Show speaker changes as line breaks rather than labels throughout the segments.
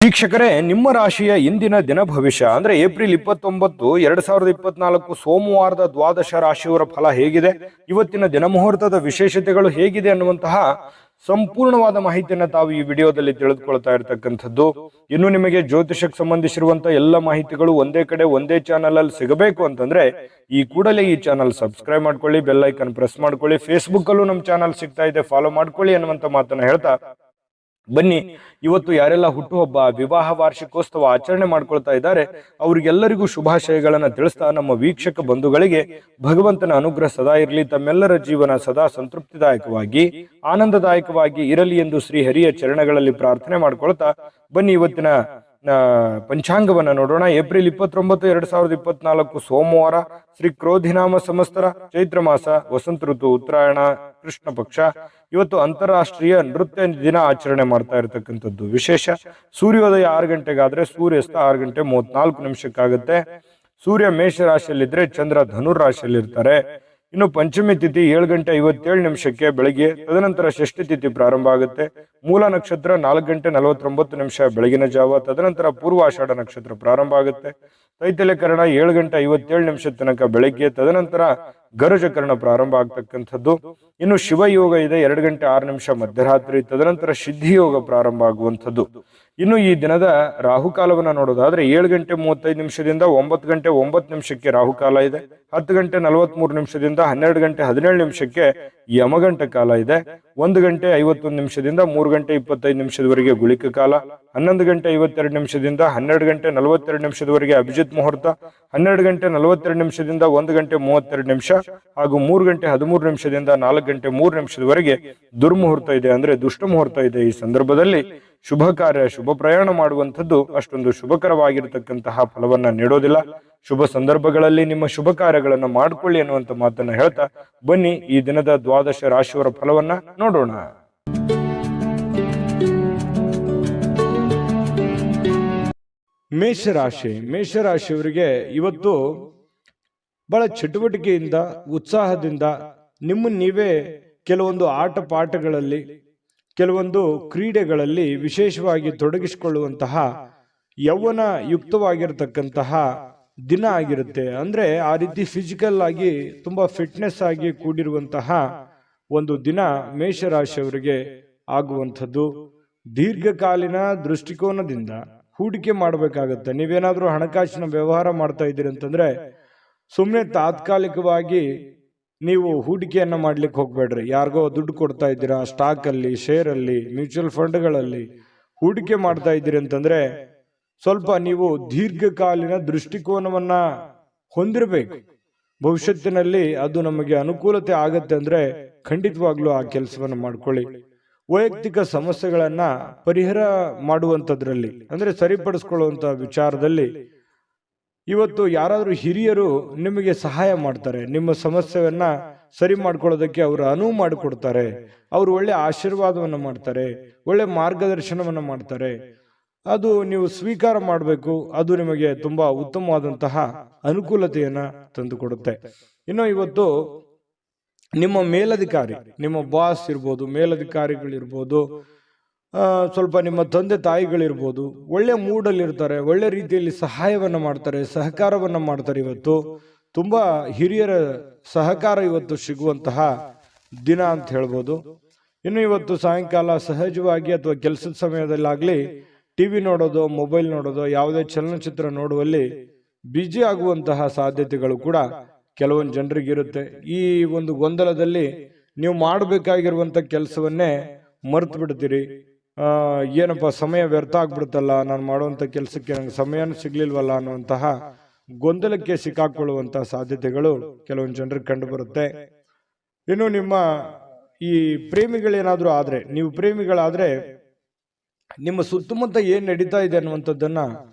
ವೀಕ್ಷಕರೇ, ನಿಮ್ಮ ರಾಶಿಯ ಇಂದಿನ ದಿನ ಭವಿಷ್ಯ ಅಂದ್ರೆ ಏಪ್ರಿಲ್ 29, 2024 ಸೋಮವಾರದ ದ್ವಾದಶ ರಾಶಿಯವರ ಫಲ ಹೇಗಿದೆ, ಇವತ್ತಿನ ದಿನ ಮುಹೂರ್ತದ ವಿಶೇಷತೆಗಳು ಹೇಗಿದೆ ಅನ್ನುವಂತಹ ಸಂಪೂರ್ಣವಾದ ಮಾಹಿತಿಯನ್ನು ತಾವು ಈ ವಿಡಿಯೋದಲ್ಲಿ ತಿಳಿದುಕೊಳ್ತಾ ಇರತಕ್ಕಂಥದ್ದು. ಇನ್ನು ನಿಮಗೆ ಜ್ಯೋತಿಷಕ್ಕೆ ಸಂಬಂಧಿಸಿರುವಂತಹ ಎಲ್ಲ ಮಾಹಿತಿಗಳು ಒಂದೇ ಕಡೆ ಒಂದೇ ಚಾನಲ್ ಅಲ್ಲಿ ಸಿಗಬೇಕು ಅಂತಂದ್ರೆ ಈ ಕೂಡಲೇ ಈ ಚಾನಲ್ ಸಬ್ಸ್ಕ್ರೈಬ್ ಮಾಡ್ಕೊಳ್ಳಿ, ಬೆಲ್ ಐಕನ್ ಪ್ರೆಸ್ ಮಾಡ್ಕೊಳ್ಳಿ. ಫೇಸ್ಬುಕ್ ಅಲ್ಲೂ ನಮ್ಮ ಚಾನಲ್ ಸಿಗ್ತಾ ಇದೆ, ಫಾಲೋ ಮಾಡ್ಕೊಳ್ಳಿ ಅನ್ನುವಂತ ಮಾತನ್ನ ಹೇಳ್ತಾ ಬನ್ನಿ, ಇವತ್ತು ಯಾರೆಲ್ಲ ಹುಟ್ಟುಹಬ್ಬ, ವಿವಾಹ ವಾರ್ಷಿಕೋತ್ಸವ ಆಚರಣೆ ಮಾಡ್ಕೊಳ್ತಾ ಇದ್ದಾರೆ ಅವರಿಗೆಲ್ಲರಿಗೂ ಶುಭಾಶಯಗಳನ್ನ ತಿಳಿಸ್ತಾ ನಮ್ಮ ವೀಕ್ಷಕ ಬಂಧುಗಳಿಗೆ ಭಗವಂತನ ಅನುಗ್ರಹ ಸದಾ ಇರಲಿ, ತಮ್ಮೆಲ್ಲರ ಜೀವನ ಸದಾ ಸಂತೃಪ್ತಿದಾಯಕವಾಗಿ ಆನಂದದಾಯಕವಾಗಿ ಇರಲಿ ಎಂದು ಶ್ರೀ ಹರಿಯ ಚರಣಗಳಲ್ಲಿ ಪ್ರಾರ್ಥನೆ ಮಾಡ್ಕೊಳ್ತಾ ಬನ್ನಿ ಇವತ್ತಿನ ಪಂಚಾಂಗವನ್ನ ನೋಡೋಣ. ಏಪ್ರಿಲ್ 29, 2024 ಸೋಮವಾರ, ಶ್ರೀ ಕ್ರೋಧಿನಾಮ ಸಂವತ್ಸರ, ಚೈತ್ರ ಮಾಸ, ವಸಂತ ಋತು, ಉತ್ತರಾಯಣ, ಕೃಷ್ಣ ಪಕ್ಷ. ಇವತ್ತು ಅಂತಾರಾಷ್ಟ್ರೀಯ ನೃತ್ಯ ದಿನ ಆಚರಣೆ ಮಾಡ್ತಾ ಇರತಕ್ಕಂಥದ್ದು ವಿಶೇಷ. ಸೂರ್ಯೋದಯ 6 ಗಂಟೆಗಾದ್ರೆ ಸೂರ್ಯಾಸ್ತ 6 ಗಂಟೆ 34 ನಿಮಿಷಕ್ಕಾಗುತ್ತೆ. ಸೂರ್ಯ ಮೇಷ ರಾಶಿಯಲ್ಲಿದ್ರೆ ಚಂದ್ರ ಧನುರ್ ರಾಶಿಯಲ್ಲಿ ಇರ್ತಾರೆ. ಇನ್ನು ಪಂಚಮಿ ತಿಥಿ 7 ಗಂಟೆ 57 ನಿಮಿಷಕ್ಕೆ ಬೆಳಗ್ಗೆ, ತದನಂತರ ಷಷ್ಠಿ ತಿಥಿ ಪ್ರಾರಂಭ ಆಗುತ್ತೆ. ಮೂಲ ನಕ್ಷತ್ರ 4 ಗಂಟೆ 49 ನಿಮಿಷ ಬೆಳಗಿನ ಜಾವ, ತದನಂತರ ಪೂರ್ವಾಷಾಢ ನಕ್ಷತ್ರ ಪ್ರಾರಂಭ ಆಗುತ್ತೆ. ತೈತಲೆಕರಣ 7 ಗಂಟೆ 57 ನಿಮಿಷ ತನಕ ಬೆಳಗ್ಗೆ, ತದನಂತರ ಗರಜಕರಣ ಪ್ರಾರಂಭ ಆಗ್ತಕ್ಕಂಥದ್ದು. ಇನ್ನು ಶಿವಯೋಗ ಇದೆ 2 ಗಂಟೆ 6 ನಿಮಿಷ ಮಧ್ಯರಾತ್ರಿ, ತದನಂತರ ಸಿದ್ಧಿಯೋಗ ಪ್ರಾರಂಭ ಆಗುವಂಥದ್ದು. ಇನ್ನು ಈ ದಿನದ ರಾಹುಕಾಲವನ್ನ ನೋಡೋದಾದ್ರೆ 7 ಗಂಟೆ 35 ನಿಮಿಷದಿಂದ 9 ಗಂಟೆ 9 ನಿಮಿಷಕ್ಕೆ ರಾಹುಕಾಲ ಇದೆ. 10 ಗಂಟೆ 43 ನಿಮಿಷದಿಂದ 12 ಗಂಟೆ 17 ನಿಮಿಷಕ್ಕೆ ಯಮಗಂಟ ಕಾಲ ಇದೆ. 1 ಗಂಟೆ 51 ನಿಮಿಷದಿಂದ 3 ಗಂಟೆ 25 ನಿಮಿಷದವರೆಗೆ ಗುಳಿಕ ಕಾಲ. 11 ಗಂಟೆ 52 ನಿಮಿಷದಿಂದ 12 ಗಂಟೆ 42 ನಿಮಿಷದವರೆಗೆ ಅಭಿಜಿತ್ ಮುಹೂರ್ತ. 12 ಗಂಟೆ 42 ನಿಮಿಷದಿಂದ 1 ಗಂಟೆ 32 ನಿಮಿಷ ಹಾಗೂ 3 ಗಂಟೆ 13 ನಿಮಿಷದಿಂದ 4 ಗಂಟೆ 3 ನಿಮಿಷದವರೆಗೆ ದುರ್ಮುಹೂರ್ತ ಇದೆ, ಅಂದ್ರೆ ದುಷ್ಟ ಮುಹೂರ್ತ ಇದೆ. ಈ ಸಂದರ್ಭದಲ್ಲಿ ಶುಭ ಕಾರ್ಯ, ಶುಭ ಪ್ರಯಾಣ ಮಾಡುವಂಥದ್ದು ಅಷ್ಟೊಂದು ಶುಭಕರವಾಗಿರತಕ್ಕಂತಹ ಫಲವನ್ನ ನೀಡೋದಿಲ್ಲ. ಶುಭ ಸಂದರ್ಭಗಳಲ್ಲಿ ನಿಮ್ಮ ಶುಭ ಕಾರ್ಯಗಳನ್ನ ಮಾಡಿಕೊಳ್ಳಿ ಅನ್ನುವಂತ ಮಾತನ್ನ ಹೇಳ್ತಾ ಬನ್ನಿ ಈ ದಿನದ ದ್ವಾದಶ ರಾಶಿಯವರ ಫಲವನ್ನ ನೋಡೋಣ. ಮೇಷರಾಶಿ. ಮೇಷರಾಶಿಯವರಿಗೆ ಇವತ್ತು ಬಹಳ ಚಟುವಟಿಕೆಯಿಂದ, ಉತ್ಸಾಹದಿಂದ ನಿಮ್ಮನ್ನು ನೀವೇ ಕೆಲವೊಂದು ಆಟ ಪಾಠಗಳಲ್ಲಿ, ಕೆಲವೊಂದು ಕ್ರೀಡೆಗಳಲ್ಲಿ ವಿಶೇಷವಾಗಿ ತೊಡಗಿಸಿಕೊಳ್ಳುವಂತಹ ಯೌವನ ಯುಕ್ತವಾಗಿರತಕ್ಕಂತಹ ದಿನ ಆಗಿರುತ್ತೆ. ಅಂದ್ರೆ ಆ ರೀತಿ ಫಿಸಿಕಲ್ ಆಗಿ ತುಂಬಾ ಫಿಟ್ನೆಸ್ ಆಗಿ ಕೂಡಿರುವಂತಹ ಒಂದು ದಿನ ಮೇಷರಾಶಿಯವರಿಗೆ ಆಗುವಂಥದ್ದು. ದೀರ್ಘಕಾಲೀನ ದೃಷ್ಟಿಕೋನದಿಂದ ಹೂಡಿಕೆ ಮಾಡಬೇಕಾಗತ್ತೆ. ನೀವೇನಾದ್ರೂ ಹಣಕಾಸಿನ ವ್ಯವಹಾರ ಮಾಡ್ತಾ ಇದ್ದೀರಿ ಅಂತಂದ್ರೆ ಸುಮ್ಮನೆ ತಾತ್ಕಾಲಿಕವಾಗಿ ನೀವು ಹೂಡಿಕೆಯನ್ನ ಮಾಡ್ಲಿಕ್ಕೆ ಹೋಗ್ಬೇಡ್ರಿ. ಯಾರಿಗೋ ದುಡ್ಡು ಕೊಡ್ತಾ ಇದ್ದೀರಾ, ಸ್ಟಾಕ್ ಅಲ್ಲಿ, ಶೇರ್ ಅಲ್ಲಿ, ಮ್ಯೂಚುವಲ್ ಫಂಡ್ಗಳಲ್ಲಿ ಹೂಡಿಕೆ ಮಾಡ್ತಾ ಇದ್ದೀರಿ ಅಂತಂದ್ರೆ ಸ್ವಲ್ಪ ನೀವು ದೀರ್ಘಕಾಲೀನ ದೃಷ್ಟಿಕೋನವನ್ನ ಹೊಂದಿರಬೇಕು. ಭವಿಷ್ಯತ್ತಿನಲ್ಲಿ ಅದು ನಮಗೆ ಅನುಕೂಲತೆ ಆಗತ್ತೆ ಅಂದ್ರೆ ಖಂಡಿತವಾಗ್ಲೂ ಆ ಕೆಲಸವನ್ನ ಮಾಡ್ಕೊಳ್ಳಿ. ವೈಯಕ್ತಿಕ ಸಮಸ್ಯೆಗಳನ್ನ ಪರಿಹಾರ ಮಾಡುವಂಥದ್ರಲ್ಲಿ ಅಂದ್ರೆ ಸರಿಪಡಿಸ್ಕೊಳ್ಳುವಂತ ವಿಚಾರದಲ್ಲಿ ಇವತ್ತು ಯಾರಾದ್ರೂ ಹಿರಿಯರು ನಿಮಗೆ ಸಹಾಯ ಮಾಡ್ತಾರೆ. ನಿಮ್ಮ ಸಮಸ್ಯೆಯನ್ನ ಸರಿ ಮಾಡ್ಕೊಳ್ಳೋದಕ್ಕೆ ಅವರು ಅನುವು ಮಾಡಿಕೊಡ್ತಾರೆ. ಅವರು ಒಳ್ಳೆ ಆಶೀರ್ವಾದವನ್ನ ಮಾಡ್ತಾರೆ, ಒಳ್ಳೆ ಮಾರ್ಗದರ್ಶನವನ್ನ ಮಾಡ್ತಾರೆ. ಅದು ನೀವು ಸ್ವೀಕಾರ ಮಾಡಬೇಕು. ಅದು ನಿಮಗೆ ತುಂಬಾ ಉತ್ತಮವಾದಂತಹ ಅನುಕೂಲತೆಯನ್ನ ತಂದುಕೊಡುತ್ತೆ. ಇನ್ನು ಇವತ್ತು ನಿಮ್ಮ ಮೇಲಧಿಕಾರಿ, ನಿಮ್ಮ ಬಾಸ್ ಇರ್ಬೋದು, ಮೇಲಧಿಕಾರಿಗಳಿರ್ಬೋದು, ಸ್ವಲ್ಪ ನಿಮ್ಮ ತಂದೆ ತಾಯಿಗಳಿರ್ಬೋದು, ಒಳ್ಳೆ ಮೂಡಲ್ಲಿ ಇರ್ತಾರೆ, ಒಳ್ಳೆ ರೀತಿಯಲ್ಲಿ ಸಹಾಯವನ್ನ ಮಾಡ್ತಾರೆ, ಸಹಕಾರವನ್ನ ಮಾಡ್ತಾರೆ. ಇವತ್ತು ತುಂಬಾ ಹಿರಿಯರ ಸಹಕಾರ ಇವತ್ತು ಸಿಗುವಂತಹ ದಿನ ಅಂತ ಹೇಳ್ಬೋದು. ಇನ್ನು ಇವತ್ತು ಸಾಯಂಕಾಲ ಸಹಜವಾಗಿ ಅಥವಾ ಕೆಲಸದ ಸಮಯದಲ್ಲಾಗ್ಲಿ ಟಿವಿ ನೋಡೋದು, ಮೊಬೈಲ್ ನೋಡೋದು, ಯಾವುದೇ ಚಲನಚಿತ್ರ ನೋಡುವಲ್ಲಿ ಬ್ಯುಸಿ ಆಗುವಂತಹ ಸಾಧ್ಯತೆಗಳು ಕೂಡ ಕೆಲವೊಂದು ಜನರಿಗಿರುತ್ತೆ. ಈ ಒಂದು ಗೊಂದಲದಲ್ಲಿ ನೀವು ಮಾಡಬೇಕಾಗಿರುವಂತ ಕೆಲಸವನ್ನೇ ಮರ್ತು ಬಿಡ್ತೀರಿ. ಏನಪ್ಪ ಸಮಯ ವ್ಯರ್ಥ ಆಗ್ಬಿಡುತ್ತಲ್ಲ, ನಾನು ಮಾಡುವಂತ ಕೆಲಸಕ್ಕೆ ನಂಗೆ ಸಮಯನೂ ಸಿಗ್ಲಿಲ್ವಲ್ಲ ಅನ್ನುವಂತಹ ಗೊಂದಲಕ್ಕೆ ಸಿಕ್ಕಾಕೊಳ್ಳುವಂತಹ ಸಾಧ್ಯತೆಗಳು ಕೆಲವೊಂದು ಜನರಿಗೆ ಕಂಡು ಬರುತ್ತೆ. ಇನ್ನು ನಿಮ್ಮ ಈ ಪ್ರೇಮಿಗಳೇನಾದ್ರೂ ಆದ್ರೆ, ನೀವು ಪ್ರೇಮಿಗಳಾದ್ರೆ ನಿಮ್ಮ ಸುತ್ತಮುತ್ತ ಏನ್ ನಡೀತಾ ಇದೆ ಅನ್ನುವಂಥದ್ದನ್ನ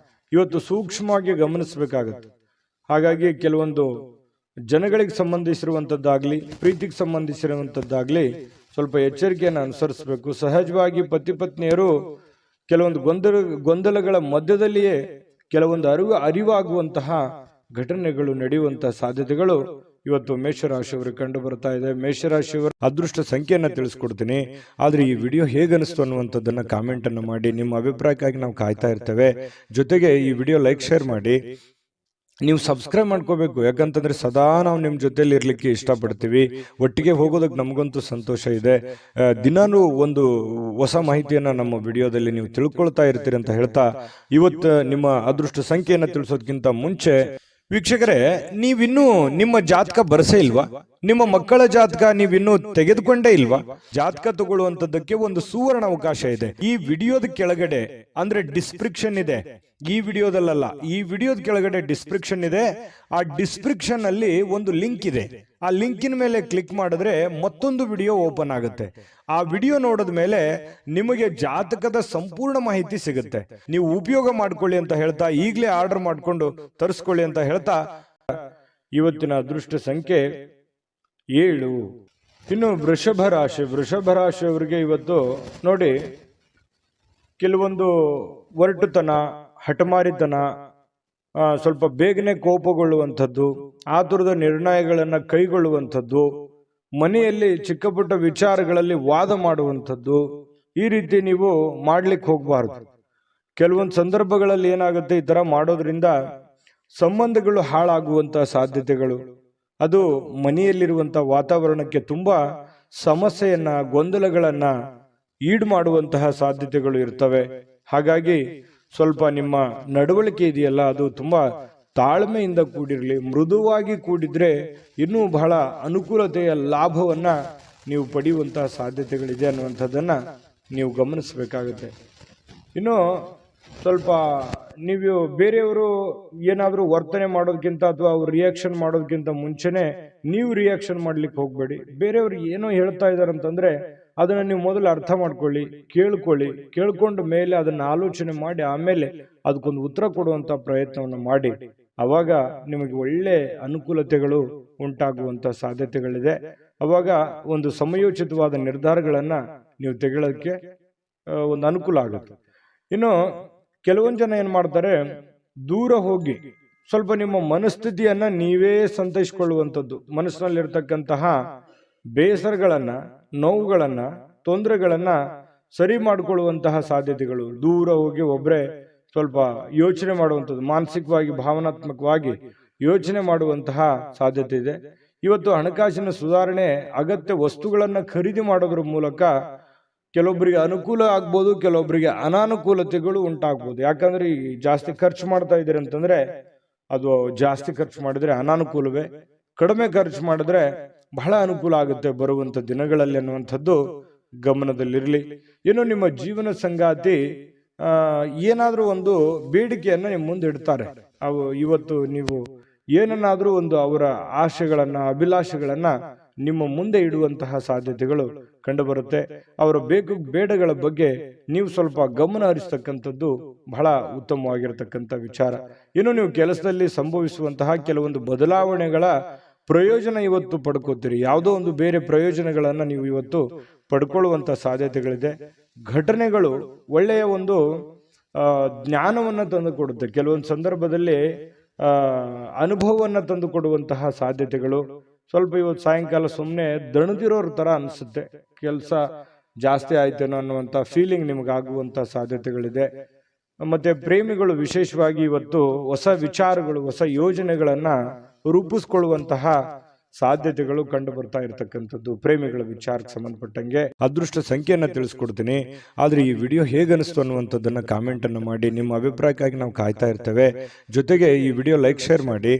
ಇವತ್ತು ಸೂಕ್ಷ್ಮವಾಗಿ ಗಮನಿಸಬೇಕಾಗತ್ತೆ. ಹಾಗಾಗಿ ಕೆಲವೊಂದು ಜನಗಳಿಗೆ ಸಂಬಂಧಿಸಿರುವಂತದ್ದಾಗ್ಲಿ, ಪ್ರೀತಿಗೆ ಸಂಬಂಧಿಸಿರುವಂತದ್ದಾಗ್ಲಿ ಸ್ವಲ್ಪ ಎಚ್ಚರಿಕೆಯನ್ನು ಅನುಸರಿಸಬೇಕು. ಸಹಜವಾಗಿ ಪತಿ ಪತ್ನಿಯರು ಕೆಲವೊಂದು ಗೊಂದಲಗಳ ಮಧ್ಯದಲ್ಲಿಯೇ ಕೆಲವೊಂದು ಅರಿವಾಗುವಂತಹ ಘಟನೆಗಳು ನಡೆಯುವಂತಹ ಸಾಧ್ಯತೆಗಳು ಇವತ್ತು ಮೇಷರಾಶಿಯವರಿಗೆ ಕಂಡು ಬರ್ತಾ ಇದೆ. ಮೇಷರಾಶಿಯವರ ಅದೃಷ್ಟ ಸಂಖ್ಯೆಯನ್ನ ತಿಳಿಸ್ಕೊಡ್ತೀನಿ. ಆದ್ರೆ ಈ ವಿಡಿಯೋ ಹೇಗನಿಸ್ತು ಅನ್ನುವಂಥದ್ದನ್ನ ಕಾಮೆಂಟ್ ಅನ್ನು ಮಾಡಿ. ನಿಮ್ಮ ಅಭಿಪ್ರಾಯಕ್ಕಾಗಿ ನಾವು ಕಾಯ್ತಾ ಇರ್ತೇವೆ. ಜೊತೆಗೆ ಈ ವಿಡಿಯೋ ಲೈಕ್ ಶೇರ್ ಮಾಡಿ. ನೀವು ಸಬ್ಸ್ಕ್ರೈಬ್ ಮಾಡ್ಕೋಬೇಕು, ಯಾಕಂತಂದ್ರೆ ಸದಾ ನಾವು ನಿಮ್ಮ ಜೊತೆಲಿ ಇರ್ಲಿಕ್ಕೆ ಇಷ್ಟಪಡ್ತೀವಿ. ಒಟ್ಟಿಗೆ ಹೋಗೋದಕ್ಕೆ ನಮಗಂತೂ ಸಂತೋಷ ಇದೆ. ದಿನಾನು ಒಂದು ಹೊಸ ಮಾಹಿತಿಯನ್ನ ನಮ್ಮ ವಿಡಿಯೋದಲ್ಲಿ ನೀವು ತಿಳ್ಕೊಳ್ತಾ ಇರ್ತೀರಿ ಅಂತ ಹೇಳ್ತಾ, ಇವತ್ತು ನಿಮ್ಮ ಅದೃಷ್ಟ ಸಂಖ್ಯೆಯನ್ನ ತಿಳಿಸೋದಕ್ಕಿಂತ ಮುಂಚೆ ವೀಕ್ಷಕರೇ, ನೀವಿನ್ನೂ ನಿಮ್ಮ ಜಾತಕ ಬರಸೇ ಇಲ್ವಾ? ನಿಮ್ಮ ಮಕ್ಕಳ ಜಾತಕ ನೀವಿನ್ನೂ ತೆಗೆದುಕೊಂಡೇ ಇಲ್ವಾ? ಜಾತಕ ತಗೊಳ್ಳುವಂತದ್ದಕ್ಕೆ ಒಂದು ಸುವರ್ಣ ಅವಕಾಶ ಇದೆ. ಈ ವಿಡಿಯೋದ ಕೆಳಗಡೆ ಅಂದ್ರೆ ಡಿಸ್ಕ್ರಿಪ್ಷನ್ ಇದೆ. ಈ ವಿಡಿಯೋದಲ್ಲ, ಈ ವಿಡಿಯೋದ ಕೆಳಗಡೆ ಡಿಸ್ಕ್ರಿಪ್ಷನ್ ಇದೆ. ಆ ಡಿಸ್ಕ್ರಿಪ್ಷನ್ ಅಲ್ಲಿ ಒಂದು ಲಿಂಕ್ ಇದೆ. ಆ ಲಿಂಕಿನ ಮೇಲೆ ಕ್ಲಿಕ್ ಮಾಡಿದ್ರೆ ಮತ್ತೊಂದು ವಿಡಿಯೋ ಓಪನ್ ಆಗುತ್ತೆ. ಆ ವಿಡಿಯೋ ನೋಡಿದ ಮೇಲೆ ನಿಮಗೆ ಜಾತಕದ ಸಂಪೂರ್ಣ ಮಾಹಿತಿ ಸಿಗುತ್ತೆ. ನೀವು ಉಪಯೋಗ ಮಾಡ್ಕೊಳ್ಳಿ ಅಂತ ಹೇಳ್ತಾ, ಈಗಲೇ ಆರ್ಡರ್ ಮಾಡ್ಕೊಂಡು ತರಿಸ್ಕೊಳ್ಳಿ ಅಂತ ಹೇಳ್ತಾ, ಇವತ್ತಿನ ಅದೃಷ್ಟ ಸಂಖ್ಯೆ 7. ಇನ್ನು ವೃಷಭ ರಾಶಿಯವರಿಗೆ ಇವತ್ತು ನೋಡಿ, ಕೆಲವೊಂದು ಒರಟುತನ, ಹಠಮಾರಿತನ, ಸ್ವಲ್ಪ ಬೇಗನೆ ಕೋಪಗೊಳ್ಳುವಂಥದ್ದು, ಆತುರದ ನಿರ್ಣಯಗಳನ್ನು ಕೈಗೊಳ್ಳುವಂಥದ್ದು, ಮನೆಯಲ್ಲಿ ಚಿಕ್ಕ ಪುಟ್ಟ ವಿಚಾರಗಳಲ್ಲಿ ವಾದ ಮಾಡುವಂಥದ್ದು, ಈ ರೀತಿ ನೀವು ಮಾಡ್ಲಿಕ್ಕೆ ಹೋಗಬಾರ್ದು. ಕೆಲವೊಂದು ಸಂದರ್ಭಗಳಲ್ಲಿ ಏನಾಗುತ್ತೆ, ಈ ತರ ಮಾಡೋದ್ರಿಂದ ಸಂಬಂಧಗಳು ಹಾಳಾಗುವಂತಹ ಸಾಧ್ಯತೆಗಳು, ಅದು ಮನೆಯಲ್ಲಿರುವಂತಹ ವಾತಾವರಣಕ್ಕೆ ತುಂಬಾ ಸಮಸ್ಯೆಯನ್ನ, ಗೊಂದಲಗಳನ್ನ ಈಡು ಮಾಡುವಂತಹ ಸಾಧ್ಯತೆಗಳು ಇರ್ತವೆ. ಹಾಗಾಗಿ ಸ್ವಲ್ಪ ನಿಮ್ಮ ನಡವಳಿಕೆ ಇದೆಯಲ್ಲ, ಅದು ತುಂಬಾ ತಾಳ್ಮೆಯಿಂದ ಕೂಡಿರಲಿ. ಮೃದುವಾಗಿ ಕೂಡಿದ್ರೆ ಇನ್ನೂ ಬಹಳ ಅನುಕೂಲತೆಯ ಲಾಭವನ್ನ ನೀವು ಪಡೆಯುವಂತಹ ಸಾಧ್ಯತೆಗಳಿದೆ ಅನ್ನುವಂಥದ್ದನ್ನ ನೀವು ಗಮನಿಸಬೇಕಾಗುತ್ತೆ. ಇನ್ನು ಸ್ವಲ್ಪ ನೀವು ಬೇರೆಯವರು ಏನಾದರೂ ವರ್ತನೆ ಮಾಡೋದಕ್ಕಿಂತ ಅಥವಾ ಅವ್ರು ರಿಯಾಕ್ಷನ್ ಮಾಡೋದಕ್ಕಿಂತ ಮುಂಚೆನೆ ನೀವು ರಿಯಾಕ್ಷನ್ ಮಾಡ್ಲಿಕ್ಕೆ ಹೋಗ್ಬೇಡಿ. ಬೇರೆಯವ್ರು ಏನೋ ಹೇಳ್ತಾ ಇದಾರೆ ಅಂತಂದ್ರೆ ಅದನ್ನ ನೀವು ಮೊದಲು ಅರ್ಥ ಮಾಡ್ಕೊಳ್ಳಿ, ಕೇಳ್ಕೊಂಡ ಮೇಲೆ ಅದನ್ನ ಆಲೋಚನೆ ಮಾಡಿ ಆಮೇಲೆ ಅದಕ್ಕೊಂದು ಉತ್ತರ ಕೊಡುವಂತ ಪ್ರಯತ್ನವನ್ನು ಮಾಡಿ. ಅವಾಗ ನಿಮಗೆ ಒಳ್ಳೆ ಅನುಕೂಲತೆಗಳು ಉಂಟಾಗುವಂತ ಸಾಧ್ಯತೆಗಳಿದೆ. ಅವಾಗ ಒಂದು ಸಮಯೋಚಿತವಾದ ನಿರ್ಧಾರಗಳನ್ನ ನೀವು ತೆಗೊಳ್ಳೋದಕ್ಕೆ ಒಂದು ಅನುಕೂಲ ಆಗುತ್ತೆ. ಇನ್ನು ಕೆಲವೊಂದು ಜನ ಏನ್ ಮಾಡ್ತಾರೆ, ದೂರ ಹೋಗಿ ಸ್ವಲ್ಪ ನಿಮ್ಮ ಮನಸ್ಥಿತಿಯನ್ನ ನೀವೇ ಸಂತೈಸಿಕೊಳ್ಳುವಂಥದ್ದು, ಮನಸ್ಸಿನಲ್ಲಿರ್ತಕ್ಕಂತಹ ಬೇಸರಗಳನ್ನ, ನೋವುಗಳನ್ನ, ತೊಂದರೆಗಳನ್ನ ಸರಿ ಮಾಡಿಕೊಳ್ಳುವಂತಹ ಸಾಧ್ಯತೆಗಳು. ದೂರ ಹೋಗಿ ಒಬ್ರೆ ಸ್ವಲ್ಪ ಯೋಚನೆ ಮಾಡುವಂಥದ್ದು, ಮಾನಸಿಕವಾಗಿ ಭಾವನಾತ್ಮಕವಾಗಿ ಯೋಚನೆ ಮಾಡುವಂತಹ ಸಾಧ್ಯತೆ ಇದೆ. ಇವತ್ತು ಹಣಕಾಸಿನ ಸುಧಾರಣೆ, ಅಗತ್ಯ ವಸ್ತುಗಳನ್ನ ಖರೀದಿ ಮಾಡೋದ್ರ ಮೂಲಕ ಕೆಲವೊಬ್ಬರಿಗೆ ಅನುಕೂಲ ಆಗ್ಬೋದು, ಕೆಲವೊಬ್ಬರಿಗೆ ಅನಾನುಕೂಲತೆಗಳು ಉಂಟಾಗ್ಬೋದು. ಯಾಕಂದ್ರೆ ಈ ಜಾಸ್ತಿ ಖರ್ಚು ಮಾಡ್ತಾ ಇದ್ದೀರಿ ಅಂತಂದ್ರೆ ಅದು ಜಾಸ್ತಿ ಖರ್ಚು ಮಾಡಿದ್ರೆ ಅನಾನುಕೂಲವೇ, ಕಡಿಮೆ ಖರ್ಚು ಮಾಡಿದ್ರೆ ಬಹಳ ಅನುಕೂಲ ಆಗುತ್ತೆ ಬರುವಂತ ದಿನಗಳಲ್ಲಿ ಅನ್ನುವಂಥದ್ದು ಗಮನದಲ್ಲಿರಲಿ. ಇನ್ನು ನಿಮ್ಮ ಜೀವನ ಸಂಗಾತಿ ಏನಾದ್ರೂ ಒಂದು ಬೇಡಿಕೆಯನ್ನ ನಿಮ್ಮ ಮುಂದೆ ಇಡ್ತಾರೆ. ಅವು ಇವತ್ತು ನೀವು ಏನನ್ನಾದ್ರೂ ಒಂದು ಅವರ ಆಶೆಗಳನ್ನ, ಅಭಿಲಾಷೆಗಳನ್ನ ನಿಮ್ಮ ಮುಂದೆ ಇಡುವಂತಹ ಸಾಧ್ಯತೆಗಳು ಕಂಡುಬರುತ್ತೆ. ಅವರ ಬೇಡಗಳ ಬಗ್ಗೆ ನೀವು ಸ್ವಲ್ಪ ಗಮನ ಹರಿಸ್ತಕ್ಕಂಥದ್ದು ಬಹಳ ಉತ್ತಮವಾಗಿರತಕ್ಕಂಥ ವಿಚಾರ. ಇನ್ನು ನೀವು ಕೆಲಸದಲ್ಲಿ ಸಂಭವಿಸುವಂತಹ ಕೆಲವೊಂದು ಬದಲಾವಣೆಗಳ ಪ್ರಯೋಜನ ಇವತ್ತು ಪಡ್ಕೋತೀರಿ. ಯಾವುದೋ ಒಂದು ಬೇರೆ ಪ್ರಯೋಜನಗಳನ್ನ ನೀವು ಇವತ್ತು ಪಡ್ಕೊಳ್ಳುವಂತ ಸಾಧ್ಯತೆಗಳಿದೆ. ಘಟನೆಗಳು ಒಳ್ಳೆಯ ಒಂದು ಜ್ಞಾನವನ್ನ ತಂದು ಕೊಡುತ್ತೆ. ಕೆಲವೊಂದು ಸಂದರ್ಭದಲ್ಲಿ ಅನುಭವವನ್ನ ತಂದು ಕೊಡುವಂತಹ ಸಾಧ್ಯತೆಗಳು. ಸ್ವಲ್ಪ ಇವತ್ತು ಸಾಯಂಕಾಲ ಸುಮ್ಮನೆ ದಣದಿರೋರ ತರ ಅನ್ಸುತ್ತೆ, ಕೆಲಸ ಜಾಸ್ತಿ ಆಯ್ತೇನೋ ಅನ್ನುವಂತ ಫೀಲಿಂಗ್ ನಿಮಗಾಗುವಂತ ಸಾಧ್ಯತೆಗಳಿದೆ. ಮತ್ತೆ ಪ್ರೇಮಿಗಳು ವಿಶೇಷವಾಗಿ ಇವತ್ತು ಹೊಸ ವಿಚಾರಗಳು, ಹೊಸ ಯೋಜನೆಗಳನ್ನ ರೂಪಿಸ್ಕೊಳ್ಳುವಂತಹ ಸಾಧ್ಯತೆಗಳು ಕಂಡು ಬರ್ತಾ ಇರತಕ್ಕಂಥದ್ದು. ಪ್ರೇಮಿಗಳ ವಿಚಾರಕ್ಕೆ ಸಂಬಂಧಪಟ್ಟಂಗೆ ಅದೃಷ್ಟ ಸಂಖ್ಯೆಯನ್ನ ತಿಳಿಸ್ಕೊಡ್ತೀನಿ. ಆದ್ರೆ ಈ ವಿಡಿಯೋ ಹೇಗನಿಸ್ತು ಅನ್ನುವಂಥದ್ದನ್ನ ಕಾಮೆಂಟ್ ಅನ್ನು ಮಾಡಿ. ನಿಮ್ಮ ಅಭಿಪ್ರಾಯಕ್ಕಾಗಿ ನಾವು ಕಾಯ್ತಾ ಇರ್ತೇವೆ. ಜೊತೆಗೆ ಈ ವಿಡಿಯೋ ಲೈಕ್ ಶೇರ್ ಮಾಡಿ.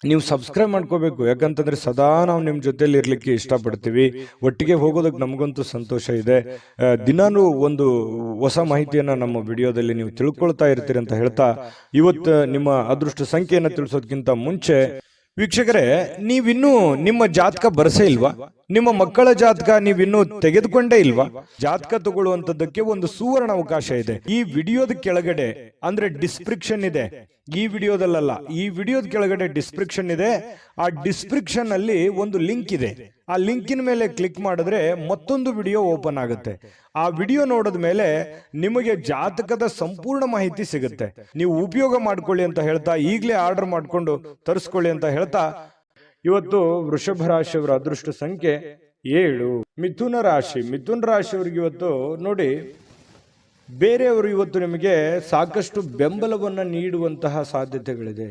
ನೀವು ಸಬ್ಸ್ಕ್ರೈಬ್ ಮಾಡ್ಕೋಬೇಕು, ಯಾಕಂತಂದ್ರೆ ಸದಾ ನಾವು ನಿಮ್ಮ ಜೊತೆಲಿ ಇರ್ಲಿಕ್ಕೆ ಇಷ್ಟಪಡ್ತೀವಿ. ಒಟ್ಟಿಗೆ ಹೋಗೋದಕ್ಕೆ ನಮಗಂತೂ ಸಂತೋಷ ಇದೆ. ದಿನಾನು ಒಂದು ಹೊಸ ಮಾಹಿತಿಯನ್ನ ನಮ್ಮ ವಿಡಿಯೋದಲ್ಲಿ ನೀವು ತಿಳ್ಕೊಳ್ತಾ ಇರ್ತೀರಿ ಅಂತ ಹೇಳ್ತಾ, ಇವತ್ತು ನಿಮ್ಮ ಅದೃಷ್ಟ ಸಂಖ್ಯೆಯನ್ನ ತಿಳಿಸೋದಕ್ಕಿಂತ ಮುಂಚೆ ವೀಕ್ಷಕರೇ, ನೀವಿನ್ನೂ ನಿಮ್ಮ ಜಾತಕ ಬರಸೇ ಇಲ್ವಾ? ನಿಮ್ಮ ಮಕ್ಕಳ ಜಾತಕ ನೀವಿನ್ನೂ ತೆಗೆದುಕೊಂಡೇ ಇಲ್ವಾ? ಜಾತಕ ತಗೊಳ್ಳುವಂತದ್ದಕ್ಕೆ ಒಂದು ಸುವರ್ಣ ಅವಕಾಶ ಇದೆ. ಈ ವಿಡಿಯೋದ ಕೆಳಗಡೆ ಅಂದ್ರೆ ಡಿಸ್ಕ್ರಿಪ್ಷನ್ ಇದೆ. ಈ ವಿಡಿಯೋದಲ್ಲ, ಈ ವಿಡಿಯೋದ ಕೆಳಗಡೆ ಡಿಸ್ಕ್ರಿಪ್ಷನ್ ಇದೆ. ಆ ಡಿಸ್ಕ್ರಿಪ್ಷನ್ ಅಲ್ಲಿ ಒಂದು ಲಿಂಕ್ ಇದೆ. ಆ ಲಿಂಕಿನ ಮೇಲೆ ಕ್ಲಿಕ್ ಮಾಡಿದ್ರೆ ಮತ್ತೊಂದು ವಿಡಿಯೋ ಓಪನ್ ಆಗುತ್ತೆ. ಆ ವಿಡಿಯೋ ನೋಡಿದ ಮೇಲೆ ನಿಮಗೆ ಜಾತಕದ ಸಂಪೂರ್ಣ ಮಾಹಿತಿ ಸಿಗುತ್ತೆ. ನೀವು ಉಪಯೋಗ ಮಾಡ್ಕೊಳ್ಳಿ ಅಂತ ಹೇಳ್ತಾ, ಈಗಲೇ ಆರ್ಡರ್ ಮಾಡ್ಕೊಂಡು ತರಿಸ್ಕೊಳ್ಳಿ ಅಂತ ಹೇಳ್ತಾ, ಇವತ್ತು ವೃಷಭ ರಾಶಿಯವರ ಅದೃಷ್ಟ ಸಂಖ್ಯೆ 7. ಮಿಥುನ ರಾಶಿಯವರಿಗೆ ಇವತ್ತು ನೋಡಿ, ಬೇರೆಯವರು ಇವತ್ತು ನಿಮಗೆ ಸಾಕಷ್ಟು ಬೆಂಬಲವನ್ನು ನೀಡುವಂತಹ ಸಾಧ್ಯತೆಗಳಿದೆ.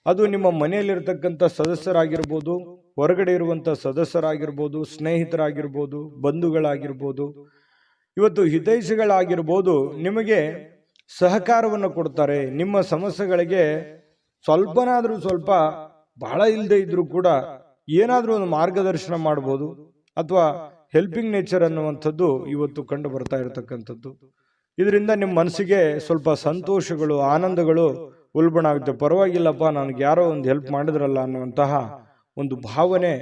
ಅದು ನಿಮ್ಮ ಮನೆಯಲ್ಲಿರ್ತಕ್ಕಂಥ ಸದಸ್ಯರಾಗಿರ್ಬೋದು, ಹೊರಗಡೆ ಇರುವಂಥ ಸದಸ್ಯರಾಗಿರ್ಬೋದು, ಸ್ನೇಹಿತರಾಗಿರ್ಬೋದು, ಬಂಧುಗಳಾಗಿರ್ಬೋದು, ಇವತ್ತು ಹಿತೈಷಿಗಳಾಗಿರ್ಬೋದು, ನಿಮಗೆ ಸಹಕಾರವನ್ನು ಕೊಡ್ತಾರೆ. ನಿಮ್ಮ ಸಮಸ್ಯೆಗಳಿಗೆ ಸ್ವಲ್ಪನಾದರೂ ಸ್ವಲ್ಪ, ಬಹಳ ಇಲ್ಲದೆ ಇದ್ರೂ ಕೂಡ ಏನಾದರೂ ಒಂದು ಮಾರ್ಗದರ್ಶನ ಮಾಡ್ಬೋದು, ಅಥವಾ ಹೆಲ್ಪಿಂಗ್ ನೇಚರ್ ಅನ್ನುವಂಥದ್ದು ಇವತ್ತು ಕಂಡು ಬರ್ತಾ ಇರತಕ್ಕಂಥದ್ದು. ಇದರಿಂದ ನಿಮ್ಮ ಮನಸ್ಸಿಗೆ ಸ್ವಲ್ಪ ಸಂತೋಷಗಳು, ಆನಂದಗಳು ಉಲ್ಬಣ ಆಗುತ್ತೆ. ಪರವಾಗಿಲ್ಲಪ್ಪ, ನನಗೆ ಯಾರೋ ಒಂದು ಹೆಲ್ಪ್ ಮಾಡಿದ್ರಲ್ಲ ಅನ್ನುವಂತಹ ಒಂದು ಭಾವನೆ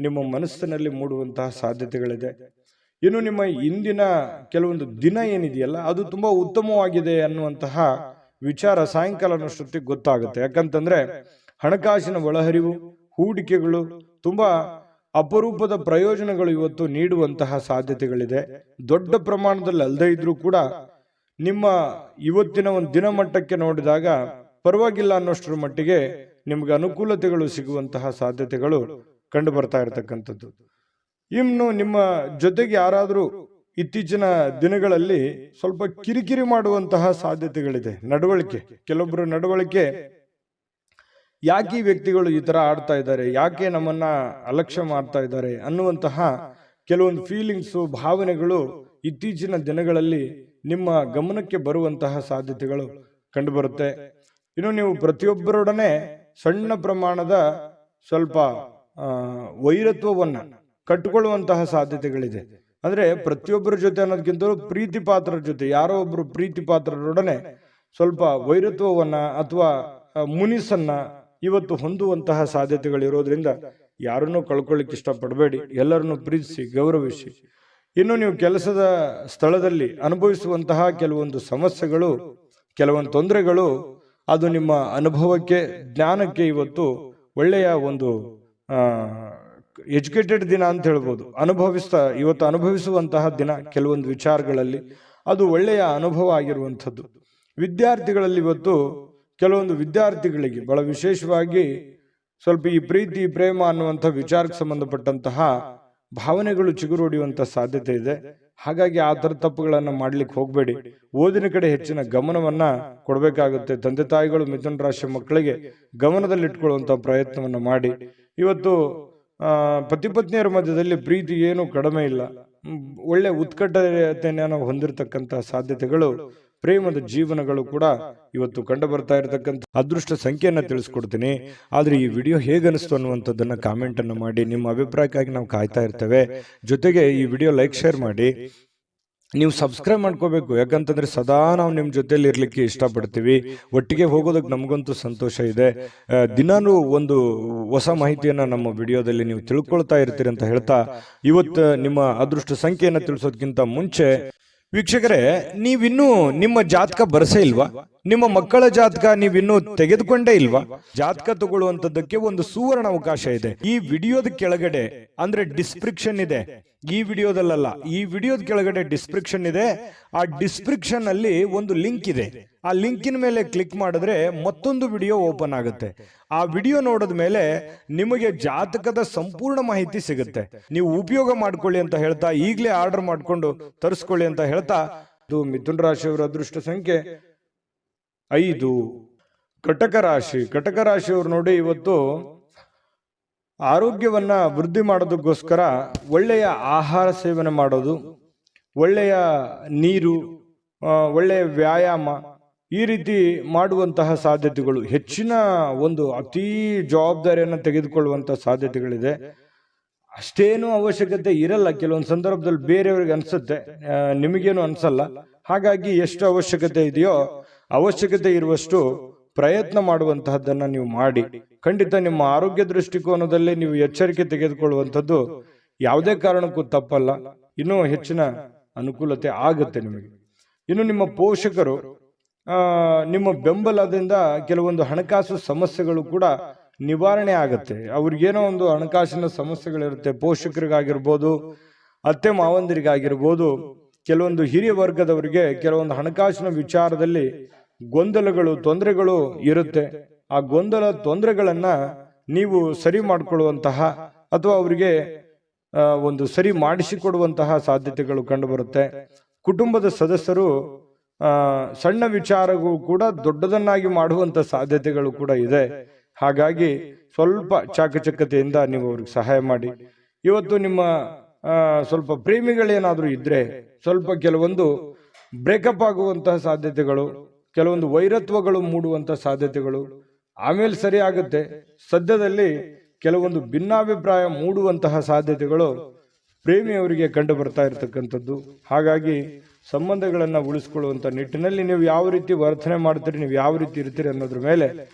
ನಿಮ್ಮ ಮನಸ್ಸಿನಲ್ಲಿ ಮೂಡುವಂತಹ ಸಾಧ್ಯತೆಗಳಿದೆ. ಇನ್ನು ನಿಮ್ಮ ಇಂದಿನ ಕೆಲವೊಂದು ದಿನ ಏನಿದೆಯಲ್ಲ, ಅದು ತುಂಬಾ ಉತ್ತಮವಾಗಿದೆ ಅನ್ನುವಂತಹ ವಿಚಾರ ಸಾಯಂಕಾಲನಷ್ಟೊತ್ತಿಗೆ ಗೊತ್ತಾಗುತ್ತೆ. ಯಾಕಂತಂದ್ರೆ ಹಣಕಾಸಿನ ಒಳಹರಿವು, ಹೂಡಿಕೆಗಳು, ತುಂಬಾ ಅಪರೂಪದ ಪ್ರಯೋಜನಗಳು ಇವತ್ತು ನೀಡುವಂತಹ ಸಾಧ್ಯತೆಗಳಿದೆ. ದೊಡ್ಡ ಪ್ರಮಾಣದಲ್ಲಿ ಅಲ್ಲದೆ ಇದ್ರೂ ಕೂಡ ನಿಮ್ಮ ಇವತ್ತಿನ ಒಂದು ದಿನಮಟ್ಟಕ್ಕೆ ನೋಡಿದಾಗ ಪರವಾಗಿಲ್ಲ ಅನ್ನೋಷ್ಟರ ಮಟ್ಟಿಗೆ ನಿಮ್ಗೆ ಅನುಕೂಲತೆಗಳು ಸಿಗುವಂತಹ ಸಾಧ್ಯತೆಗಳು ಕಂಡು ಬರ್ತಾ ಇರತಕ್ಕಂಥದ್ದು. ಇನ್ನು ನಿಮ್ಮ ಜೊತೆಗೆ ಯಾರಾದರೂ ಇತ್ತೀಚಿನ ದಿನಗಳಲ್ಲಿ ಸ್ವಲ್ಪ ಕಿರಿಕಿರಿ ಮಾಡುವಂತಹ ಸಾಧ್ಯತೆಗಳಿದೆ. ನಡವಳಿಕೆ, ಕೆಲವೊಬ್ಬರು ನಡವಳಿಕೆ, ಯಾಕೆ ಈ ವ್ಯಕ್ತಿಗಳು ಈ ತರ ಆಡ್ತಾ ಇದ್ದಾರೆ, ಯಾಕೆ ನಮ್ಮನ್ನ ಅಲಕ್ಷ್ಯ ಮಾಡ್ತಾ ಇದ್ದಾರೆ ಅನ್ನುವಂತಹ ಕೆಲವೊಂದು ಫೀಲಿಂಗ್ಸು, ಭಾವನೆಗಳು ಇತ್ತೀಚಿನ ದಿನಗಳಲ್ಲಿ ನಿಮ್ಮ ಗಮನಕ್ಕೆ ಬರುವಂತಹ ಸಾಧ್ಯತೆಗಳು ಕಂಡುಬರುತ್ತೆ. ಇನ್ನು ನೀವು ಪ್ರತಿಯೊಬ್ಬರೊಡನೆ ಸಣ್ಣ ಪ್ರಮಾಣದ ಸ್ವಲ್ಪ ವೈರತ್ವವನ್ನ ಕಟ್ಟಿಕೊಳ್ಳುವಂತಹ ಸಾಧ್ಯತೆಗಳಿದೆ. ಅಂದ್ರೆ ಪ್ರತಿಯೊಬ್ಬರ ಜೊತೆ ಅನ್ನೋದಕ್ಕಿಂತ ಪ್ರೀತಿ ಪಾತ್ರರ ಜೊತೆ, ಯಾರೋ ಒಬ್ರು ಪ್ರೀತಿ ಪಾತ್ರರೊಡನೆ ಸ್ವಲ್ಪ ವೈರತ್ವವನ್ನ ಅಥವಾ ಮುನಿಸನ್ನ ಇವತ್ತು ಹೊಂದುವಂತಹ ಸಾಧ್ಯತೆಗಳಿರೋದ್ರಿಂದ ಯಾರನ್ನೂ ಕಳ್ಕೊಳ್ಳಿಕ್ಕೆ ಇಷ್ಟಪಡಬೇಡಿ. ಎಲ್ಲರನ್ನು ಪ್ರೀತಿಸಿ, ಗೌರವಿಸಿ. ಇನ್ನು ನೀವು ಕೆಲಸದ ಸ್ಥಳದಲ್ಲಿ ಅನುಭವಿಸುವಂತಹ ಕೆಲವೊಂದು ಸಮಸ್ಯೆಗಳು, ಕೆಲವೊಂದು ತೊಂದರೆಗಳು, ಅದು ನಿಮ್ಮ ಅನುಭವಕ್ಕೆ, ಜ್ಞಾನಕ್ಕೆ ಇವತ್ತು ಒಳ್ಳೆಯ ಒಂದು ಎಜುಕೇಟೆಡ್ ದಿನ ಅಂತ ಹೇಳ್ಬೋದು. ಇವತ್ತು ಅನುಭವಿಸುವಂತಹ ದಿನ ಕೆಲವೊಂದು ವಿಚಾರಗಳಲ್ಲಿ ಅದು ಒಳ್ಳೆಯ ಅನುಭವ ಆಗಿರುವಂಥದ್ದು. ವಿದ್ಯಾರ್ಥಿಗಳಲ್ಲಿ ಇವತ್ತು ಕೆಲವೊಂದು ವಿದ್ಯಾರ್ಥಿಗಳಿಗೆ ಬಹಳ ವಿಶೇಷವಾಗಿ ಸ್ವಲ್ಪ ಈ ಪ್ರೀತಿ, ಪ್ರೇಮ ಅನ್ನುವಂಥ ವಿಚಾರಕ್ಕೆ ಸಂಬಂಧಪಟ್ಟಂತಹ ಭಾವನೆಗಳು ಚಿಗುರೊಡೆಯುವಂತಹ ಸಾಧ್ಯತೆ ಇದೆ. ಹಾಗಾಗಿ ಆ ಥರ ತಪ್ಪುಗಳನ್ನು ಮಾಡ್ಲಿಕ್ಕೆ ಹೋಗಬೇಡಿ. ಓದಿನ ಕಡೆ ಹೆಚ್ಚಿನ ಗಮನವನ್ನ ಕೊಡಬೇಕಾಗುತ್ತೆ. ತಂದೆ ತಾಯಿಗಳು ಮಿಥುನ ರಾಶಿ ಮಕ್ಕಳಿಗೆ ಗಮನದಲ್ಲಿಟ್ಕೊಳ್ಳುವಂತಹ ಪ್ರಯತ್ನವನ್ನ ಮಾಡಿ. ಇವತ್ತು ಪತಿ ಪತ್ನಿಯರ ಮಧ್ಯದಲ್ಲಿ ಪ್ರೀತಿ ಏನು ಕಡಿಮೆ ಇಲ್ಲ, ಒಳ್ಳೆ ಉತ್ಕಟತೆಯನ್ನು ಹೊಂದಿರತಕ್ಕಂತ ಸಾಧ್ಯತೆಗಳು, ಪ್ರೇಮದ ಜೀವನಗಳು ಕೂಡ ಇವತ್ತು ಕಂಡು ಬರ್ತಾ ಇರತಕ್ಕಂಥ ಅದೃಷ್ಟ ಸಂಖ್ಯೆಯನ್ನ ತಿಳಿಸ್ಕೊಡ್ತೀನಿ. ಆದ್ರೆ ಈ ವಿಡಿಯೋ ಹೇಗನಿಸ್ತು ಅನ್ನುವಂಥದ್ದನ್ನ ಕಾಮೆಂಟ್ ಅನ್ನು ಮಾಡಿ. ನಿಮ್ಮ ಅಭಿಪ್ರಾಯಕ್ಕಾಗಿ ನಾವು ಕಾಯ್ತಾ ಇರ್ತೇವೆ. ಜೊತೆಗೆ ಈ ವಿಡಿಯೋ ಲೈಕ್, ಶೇರ್ ಮಾಡಿ. ನೀವು ಸಬ್ಸ್ಕ್ರೈಬ್ ಮಾಡ್ಕೋಬೇಕು. ಯಾಕಂತಂದ್ರೆ ಸದಾ ನಾವು ನಿಮ್ಮ ಜೊತೆಲಿ ಇರ್ಲಿಕ್ಕೆ ಇಷ್ಟಪಡ್ತೀವಿ. ಒಟ್ಟಿಗೆ ಹೋಗೋದಕ್ಕೆ ನಮಗಂತೂ ಸಂತೋಷ ಇದೆ. ದಿನಾನು ಒಂದು ಹೊಸ ಮಾಹಿತಿಯನ್ನ ನಮ್ಮ ವಿಡಿಯೋದಲ್ಲಿ ನೀವು ತಿಳ್ಕೊಳ್ತಾ ಇರ್ತೀರಿ ಅಂತ ಹೇಳ್ತಾ, ಇವತ್ತು ನಿಮ್ಮ ಅದೃಷ್ಟ ಸಂಖ್ಯೆಯನ್ನ ತಿಳಿಸೋದಕ್ಕಿಂತ ಮುಂಚೆ ವೀಕ್ಷಕರೇ, ನೀವಿನ್ನೂ ನಿಮ್ಮ ಜಾತಕ ಬರಸೇ ಇಲ್ವಾ? ನಿಮ್ಮ ಮಕ್ಕಳ ಜಾತಕ ನೀವಿನ್ನೂ ತೆಗೆದುಕೊಂಡೇ ಇಲ್ವಾ? ಜಾತಕ ತಗೊಳ್ಳುವಂತದ್ದಕ್ಕೆ ಒಂದು ಸುವರ್ಣ ಅವಕಾಶ ಇದೆ. ಈ ವಿಡಿಯೋದ ಕೆಳಗಡೆ, ಅಂದ್ರೆ ಡಿಸ್ಕ್ರಿಪ್ಷನ್ ಇದೆ, ಈ ವಿಡಿಯೋದಲ್ಲ, ಈ ವಿಡಿಯೋದ ಕೆಳಗಡೆ ಡಿಸ್ಕ್ರಿಪ್ಷನ್ ಇದೆ. ಆ ಡಿಸ್ಕ್ರಿಪ್ಷನ್ ಅಲ್ಲಿ ಒಂದು ಲಿಂಕ್ ಇದೆ. ಆ ಲಿಂಕಿನ ಮೇಲೆ ಕ್ಲಿಕ್ ಮಾಡಿದ್ರೆ ಮತ್ತೊಂದು ವಿಡಿಯೋ ಓಪನ್ ಆಗುತ್ತೆ. ಆ ವಿಡಿಯೋ ನೋಡಿದ ಮೇಲೆ ನಿಮಗೆ ಜಾತಕದ ಸಂಪೂರ್ಣ ಮಾಹಿತಿ ಸಿಗುತ್ತೆ. ನೀವು ಉಪಯೋಗ ಮಾಡ್ಕೊಳ್ಳಿ ಅಂತ ಹೇಳ್ತಾ, ಈಗಲೇ ಆರ್ಡರ್ ಮಾಡ್ಕೊಂಡು ತರಿಸ್ಕೊಳ್ಳಿ ಅಂತ ಹೇಳ್ತಾ, ಇದು ಮಿಥುನ ರಾಶಿಯವರ ಅದೃಷ್ಟ ಸಂಖ್ಯೆ 5. ಕಟಕ ರಾಶಿಯವರು ನೋಡಿ, ಇವತ್ತು ಆರೋಗ್ಯವನ್ನ ವೃದ್ಧಿ ಮಾಡೋದಕ್ಕೋಸ್ಕರ ಒಳ್ಳೆಯ ಆಹಾರ ಸೇವನೆ ಮಾಡೋದು, ಒಳ್ಳೆಯ ನೀರು, ಒಳ್ಳೆಯ ವ್ಯಾಯಾಮ, ಈ ರೀತಿ ಮಾಡುವಂತಹ ಸಾಧ್ಯತೆಗಳು, ಹೆಚ್ಚಿನ ಒಂದು ಅತೀ ಜವಾಬ್ದಾರಿಯನ್ನು ತೆಗೆದುಕೊಳ್ಳುವಂತಹ ಸಾಧ್ಯತೆಗಳಿದೆ. ಅಷ್ಟೇನು ಅವಶ್ಯಕತೆ ಇರಲ್ಲ. ಕೆಲವೊಂದು ಸಂದರ್ಭದಲ್ಲಿ ಬೇರೆಯವ್ರಿಗೆ ಅನ್ಸುತ್ತೆ, ನಿಮಗೇನು ಅನ್ಸಲ್ಲ. ಹಾಗಾಗಿ ಎಷ್ಟು ಅವಶ್ಯಕತೆ ಇದೆಯೋ ಅವಶ್ಯಕತೆ ಇರುವಷ್ಟು ಪ್ರಯತ್ನ ಮಾಡುವಂತಹದ್ದನ್ನ ನೀವು ಮಾಡಿ. ಖಂಡಿತ ನಿಮ್ಮ ಆರೋಗ್ಯ ದೃಷ್ಟಿಕೋನದಲ್ಲಿ ನೀವು ಎಚ್ಚರಿಕೆ ತೆಗೆದುಕೊಳ್ಳುವಂಥದ್ದು ಯಾವುದೇ ಕಾರಣಕ್ಕೂ ತಪ್ಪಲ್ಲ. ಇನ್ನೂ ಹೆಚ್ಚಿನ ಅನುಕೂಲತೆ ಆಗುತ್ತೆ ನಿಮಗೆ. ಇನ್ನು ನಿಮ್ಮ ಪೋಷಕರು ನಿಮ್ಮ ಬೆಂಬಲದಿಂದ ಕೆಲವೊಂದು ಹಣಕಾಸು ಸಮಸ್ಯೆಗಳು ಕೂಡ ನಿವಾರಣೆ ಆಗುತ್ತೆ. ಅವ್ರಿಗೇನೋ ಒಂದು ಹಣಕಾಸಿನ ಸಮಸ್ಯೆಗಳಿರುತ್ತೆ. ಪೋಷಕರಿಗಾಗಿರ್ಬೋದು, ಅತ್ತೆ ಮಾವಂದಿರಿಗಾಗಿರ್ಬೋದು, ಕೆಲವೊಂದು ಹಿರಿಯ ವರ್ಗದವರಿಗೆ ಕೆಲವೊಂದು ಹಣಕಾಸಿನ ವಿಚಾರದಲ್ಲಿ ಗೊಂದಲಗಳು, ತೊಂದರೆಗಳು ಇರುತ್ತೆ. ಆ ಗೊಂದಲ ತೊಂದರೆಗಳನ್ನ ನೀವು ಸರಿ ಮಾಡಿಕೊಳ್ಳುವಂತಹ ಅಥವಾ ಅವರಿಗೆ ಒಂದು ಸರಿ ಮಾಡಿಸಿಕೊಡುವಂತಹ ಸಾಧ್ಯತೆಗಳು ಕಂಡುಬರುತ್ತೆ. ಕುಟುಂಬದ ಸದಸ್ಯರು ಸಣ್ಣ ವಿಚಾರಗಳು ಕೂಡ ದೊಡ್ಡದನ್ನಾಗಿ ಮಾಡುವಂತ ಸಾಧ್ಯತೆಗಳು ಕೂಡ ಇದೆ. ಹಾಗಾಗಿ ಸ್ವಲ್ಪ ಚಾಕಚಕ್ಯತೆಯಿಂದ ನೀವು ಅವ್ರಿಗೆ ಸಹಾಯ ಮಾಡಿ. ಇವತ್ತು ನಿಮ್ಮ ಸ್ವಲ್ಪ ಪ್ರೇಮಿಗಳೇನಾದ್ರೂ ಇದ್ರೆ ಸ್ವಲ್ಪ ಕೆಲವೊಂದು ಬ್ರೇಕಪ್ ಆಗುವಂತಹ ಸಾಧ್ಯತೆಗಳು, ಕೆಲವೊಂದು ವೈರತ್ವಗಳು ಮೂಡುವಂತಹ ಸಾಧ್ಯತೆಗಳು ಆಮೇಲೆ ಸರಿ ಆಗುತ್ತೆ. ಸದ್ಯದಲ್ಲಿ ಕೆಲವೊಂದು ಭಿನ್ನಾಭಿಪ್ರಾಯ ಮೂಡುವಂತಹ ಸಾಧ್ಯತೆಗಳು ಪ್ರೇಮಿಯವರಿಗೆ ಕಂಡು ಬರ್ತಾ ಇರತಕ್ಕಂಥದ್ದು. ಹಾಗಾಗಿ ಸಂಬಂಧಗಳನ್ನು ಉಳಿಸ್ಕೊಳ್ಳುವಂಥ ನಿಟ್ಟಿನಲ್ಲಿ ನೀವು ಯಾವ ರೀತಿ ವರ್ತನೆ ಮಾಡ್ತೀರಿ, ನೀವು ಯಾವ ರೀತಿ ಇರ್ತೀರಿ ಅನ್ನೋದ್ರ ಮೇಲೆ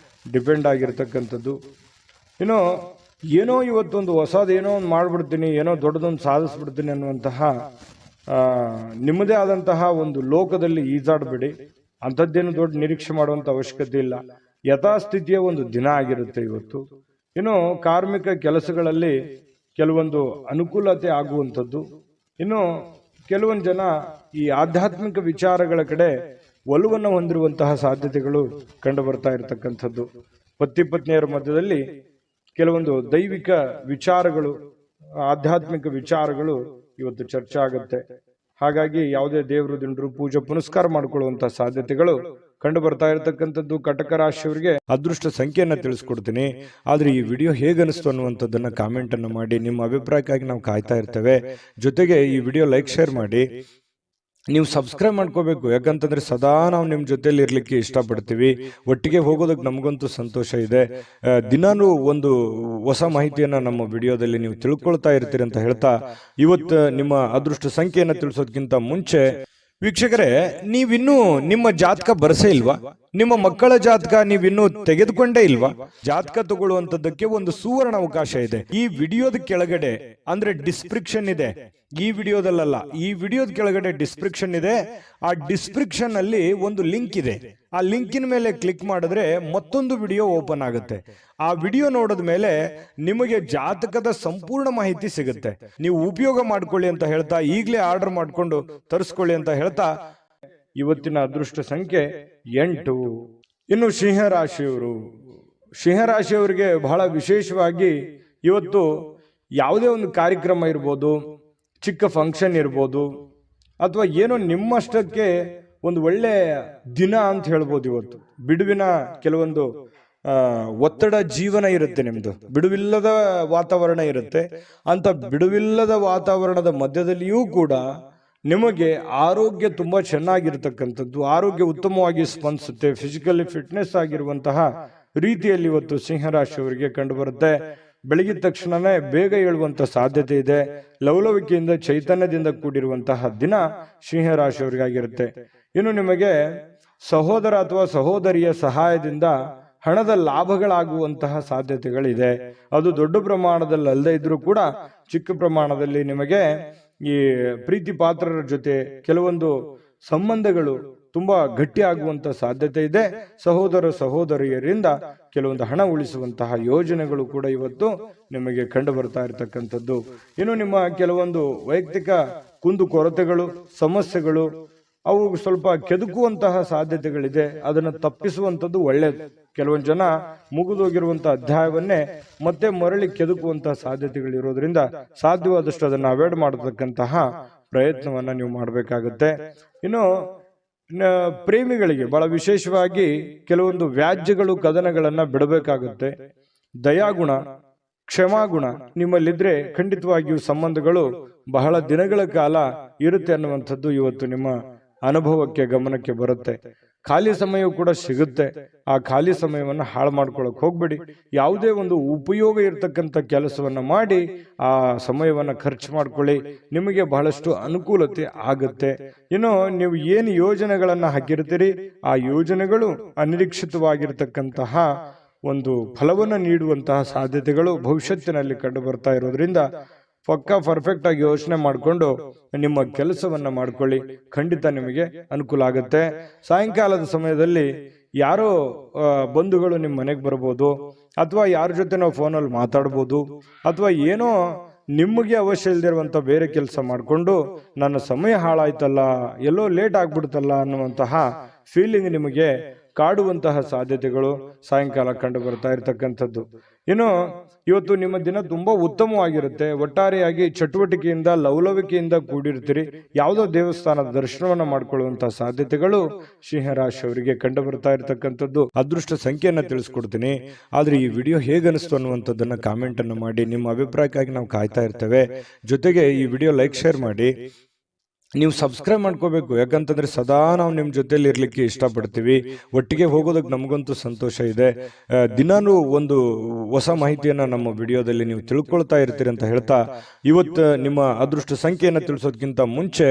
ಡಿಪೆಂಡ್ ಆಗಿರ್ತಕ್ಕಂಥದ್ದು. ಏನೋ ಇವತ್ತೊಂದು ಹೊಸದೇನೋ ಒಂದು ಮಾಡ್ಬಿಡ್ತೀನಿ, ಏನೋ ದೊಡ್ಡದೊಂದು ಸಾಧಿಸ್ಬಿಡ್ತೀನಿ ಅನ್ನುವಂತಹ ನಿಮ್ಮದೇ ಆದಂತಹ ಒಂದು ಲೋಕದಲ್ಲಿ ಈಜಾಡಬೇಡಿ. ಅಂಥದ್ದೇನು ದೊಡ್ಡ ನಿರೀಕ್ಷೆ ಮಾಡುವಂಥ ಅವಶ್ಯಕತೆ ಇಲ್ಲ. ಯಥಾಸ್ಥಿತಿಯ ಒಂದು ದಿನ ಆಗಿರುತ್ತೆ ಇವತ್ತು. ಕಾರ್ಮಿಕ ಕೆಲಸಗಳಲ್ಲಿ ಕೆಲವೊಂದು ಅನುಕೂಲತೆ ಆಗುವಂಥದ್ದು. ಕೆಲವೊಂದು ಜನ ಈ ಆಧ್ಯಾತ್ಮಿಕ ವಿಚಾರಗಳ ಕಡೆ ಒಲವನ್ನು ಹೊಂದಿರುವಂತಹ ಸಾಧ್ಯತೆಗಳು ಕಂಡು ಬರ್ತಾ ಇರತಕ್ಕಂಥದ್ದು. ಪತಿ ಪತ್ನಿಯರ ಮಧ್ಯದಲ್ಲಿ ಕೆಲವೊಂದು ದೈವಿಕ ವಿಚಾರಗಳು, ಆಧ್ಯಾತ್ಮಿಕ ವಿಚಾರಗಳು ಇವತ್ತು ಚರ್ಚೆ ಆಗುತ್ತೆ. ಹಾಗಾಗಿ ಯಾವುದೇ ದೇವರು ದಿಂಡ್ರು ಪೂಜೆ ಪುನಸ್ಕಾರ ಮಾಡಿಕೊಳ್ಳುವಂತಹ ಸಾಧ್ಯತೆಗಳು ಕಂಡು ಬರ್ತಾ ಇರತಕ್ಕಂಥದ್ದು. ಕಟಕ ರಾಶಿಯವರಿಗೆ ಅದೃಷ್ಟ ಸಂಖ್ಯೆಯನ್ನು ತಿಳಿಸ್ಕೊಡ್ತೀನಿ. ಆದ್ರೆ ಈ ವಿಡಿಯೋ ಹೇಗನಿಸ್ತು ಅನ್ನುವಂಥದ್ದನ್ನ ಕಾಮೆಂಟ್ ಅನ್ನು ಮಾಡಿ. ನಿಮ್ಮ ಅಭಿಪ್ರಾಯಕ್ಕಾಗಿ ನಾವು ಕಾಯ್ತಾ ಇರ್ತೇವೆ. ಜೊತೆಗೆ ಈ ವಿಡಿಯೋ ಲೈಕ್ ಶೇರ್ ಮಾಡಿ. ನೀವು ಸಬ್ಸ್ಕ್ರೈಬ್ ಮಾಡ್ಕೋಬೇಕು, ಯಾಕಂತಂದ್ರೆ ಸದಾ ನಾವು ನಿಮ್ಮ ಜೊತೆಲಿ ಇರ್ಲಿಕ್ಕೆ ಇಷ್ಟಪಡ್ತೀವಿ. ಒಟ್ಟಿಗೆ ಹೋಗೋದಕ್ಕೆ ನಮಗಂತೂ ಸಂತೋಷ ಇದೆ. ದಿನಾನು ಒಂದು ಹೊಸ ಮಾಹಿತಿಯನ್ನ ನಮ್ಮ ವಿಡಿಯೋದಲ್ಲಿ ನೀವು ತಿಳ್ಕೊಳ್ತಾ ಇರ್ತೀರಿ ಅಂತ ಹೇಳ್ತಾ, ಇವತ್ತು ನಿಮ್ಮ ಅದೃಷ್ಟ ಸಂಖ್ಯೆಯನ್ನು ತಿಳಿಸೋದಕ್ಕಿಂತ ಮುಂಚೆ ವೀಕ್ಷಕರೇ, ನೀವಿನ್ನೂ ನಿಮ್ಮ ಜಾತಕ ಬರಸೇ ಇಲ್ವಾ? ನಿಮ್ಮ ಮಕ್ಕಳ ಜಾತಕ ನೀವಿನ್ನೂ ತೆಗೆದುಕೊಂಡೇ ಇಲ್ವಾ? ಜಾತಕ ತಗೊಳ್ಳುವಂತದ್ದಕ್ಕೆ ಒಂದು ಸುವರ್ಣ ಅವಕಾಶ ಇದೆ. ಈ ವಿಡಿಯೋದ ಕೆಳಗಡೆ ಅಂದ್ರೆ ಡಿಸ್ಕ್ರಿಪ್ಷನ್ ಇದೆ. ಈ ವಿಡಿಯೋದಲ್ಲ, ಈ ವಿಡಿಯೋದ ಕೆಳಗಡೆ ಡಿಸ್ಕ್ರಿಪ್ಷನ್ ಇದೆ. ಆ ಡಿಸ್ಕ್ರಿಪ್ಷನ್ ಅಲ್ಲಿ ಒಂದು ಲಿಂಕ್ ಇದೆ. ಆ ಲಿಂಕಿನ ಮೇಲೆ ಕ್ಲಿಕ್ ಮಾಡಿದ್ರೆ ಮತ್ತೊಂದು ವಿಡಿಯೋ ಓಪನ್ ಆಗುತ್ತೆ. ಆ ವಿಡಿಯೋ ನೋಡಿದ ಮೇಲೆ ನಿಮಗೆ ಜಾತಕದ ಸಂಪೂರ್ಣ ಮಾಹಿತಿ ಸಿಗುತ್ತೆ. ನೀವು ಉಪಯೋಗ ಮಾಡ್ಕೊಳ್ಳಿ ಅಂತ ಹೇಳ್ತಾ, ಈಗಲೇ ಆರ್ಡರ್ ಮಾಡ್ಕೊಂಡು ತರಿಸ್ಕೊಳ್ಳಿ ಅಂತ ಹೇಳ್ತಾ, ಇವತ್ತಿನ ಅದೃಷ್ಟ ಸಂಖ್ಯೆ 8. ಇನ್ನು ಸಿಂಹರಾಶಿಯವರಿಗೆ ಬಹಳ ವಿಶೇಷವಾಗಿ ಇವತ್ತು ಯಾವುದೇ ಒಂದು ಕಾರ್ಯಕ್ರಮ ಇರ್ಬೋದು, ಚಿಕ್ಕ ಫಂಕ್ಷನ್ ಇರ್ಬೋದು, ಅಥವಾ ಏನೋ ನಿಮ್ಮಷ್ಟಕ್ಕೆ ಒಂದು ಒಳ್ಳೆ ದಿನ ಅಂತ ಹೇಳ್ಬೋದು. ಇವತ್ತು ಬಿಡುವಿನ ಕೆಲವೊಂದು ಒತ್ತಡ ಜೀವನ ಇರುತ್ತೆ, ನಿಮ್ದು ಬಿಡುವಿಲ್ಲದ ವಾತಾವರಣ ಇರುತ್ತೆ. ಅಂತ ಬಿಡುವಿಲ್ಲದ ವಾತಾವರಣದ ಮಧ್ಯದಲ್ಲಿಯೂ ಕೂಡ ನಿಮಗೆ ಆರೋಗ್ಯ ತುಂಬಾ ಚೆನ್ನಾಗಿರ್ತಕ್ಕಂಥದ್ದು, ಆರೋಗ್ಯ ಉತ್ತಮವಾಗಿ ಸ್ಪಂದಿಸುತ್ತೆ. ಫಿಸಿಕಲಿ ಫಿಟ್ನೆಸ್ ಆಗಿರುವಂತಹ ರೀತಿಯಲ್ಲಿ ಇವತ್ತು ಸಿಂಹರಾಶಿಯವರಿಗೆ ಕಂಡು ಬರುತ್ತೆ. ಬೆಳಗಿದ ತಕ್ಷಣವೇ ಬೇಗ ಏಳುವಂತ ಸಾಧ್ಯತೆ ಇದೆ. ಲವಲವಿಕೆಯಿಂದ ಚೈತನ್ಯದಿಂದ ಕೂಡಿರುವಂತಹ ದಿನ ಸಿಂಹರಾಶಿಯವರಿಗಾಗಿರುತ್ತೆ. ಇನ್ನು ನಿಮಗೆ ಸಹೋದರ ಅಥವಾ ಸಹೋದರಿಯ ಸಹಾಯದಿಂದ ಹಣದ ಲಾಭಗಳಾಗುವಂತಹ ಸಾಧ್ಯತೆಗಳಿದೆ. ಅದು ದೊಡ್ಡ ಪ್ರಮಾಣದಲ್ಲಿ ಅಲ್ಲದೆ ಇದ್ರೂ ಕೂಡ ಚಿಕ್ಕ ಪ್ರಮಾಣದಲ್ಲಿ ನಿಮಗೆ ಈ ಪ್ರೀತಿ ಪಾತ್ರರ ಜೊತೆ ಕೆಲವೊಂದು ಸಂಬಂಧಗಳು ತುಂಬಾ ಗಟ್ಟಿಯಾಗುವಂತ ಸಾಧ್ಯತೆ ಇದೆ. ಸಹೋದರ ಸಹೋದರಿಯರಿಂದ ಕೆಲವೊಂದು ಹಣ ಉಳಿಸುವಂತಹ ಯೋಜನೆಗಳು ಕೂಡ ಇವತ್ತು ನಿಮಗೆ ಕಂಡು ಬರ್ತಾ ಇರತಕ್ಕಂಥದ್ದು. ಇನ್ನು ನಿಮ್ಮ ಕೆಲವೊಂದು ವೈಯಕ್ತಿಕ ಕುಂದು ಕೊರತೆಗಳು, ಸಮಸ್ಯೆಗಳು ಅವು ಸ್ವಲ್ಪ ಕೆದಕುವಂತಹ ಸಾಧ್ಯತೆಗಳಿದೆ. ಅದನ್ನು ತಪ್ಪಿಸುವಂಥದ್ದು ಒಳ್ಳೆಯದು. ಕೆಲವೊಂದು ಜನ ಮುಗಿದೋಗಿರುವಂತಹ ಅಧ್ಯಾಯವನ್ನೇ ಮತ್ತೆ ಮರಳಿ ಕೆದಕುವಂತಹ ಸಾಧ್ಯತೆಗಳಿರೋದ್ರಿಂದ ಸಾಧ್ಯವಾದಷ್ಟು ಅದನ್ನು ಅವಾಯ್ಡ್ ಮಾಡತಕ್ಕಂತಹ ಪ್ರಯತ್ನವನ್ನ ನೀವು ಮಾಡಬೇಕಾಗುತ್ತೆ. ಇನ್ನು ಪ್ರೇಮಿಗಳಿಗೆ ಬಹಳ ವಿಶೇಷವಾಗಿ ಕೆಲವೊಂದು ವ್ಯಾಜ್ಯಗಳು, ಕದನಗಳನ್ನ ಬಿಡಬೇಕಾಗುತ್ತೆ. ದಯಾಗುಣ, ಕ್ಷಮಾಗುಣ ನಿಮ್ಮಲ್ಲಿದ್ರೆ ಖಂಡಿತವಾಗಿಯೂ ಸಂಬಂಧಗಳು ಬಹಳ ದಿನಗಳ ಕಾಲ ಇರುತ್ತೆ ಅನ್ನುವಂಥದ್ದು ಇವತ್ತು ನಿಮ್ಮ ಅನುಭವಕ್ಕೆ, ಗಮನಕ್ಕೆ ಬರುತ್ತೆ. ಖಾಲಿ ಸಮಯ ಕೂಡ ಸಿಗುತ್ತೆ. ಆ ಖಾಲಿ ಸಮಯವನ್ನ ಹಾಳು ಮಾಡ್ಕೊಳಕ್ ಹೋಗ್ಬೇಡಿ. ಯಾವುದೇ ಒಂದು ಉಪಯೋಗ ಇರತಕ್ಕಂಥ ಕೆಲಸವನ್ನ ಮಾಡಿ ಆ ಸಮಯವನ್ನ ಖರ್ಚು ಮಾಡ್ಕೊಳ್ಳಿ. ನಿಮಗೆ ಬಹಳಷ್ಟು ಅನುಕೂಲತೆ ಆಗುತ್ತೆ. ಇನ್ನು ನೀವು ಏನು ಯೋಜನೆಗಳನ್ನ ಹಾಕಿರ್ತೀರಿ, ಆ ಯೋಜನೆಗಳು ಅನಿರೀಕ್ಷಿತವಾಗಿರ್ತಕ್ಕಂತಹ ಒಂದು ಫಲವನ್ನು ನೀಡುವಂತಹ ಸಾಧ್ಯತೆಗಳು ಭವಿಷ್ಯತ್ತಿನಲ್ಲಿ ಕಂಡು ಬರ್ತಾ ಇರೋದ್ರಿಂದ ಪಕ್ಕಾ ಪರ್ಫೆಕ್ಟ್ ಆಗಿ ಯೋಚನೆ ಮಾಡಿಕೊಂಡು ನಿಮ್ಮ ಕೆಲಸವನ್ನ ಮಾಡ್ಕೊಳ್ಳಿ. ಖಂಡಿತ ನಿಮಗೆ ಅನುಕೂಲ ಆಗುತ್ತೆ. ಸಾಯಂಕಾಲದ ಸಮಯದಲ್ಲಿ ಯಾರೋ ಬಂಧುಗಳು ನಿಮ್ಮ ಮನೆಗೆ ಬರ್ಬೋದು, ಅಥವಾ ಯಾರ ಜೊತೆ ನಾವು ಫೋನಲ್ಲಿ ಮಾತಾಡ್ಬೋದು, ಅಥವಾ ಏನೋ ನಿಮಗೆ ಅವಶ್ಯ ಇಲ್ದಿರುವಂತ ಬೇರೆ ಕೆಲಸ ಮಾಡಿಕೊಂಡು ನನ್ನ ಸಮಯ ಹಾಳಾಯ್ತಲ್ಲ, ಎಲ್ಲೋ ಲೇಟ್ ಆಗ್ಬಿಡ್ತಲ್ಲ ಅನ್ನುವಂತಹ ಫೀಲಿಂಗ್ ನಿಮಗೆ ಕಾಡುವಂತಹ ಸಾಧ್ಯತೆಗಳು ಸಾಯಂಕಾಲ ಕಂಡು ಬರ್ತಾ ಇರತಕ್ಕಂಥದ್ದು. ಇನ್ನು ಇವತ್ತು ನಿಮ್ಮ ದಿನ ತುಂಬಾ ಉತ್ತಮವಾಗಿರುತ್ತೆ. ಒಟ್ಟಾರೆಯಾಗಿ ಚಟುವಟಿಕೆಯಿಂದ ಲವಲವಿಕೆಯಿಂದ ಕೂಡಿರ್ತೀರಿ. ಯಾವುದೋ ದೇವಸ್ಥಾನದ ದರ್ಶನವನ್ನ ಮಾಡ್ಕೊಳ್ಳುವಂತಹ ಸಾಧ್ಯತೆಗಳು ಸಿಂಹರಾಶಿಯವರಿಗೆ ಕಂಡು ಬರ್ತಾ ಇರತಕ್ಕಂಥದ್ದು. ಅದೃಷ್ಟ ಸಂಖ್ಯೆಯನ್ನ ತಿಳಿಸ್ಕೊಡ್ತೀನಿ. ಆದ್ರೆ ಈ ವಿಡಿಯೋ ಹೇಗನಿಸ್ತು ಅನ್ನುವಂಥದ್ದನ್ನ ಕಾಮೆಂಟ್ ಅನ್ನು ಮಾಡಿ. ನಿಮ್ಮ ಅಭಿಪ್ರಾಯಕ್ಕಾಗಿ ನಾವು ಕಾಯ್ತಾ ಇರ್ತೇವೆ. ಜೊತೆಗೆ ಈ ವಿಡಿಯೋ ಲೈಕ್ ಶೇರ್ ಮಾಡಿ. ನೀವು ಸಬ್ಸ್ಕ್ರೈಬ್ ಮಾಡ್ಕೋಬೇಕು, ಯಾಕಂತಂದ್ರೆ ಸದಾ ನಾವು ನಿಮ್ಮ ಜೊತೆಲಿ ಇರ್ಲಿಕ್ಕೆ ಇಷ್ಟಪಡ್ತೀವಿ. ಒಟ್ಟಿಗೆ ಹೋಗೋದಕ್ಕೆ ನಮಗಂತೂ ಸಂತೋಷ ಇದೆ. ದಿನಾನು ಒಂದು ಹೊಸ ಮಾಹಿತಿಯನ್ನ ನಮ್ಮ ವಿಡಿಯೋದಲ್ಲಿ ನೀವು ತಿಳ್ಕೊಳ್ತಾ ಇರ್ತೀರಿ ಅಂತ ಹೇಳ್ತಾ, ಇವತ್ತು ನಿಮ್ಮ ಅದೃಷ್ಟ ಸಂಖ್ಯೆಯನ್ನು ತಿಳಿಸೋದಕ್ಕಿಂತ ಮುಂಚೆ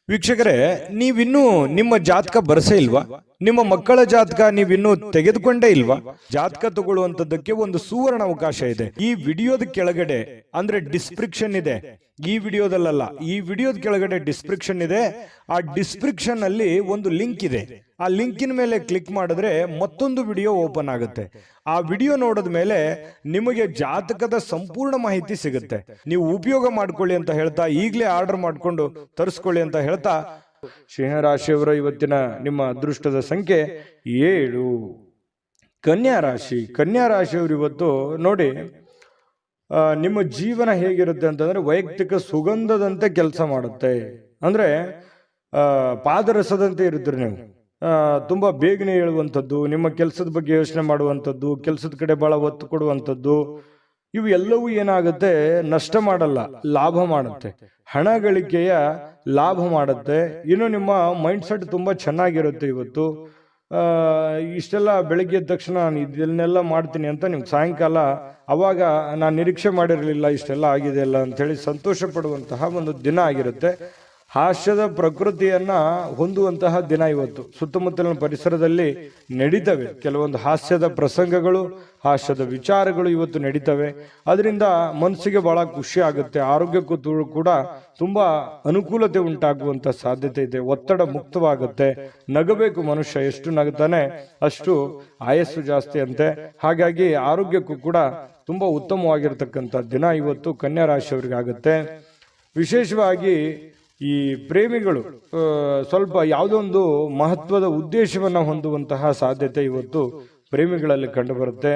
ವೀಕ್ಷಕರೇ, ನೀವಿನ್ನೂ ನಿಮ್ಮ ಜಾತಕ ಬರಸೇ ಇಲ್ವಾ? ನಿಮ್ಮ ಮಕ್ಕಳ ಜಾತಕ ನೀವಿನ್ನೂ ತೆಗೆದುಕೊಂಡೇ ಇಲ್ವಾ? ಜಾತಕ ತಗೊಳ್ಳುವಂತದ್ದಕ್ಕೆ ಒಂದು ಸುವರ್ಣ ಅವಕಾಶ ಇದೆ. ಈ ವಿಡಿಯೋದ ಕೆಳಗಡೆ ಅಂದ್ರೆ ಡಿಸ್ಕ್ರಿಪ್ಷನ್ ಇದೆ. ಈ ವಿಡಿಯೋದಲ್ಲ, ಈ ವಿಡಿಯೋದ ಕೆಳಗಡೆ ಡಿಸ್ಕ್ರಿಪ್ಷನ್ ಇದೆ. ಆ ಡಿಸ್ಕ್ರಿಪ್ಷನ್ ಅಲ್ಲಿ ಒಂದು ಲಿಂಕ್ ಇದೆ. ಆ ಲಿಂಕಿನ ಮೇಲೆ ಕ್ಲಿಕ್ ಮಾಡಿದ್ರೆ ಮತ್ತೊಂದು ವಿಡಿಯೋ ಓಪನ್ ಆಗುತ್ತೆ. ಆ ವಿಡಿಯೋ ನೋಡಿದ ಮೇಲೆ ನಿಮಗೆ ಜಾತಕದ ಸಂಪೂರ್ಣ ಮಾಹಿತಿ ಸಿಗುತ್ತೆ. ನೀವು ಉಪಯೋಗ ಮಾಡ್ಕೊಳ್ಳಿ ಅಂತ ಹೇಳ್ತಾ, ಈಗಲೇ ಆರ್ಡರ್ ಮಾಡ್ಕೊಂಡು ತರಿಸ್ಕೊಳ್ಳಿ ಅಂತ ಹೇಳ್ತಾ, ಸಿಂಹರಾಶಿಯವರ ಇವತ್ತಿನ ನಿಮ್ಮ ಅದೃಷ್ಟದ ಸಂಖ್ಯೆ 7. ಕನ್ಯಾ ರಾಶಿ. ಕನ್ಯಾ ರಾಶಿಯವರು ಇವತ್ತು ನೋಡಿ, ನಿಮ್ಮ ಜೀವನ ಹೇಗಿರುತ್ತೆ ಅಂತಂದ್ರೆ ವೈಯಕ್ತಿಕ ಸುಗಂಧದಂತೆ ಕೆಲಸ ಮಾಡುತ್ತೆ. ಅಂದ್ರೆ ಪಾದರಸದಂತೆ ಇರುತ್ತೀರಿ ನೀವು. ತುಂಬಾ ಬೇಗನೆ ಹೇಳುವಂಥದ್ದು, ನಿಮ್ಮ ಕೆಲಸದ ಬಗ್ಗೆ ಯೋಚನೆ ಮಾಡುವಂಥದ್ದು, ಕೆಲಸದ ಕಡೆ ಬಹಳ ಒತ್ತು ಕೊಡುವಂಥದ್ದು, ಇವು ಎಲ್ಲವೂ ಏನಾಗುತ್ತೆ, ನಷ್ಟ ಮಾಡಲ್ಲ, ಲಾಭ ಮಾಡುತ್ತೆ. ಹಣ ಗಳಿಕೆಯ ಲಾಭ ಮಾಡುತ್ತೆ. ಇನ್ನು ನಿಮ್ಮ ಮೈಂಡ್ ಸೆಟ್ ತುಂಬಾ ಚೆನ್ನಾಗಿರುತ್ತೆ ಇವತ್ತು. ಇಷ್ಟೆಲ್ಲ ಬೆಳಗ್ಗೆ ಎದ್ದ ತಕ್ಷಣ ನಾನು ಇದನ್ನೆಲ್ಲ ಮಾಡ್ತೀನಿ ಅಂತ ನಿಮ್ಗೆ ಸಾಯಂಕಾಲ ಅವಾಗ ನಾನು ನಿರೀಕ್ಷೆ ಮಾಡಿರಲಿಲ್ಲ ಇಷ್ಟೆಲ್ಲ ಆಗಿದೆ ಅಲ್ಲ ಅಂತೇಳಿ ಸಂತೋಷ ಪಡುವಂತಹ ಒಂದು ದಿನ ಆಗಿರುತ್ತೆ. ಹಾಸ್ಯದ ಪ್ರಕೃತಿಯನ್ನ ಹೊಂದುವಂತಹ ದಿನ ಇವತ್ತು. ಸುತ್ತಮುತ್ತಲಿನ ಪರಿಸರದಲ್ಲಿ ನಡೀತವೆ ಕೆಲವೊಂದು ಹಾಸ್ಯದ ಪ್ರಸಂಗಗಳು, ಹಾಸ್ಯದ ವಿಚಾರಗಳು ಇವತ್ತು ನಡೀತವೆ. ಅದರಿಂದ ಮನಸ್ಸಿಗೆ ಬಹಳ ಖುಷಿ ಆಗುತ್ತೆ. ಆರೋಗ್ಯಕ್ಕೂ ಕೂಡ ತುಂಬಾ ಅನುಕೂಲತೆ ಉಂಟಾಗುವಂತ ಸಾಧ್ಯತೆ ಇದೆ. ಒತ್ತಡ ಮುಕ್ತವಾಗುತ್ತೆ. ನಗಬೇಕು ಮನುಷ್ಯ, ಎಷ್ಟು ನಗುತ್ತಾನೆ ಅಷ್ಟು ಆಯಸ್ಸು ಜಾಸ್ತಿ ಅಂತೆ. ಹಾಗಾಗಿ ಆರೋಗ್ಯಕ್ಕೂ ಕೂಡ ತುಂಬಾ ಉತ್ತಮವಾಗಿರ್ತಕ್ಕಂಥ ದಿನ ಇವತ್ತು ಕನ್ಯಾ ರಾಶಿಯವರಿಗೆ ಆಗುತ್ತೆ. ವಿಶೇಷವಾಗಿ ಈ ಪ್ರೇಮಿಗಳು ಸ್ವಲ್ಪ ಯಾವುದೋ ಒಂದು ಮಹತ್ವದ ಉದ್ದೇಶವನ್ನ ಹೊಂದುವಂತಹ ಸಾಧ್ಯತೆ ಇವತ್ತು ಪ್ರೇಮಿಗಳಲ್ಲಿ ಕಂಡುಬರುತ್ತೆ.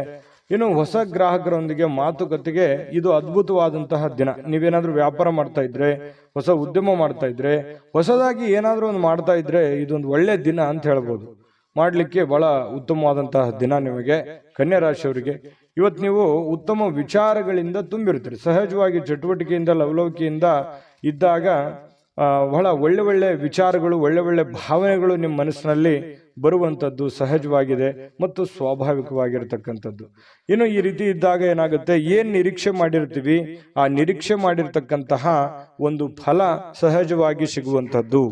ಇನ್ನು ಹೊಸ ಗ್ರಾಹಕರೊಂದಿಗೆ ಮಾತುಕತೆಗೆ ಇದು ಅದ್ಭುತವಾದಂತಹ ದಿನ. ನೀವೇನಾದ್ರೂ ವ್ಯಾಪಾರ ಮಾಡ್ತಾ ಇದ್ರೆ, ಹೊಸ ಉದ್ಯಮ ಮಾಡ್ತಾ ಇದ್ರೆ, ಹೊಸದಾಗಿ ಏನಾದ್ರೂ ಒಂದು ಮಾಡ್ತಾ ಇದ್ರೆ ಇದೊಂದು ಒಳ್ಳೆ ದಿನ ಅಂತ ಹೇಳ್ಬೋದು. ಮಾಡ್ಲಿಕ್ಕೆ ಬಹಳ ಉತ್ತಮವಾದಂತಹ ದಿನ ನಿಮಗೆ ಕನ್ಯಾ ರಾಶಿಯವರಿಗೆ. ಇವತ್ತು ನೀವು ಉತ್ತಮ ವಿಚಾರಗಳಿಂದ ತುಂಬಿರ್ತೀರಿ. ಸಹಜವಾಗಿ ಚಟುವಟಿಕೆಯಿಂದ ಲವಲವಿಕೆಯಿಂದ ಇದ್ದಾಗ ಬಹಳ ಒಳ್ಳೆ ಒಳ್ಳೆ ವಿಚಾರಗಳು, ಒಳ್ಳೆ ಒಳ್ಳೆ ಭಾವನೆಗಳು ನಿಮ್ಮ ಮನಸ್ಸಿನಲ್ಲಿ ಬರುವಂಥದ್ದು ಸಹಜವಾಗಿದೆ ಮತ್ತು ಸ್ವಾಭಾವಿಕವಾಗಿರ್ತಕ್ಕಂಥದ್ದು. ಇನ್ನು ಈ ರೀತಿ ಇದ್ದಾಗ ಏನಾಗುತ್ತೆ, ಏನ್ ನಿರೀಕ್ಷೆ ಮಾಡಿರ್ತೀವಿ ಆ ನಿರೀಕ್ಷೆ ಮಾಡಿರ್ತಕ್ಕಂತಹ ಒಂದು ಫಲ ಸಹಜವಾಗಿ ಸಿಗುವಂಥದ್ದು.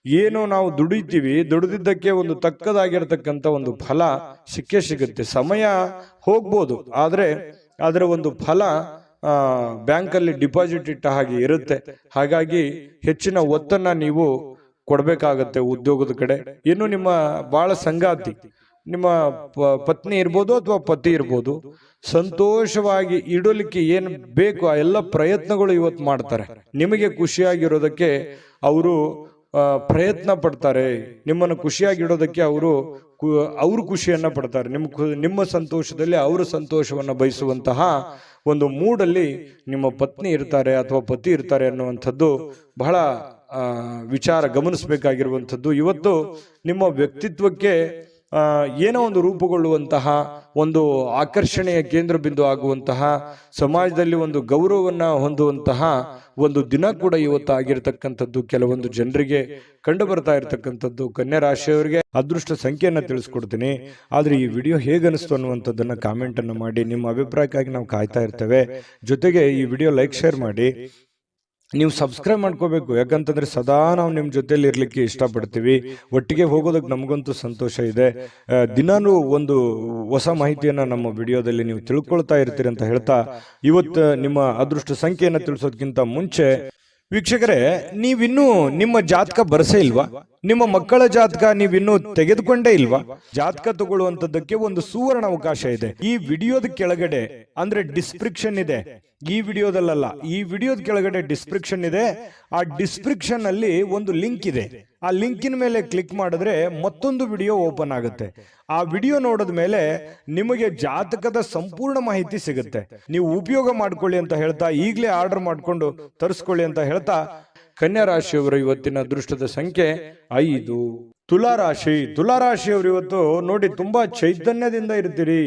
ಏನು ನಾವು ದುಡಿತೀವಿ, ದುಡಿದಿದ್ದಕ್ಕೆ ಒಂದು ತಕ್ಕದಾಗಿರ್ತಕ್ಕಂಥ ಒಂದು ಫಲ ಸಿಕ್ಕೇ ಸಿಗುತ್ತೆ. ಸಮಯ ಹೋಗ್ಬೋದು, ಆದ್ರೆ ಅದರ ಒಂದು ಫಲ ಬ್ಯಾಂಕಲ್ಲಿ ಡಿಪಾಸಿಟ್ ಇಟ್ಟ ಹಾಗೆ ಇರುತ್ತೆ. ಹಾಗಾಗಿ ಹೆಚ್ಚಿನ ಒತ್ತನ್ನ ನೀವು ಕೊಡ್ಬೇಕಾಗತ್ತೆ ಉದ್ಯೋಗದ ಕಡೆ. ಇನ್ನು ನಿಮ್ಮ ಬಹಳ ಸಂಗಾತಿ, ನಿಮ್ಮ ಪತ್ನಿ ಇರ್ಬೋದು ಅಥವಾ ಪತಿ ಇರ್ಬೋದು, ಸಂತೋಷವಾಗಿ ಇಡಲಿಕ್ಕೆ ಏನು ಬೇಕು ಆ ಎಲ್ಲ ಪ್ರಯತ್ನಗಳು ಇವತ್ತು ಮಾಡ್ತಾರೆ. ನಿಮಗೆ ಖುಷಿಯಾಗಿರೋದಕ್ಕೆ ಅವರು ಪ್ರಯತ್ನ ಪಡ್ತಾರೆ. ನಿಮ್ಮನ್ನು ಖುಷಿಯಾಗಿಡೋದಕ್ಕೆ ಅವರು ಖುಷಿಯನ್ನ ಪಡ್ತಾರೆ. ನಿಮ್ಮ ಸಂತೋಷದಲ್ಲಿ ಅವರ ಸಂತೋಷವನ್ನ ಬಯಸುವಂತಹ ಒಂದು ಮೂಡಲ್ಲಿ ನಿಮ್ಮ ಪತ್ನಿ ಇರ್ತಾರೆ ಅಥವಾ ಪತಿ ಇರ್ತಾರೆ ಅನ್ನುವಂಥದ್ದು ಬಹಳ ವಿಚಾರ ಗಮನಿಸಬೇಕಾಗಿರುವಂಥದ್ದು. ಇವತ್ತು ನಿಮ್ಮ ವ್ಯಕ್ತಿತ್ವಕ್ಕೆ ಏನೋ ಒಂದು ರೂಪುಗೊಳ್ಳುವಂತಹ, ಒಂದು ಆಕರ್ಷಣೆಯ ಕೇಂದ್ರ ಬಿಂದು ಆಗುವಂತಹ, ಸಮಾಜದಲ್ಲಿ ಒಂದು ಗೌರವವನ್ನ ಹೊಂದುವಂತಹ ಒಂದು ದಿನ ಕೂಡ ಇವತ್ತು ಆಗಿರ್ತಕ್ಕಂಥದ್ದು ಕೆಲವೊಂದು ಜನರಿಗೆ ಕಂಡು ಬರ್ತಾ ಇರತಕ್ಕಂಥದ್ದು. ಕನ್ಯಾ ರಾಶಿಯವರಿಗೆ ಅದೃಷ್ಟ ಸಂಖ್ಯೆಯನ್ನ ತಿಳಿಸ್ಕೊಡ್ತೀನಿ. ಆದ್ರೆ ಈ ವಿಡಿಯೋ ಹೇಗನಿಸ್ತು ಅನ್ನುವಂಥದ್ದನ್ನ ಕಾಮೆಂಟ್ ಅನ್ನು ಮಾಡಿ. ನಿಮ್ಮ ಅಭಿಪ್ರಾಯಕ್ಕಾಗಿ ನಾವು ಕಾಯ್ತಾ ಇರ್ತೇವೆ. ಜೊತೆಗೆ ಈ ವಿಡಿಯೋ ಲೈಕ್ ಶೇರ್ ಮಾಡಿ. ನೀವು ಸಬ್ಸ್ಕ್ರೈಬ್ ಮಾಡ್ಕೋಬೇಕು, ಯಾಕಂತಂದ್ರೆ ಸದಾ ನಾವು ನಿಮ್ಮ ಜೊತೆಲಿ ಇರ್ಲಿಕ್ಕೆ ಇಷ್ಟಪಡ್ತೀವಿ. ಒಟ್ಟಿಗೆ ಹೋಗೋದಕ್ಕೆ ನಮಗಂತೂ ಸಂತೋಷ ಇದೆ. ದಿನಾನು ಒಂದು ಹೊಸ ಮಾಹಿತಿಯನ್ನ ನಮ್ಮ ವಿಡಿಯೋದಲ್ಲಿ ನೀವು ತಿಳ್ಕೊಳ್ತಾ ಇರ್ತೀರಿ ಅಂತ ಹೇಳ್ತಾ, ಇವತ್ತು ನಿಮ್ಮ ಅದೃಷ್ಟ ಸಂಖ್ಯೆಯನ್ನು ತಿಳಿಸೋದಕ್ಕಿಂತ ಮುಂಚೆ ವೀಕ್ಷಕರೇ, ನೀವಿನ್ನೂ ನಿಮ್ಮ ಜಾತಕ ಬರಸೇ ಇಲ್ವಾ? ನಿಮ್ಮ ಮಕ್ಕಳ ಜಾತಕ ನೀವಿನ್ನೂ ತೆಗೆದುಕೊಂಡೇ ಇಲ್ವಾ? ಜಾತಕ ತಗೊಳ್ಳುವಂತದ್ದಕ್ಕೆ ಒಂದು ಸುವರ್ಣ ಅವಕಾಶ ಇದೆ. ಈ ವಿಡಿಯೋದ ಕೆಳಗಡೆ ಅಂದ್ರೆ ಡಿಸ್ಕ್ರಿಪ್ಷನ್ ಇದೆ, ಈ ವಿಡಿಯೋದಲ್ಲ, ಈ ವಿಡಿಯೋದ ಕೆಳಗಡೆ ಡಿಸ್ಕ್ರಿಪ್ಷನ್ ಇದೆ. ಆ ಡಿಸ್ಕ್ರಿಪ್ಷನ್ ಅಲ್ಲಿ ಒಂದು ಲಿಂಕ್ ಇದೆ. ಆ ಲಿಂಕಿನ ಮೇಲೆ ಕ್ಲಿಕ್ ಮಾಡಿದ್ರೆ ಮತ್ತೊಂದು ವಿಡಿಯೋ ಓಪನ್ ಆಗುತ್ತೆ. ಆ ವಿಡಿಯೋ ನೋಡಿದ ಮೇಲೆ ನಿಮಗೆ ಜಾತಕದ ಸಂಪೂರ್ಣ ಮಾಹಿತಿ ಸಿಗುತ್ತೆ. ನೀವು ಉಪಯೋಗ ಮಾಡ್ಕೊಳ್ಳಿ ಅಂತ ಹೇಳ್ತಾ, ಈಗಲೇ ಆರ್ಡರ್ ಮಾಡ್ಕೊಂಡು ತರಿಸ್ಕೊಳ್ಳಿ ಅಂತ ಹೇಳ್ತಾ, ಕನ್ಯಾ ರಾಶಿಯವರು ಇವತ್ತಿನ ಅದೃಷ್ಟದ ಸಂಖ್ಯೆ 5. ತುಲಾರಾಶಿಯವರು ಇವತ್ತು ನೋಡಿ ತುಂಬಾ ಚೈತನ್ಯದಿಂದ ಇರ್ತೀರಿ.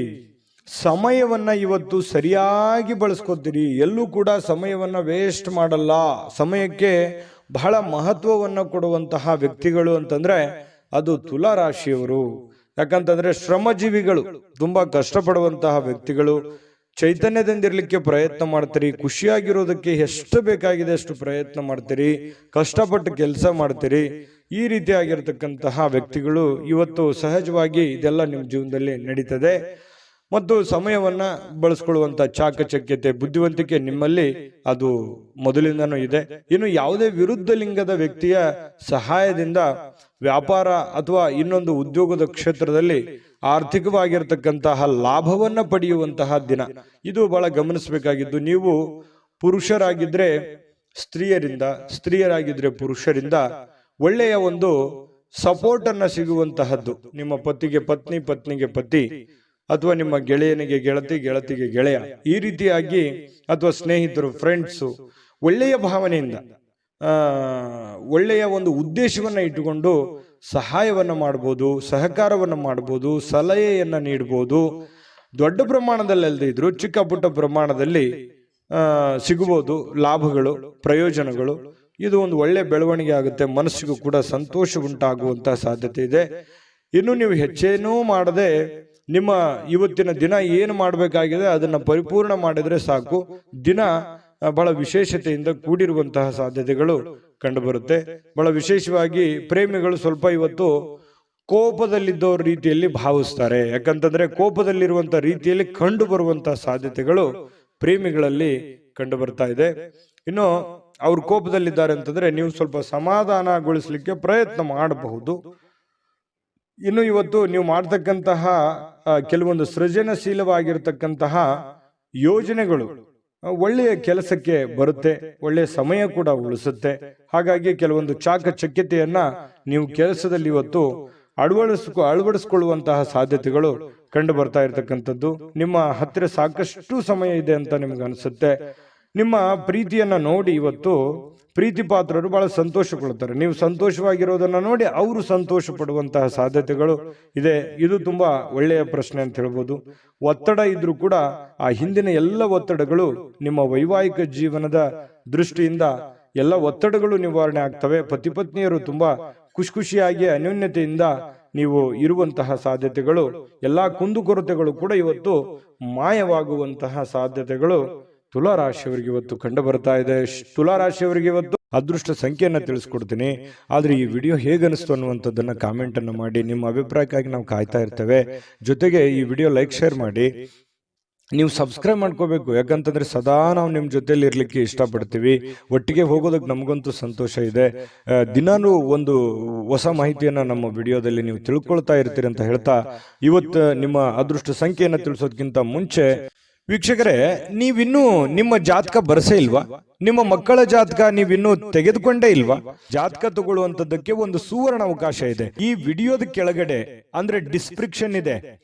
ಸಮಯವನ್ನ ಇವತ್ತು ಸರಿಯಾಗಿ ಬಳಸ್ಕೊತೀರಿ. ಎಲ್ಲೂ ಕೂಡ ಸಮಯವನ್ನ ವೇಸ್ಟ್ ಮಾಡಲ್ಲ. ಸಮಯಕ್ಕೆ ಬಹಳ ಮಹತ್ವವನ್ನು ಕೊಡುವಂತಹ ವ್ಯಕ್ತಿಗಳು ಅಂತಂದ್ರೆ ಅದು ತುಲಾರಾಶಿಯವರು. ಯಾಕಂತಂದ್ರೆ ಶ್ರಮಜೀವಿಗಳು, ತುಂಬಾ ಕಷ್ಟಪಡುವಂತಹ ವ್ಯಕ್ತಿಗಳು. ಚೈತನ್ಯದಿಂದಿರ್ಲಿಕ್ಕೆ ಪ್ರಯತ್ನ ಮಾಡ್ತೀರಿ. ಖುಷಿಯಾಗಿರೋದಕ್ಕೆ ಎಷ್ಟು ಬೇಕಾಗಿದೆ ಅಷ್ಟು ಪ್ರಯತ್ನ ಮಾಡ್ತೀರಿ. ಕಷ್ಟಪಟ್ಟು ಕೆಲಸ ಮಾಡ್ತೀರಿ. ಈ ರೀತಿಯಾಗಿರ್ತಕ್ಕಂತಹ ವ್ಯಕ್ತಿಗಳು ಇವತ್ತು ಸಹಜವಾಗಿ ಇದೆಲ್ಲ ನಿಮ್ಮ ಜೀವನದಲ್ಲಿ ನಡೀತದೆ. ಮತ್ತು ಸಮಯವನ್ನ ಬಳಸ್ಕೊಳ್ಳುವಂತ ಚಾಕಚಕ್ಯತೆ, ಬುದ್ಧಿವಂತಿಕೆ ನಿಮ್ಮಲ್ಲಿ ಅದು ಮೊದಲಿಂದನೂ ಇದೆ. ಇನ್ನು ಯಾವುದೇ ವಿರುದ್ಧ ಲಿಂಗದ ವ್ಯಕ್ತಿಯ ಸಹಾಯದಿಂದ ವ್ಯಾಪಾರ ಅಥವಾ ಇನ್ನೊಂದು ಉದ್ಯೋಗದ ಕ್ಷೇತ್ರದಲ್ಲಿ ಆರ್ಥಿಕವಾಗಿರ್ತಕ್ಕಂತಹ ಲಾಭವನ್ನ ಪಡೆಯುವಂತಹ ದಿನ ಇದು. ಬಹಳ ಗಮನಿಸಬೇಕಾಗಿದ್ದು, ನೀವು ಪುರುಷರಾಗಿದ್ರೆ ಸ್ತ್ರೀಯರಿಂದ, ಸ್ತ್ರೀಯರಾಗಿದ್ರೆ ಪುರುಷರಿಂದ ಒಳ್ಳೆಯ ಒಂದು ಸಪೋರ್ಟ್ ಅನ್ನ ಸಿಗುವಂತಹದ್ದು. ನಿಮ್ಮ ಪತಿಗೆ ಪತ್ನಿ, ಪತ್ನಿಗೆ ಪತಿ, ಅಥವಾ ನಿಮ್ಮ ಗೆಳೆಯನಿಗೆ ಗೆಳತಿ, ಗೆಳತಿಗೆ ಗೆಳೆಯ, ಈ ರೀತಿಯಾಗಿ, ಅಥವಾ ಸ್ನೇಹಿತರು, ಫ್ರೆಂಡ್ಸು, ಒಳ್ಳೆಯ ಭಾವನೆಯಿಂದ ಒಳ್ಳೆಯ ಒಂದು ಉದ್ದೇಶವನ್ನ ಇಟ್ಟುಕೊಂಡು ಸಹಾಯವನ್ನ ಮಾಡ್ಬೋದು, ಸಹಕಾರವನ್ನ ಮಾಡ್ಬೋದು, ಸಲಹೆಯನ್ನ ನೀಡ್ಬೋದು. ದೊಡ್ಡ ಪ್ರಮಾಣದಲ್ಲಿ ಅಲ್ಲದೆ ಇದ್ರು ಚಿಕ್ಕ ಪುಟ್ಟ ಪ್ರಮಾಣದಲ್ಲಿ ಸಿಗಬಹುದು ಲಾಭಗಳು, ಪ್ರಯೋಜನಗಳು. ಇದು ಒಂದು ಒಳ್ಳೆ ಬೆಳವಣಿಗೆ ಆಗುತ್ತೆ. ಮನಸ್ಸಿಗೂ ಕೂಡ ಸಂತೋಷ ಉಂಟಾಗುವಂತಹ ಸಾಧ್ಯತೆ ಇದೆ. ಇನ್ನು ನೀವು ಹೆಚ್ಚೇನೂ ಮಾಡದೆ ನಿಮ್ಮ ಇವತ್ತಿನ ದಿನ ಏನು ಮಾಡಬೇಕಾಗಿದೆ ಅದನ್ನ ಪರಿಪೂರ್ಣ ಮಾಡಿದ್ರೆ ಸಾಕು. ದಿನ ಬಹಳ ವಿಶೇಷತೆಯಿಂದ ಕೂಡಿರುವಂತಹ ಸಾಧ್ಯತೆಗಳು ಕಂಡುಬರುತ್ತೆ. ಬಹಳ ವಿಶೇಷವಾಗಿ ಪ್ರೇಮಿಗಳು ಸ್ವಲ್ಪ ಇವತ್ತು ಕೋಪದಲ್ಲಿದ್ದವ್ರ ರೀತಿಯಲ್ಲಿ ಭಾವಿಸ್ತಾರೆ. ಯಾಕಂತಂದ್ರೆ ಕೋಪದಲ್ಲಿರುವಂತ ರೀತಿಯಲ್ಲಿ ಕಂಡು ಬರುವಂತಹ ಸಾಧ್ಯತೆಗಳು ಪ್ರೇಮಿಗಳಲ್ಲಿ ಕಂಡು ಬರ್ತಾ ಇದೆ. ಇನ್ನು ಅವ್ರು ಕೋಪದಲ್ಲಿದ್ದಾರೆ ಅಂತಂದ್ರೆ ನೀವು ಸ್ವಲ್ಪ ಸಮಾಧಾನಗೊಳಿಸ್ಲಿಕ್ಕೆ ಪ್ರಯತ್ನ ಮಾಡಬಹುದು. ಇನ್ನು ಇವತ್ತು ನೀವು ಮಾಡ್ತಕ್ಕಂತಹ ಕೆಲವೊಂದು ಸೃಜನಶೀಲವಾಗಿರ್ತಕ್ಕಂತಹ ಯೋಜನೆಗಳು ಒಳ್ಳೆಯ ಕೆಲಸಕ್ಕೆ ಬರುತ್ತೆ, ಒಳ್ಳೆಯ ಸಮಯ ಕೂಡ ಉಳಿಸುತ್ತೆ. ಹಾಗಾಗಿ ಕೆಲವೊಂದು ಚಾಕಚಕ್ಯತೆಯನ್ನ ನೀವು ಕೆಲಸದಲ್ಲಿ ಇವತ್ತು ಅಳವಡಿಸಿಕೊಳ್ಳುವಂತಹ ಸಾಧ್ಯತೆಗಳು ಕಂಡು ಬರ್ತಾ ಇರತಕ್ಕಂಥದ್ದು. ನಿಮ್ಮ ಹತ್ತಿರ ಸಾಕಷ್ಟು ಸಮಯ ಇದೆ ಅಂತ ನಿಮ್ಗೆ ಅನಿಸುತ್ತೆ. ನಿಮ್ಮ ಪ್ರೀತಿಯನ್ನ ನೋಡಿ ಇವತ್ತು ಪ್ರೀತಿ ಪಾತ್ರರು ಬಹಳ ಸಂತೋಷ ಕೊಡ್ತಾರೆ. ನೀವು ಸಂತೋಷವಾಗಿರೋದನ್ನ ನೋಡಿ ಅವರು ಸಂತೋಷ ಪಡುವಂತಹ ಸಾಧ್ಯತೆಗಳು ಇದೆ. ಇದು ತುಂಬಾ ಒಳ್ಳೆಯ ಪ್ರಶ್ನೆ ಅಂತ ಹೇಳ್ಬೋದು. ಒತ್ತಡ ಇದ್ರೂ ಕೂಡ ಆ ಹಿಂದಿನ ಎಲ್ಲ ಒತ್ತಡಗಳು ನಿಮ್ಮ ವೈವಾಹಿಕ ಜೀವನದ ದೃಷ್ಟಿಯಿಂದ ಎಲ್ಲ ಒತ್ತಡಗಳು ನಿವಾರಣೆ ಆಗ್ತವೆ. ಪತಿ ಪತ್ನಿಯರು ತುಂಬಾ ಖುಷಿಯಾಗಿ ಅನ್ಯೋನ್ಯತೆಯಿಂದ ನೀವು ಇರುವಂತಹ ಸಾಧ್ಯತೆಗಳು, ಎಲ್ಲಾ ಕುಂದುಕೊರತೆಗಳು ಕೂಡ ಇವತ್ತು ಮಾಯವಾಗುವಂತಹ ಸಾಧ್ಯತೆಗಳು ತುಲಾರಾಶಿಯವರಿಗೆ ಇವತ್ತು ಕಂಡು ಬರ್ತಾ ಇದೆ. ತುಲಾರಾಶಿಯವರಿಗೆ ಇವತ್ತು ಅದೃಷ್ಟ ಸಂಖ್ಯೆಯನ್ನ ತಿಳಿಸ್ಕೊಡ್ತೀನಿ. ಆದ್ರೆ ಈ ವಿಡಿಯೋ ಹೇಗನಿಸ್ತು ಅನ್ನುವಂಥದ್ದನ್ನ ಕಾಮೆಂಟ್ ಅನ್ನು ಮಾಡಿ. ನಿಮ್ಮ ಅಭಿಪ್ರಾಯಕ್ಕಾಗಿ ನಾವು ಕಾಯ್ತಾ ಇರ್ತೇವೆ. ಜೊತೆಗೆ ಈ ವಿಡಿಯೋ ಲೈಕ್, ಶೇರ್ ಮಾಡಿ. ನೀವು ಸಬ್ಸ್ಕ್ರೈಬ್ ಮಾಡ್ಕೋಬೇಕು. ಯಾಕಂತಂದ್ರೆ ಸದಾ ನಾವು ನಿಮ್ಮ ಜೊತೆಲಿ ಇರ್ಲಿಕ್ಕೆ ಇಷ್ಟಪಡ್ತೀವಿ. ಒಟ್ಟಿಗೆ ಹೋಗೋದಕ್ಕೆ ನಮಗಂತೂ ಸಂತೋಷ ಇದೆ. ದಿನಾನು ಒಂದು ಹೊಸ ಮಾಹಿತಿಯನ್ನ ನಮ್ಮ ವಿಡಿಯೋದಲ್ಲಿ ನೀವು ತಿಳ್ಕೊಳ್ತಾ ಇರ್ತೀರಿ ಅಂತ ಹೇಳ್ತಾ, ಇವತ್ತು ನಿಮ್ಮ ಅದೃಷ್ಟ ಸಂಖ್ಯೆಯನ್ನ ತಿಳಿಸೋದಕ್ಕಿಂತ ಮುಂಚೆ ವೀಕ್ಷಕರೇ, ನೀವಿನ್ನೂ ನಿಮ್ಮ ಜಾತಕ ಬರಸೇ ಇಲ್ವಾ? ನಿಮ್ಮ ಮಕ್ಕಳ ಜಾತಕ ನೀವಿನ್ನೂ ತೆಗೆದುಕೊಂಡೇ ಇಲ್ವಾ? ಜಾತಕ ತಗೊಳ್ಳುವಂತದ್ದಕ್ಕೆ ಒಂದು ಸುವರ್ಣ ಅವಕಾಶ ಇದೆ. ಈ ವಿಡಿಯೋದ ಕೆಳಗಡೆ ಅಂದ್ರೆ ಡಿಸ್ಕ್ರಿಪ್ಷನ್ ಇದೆ,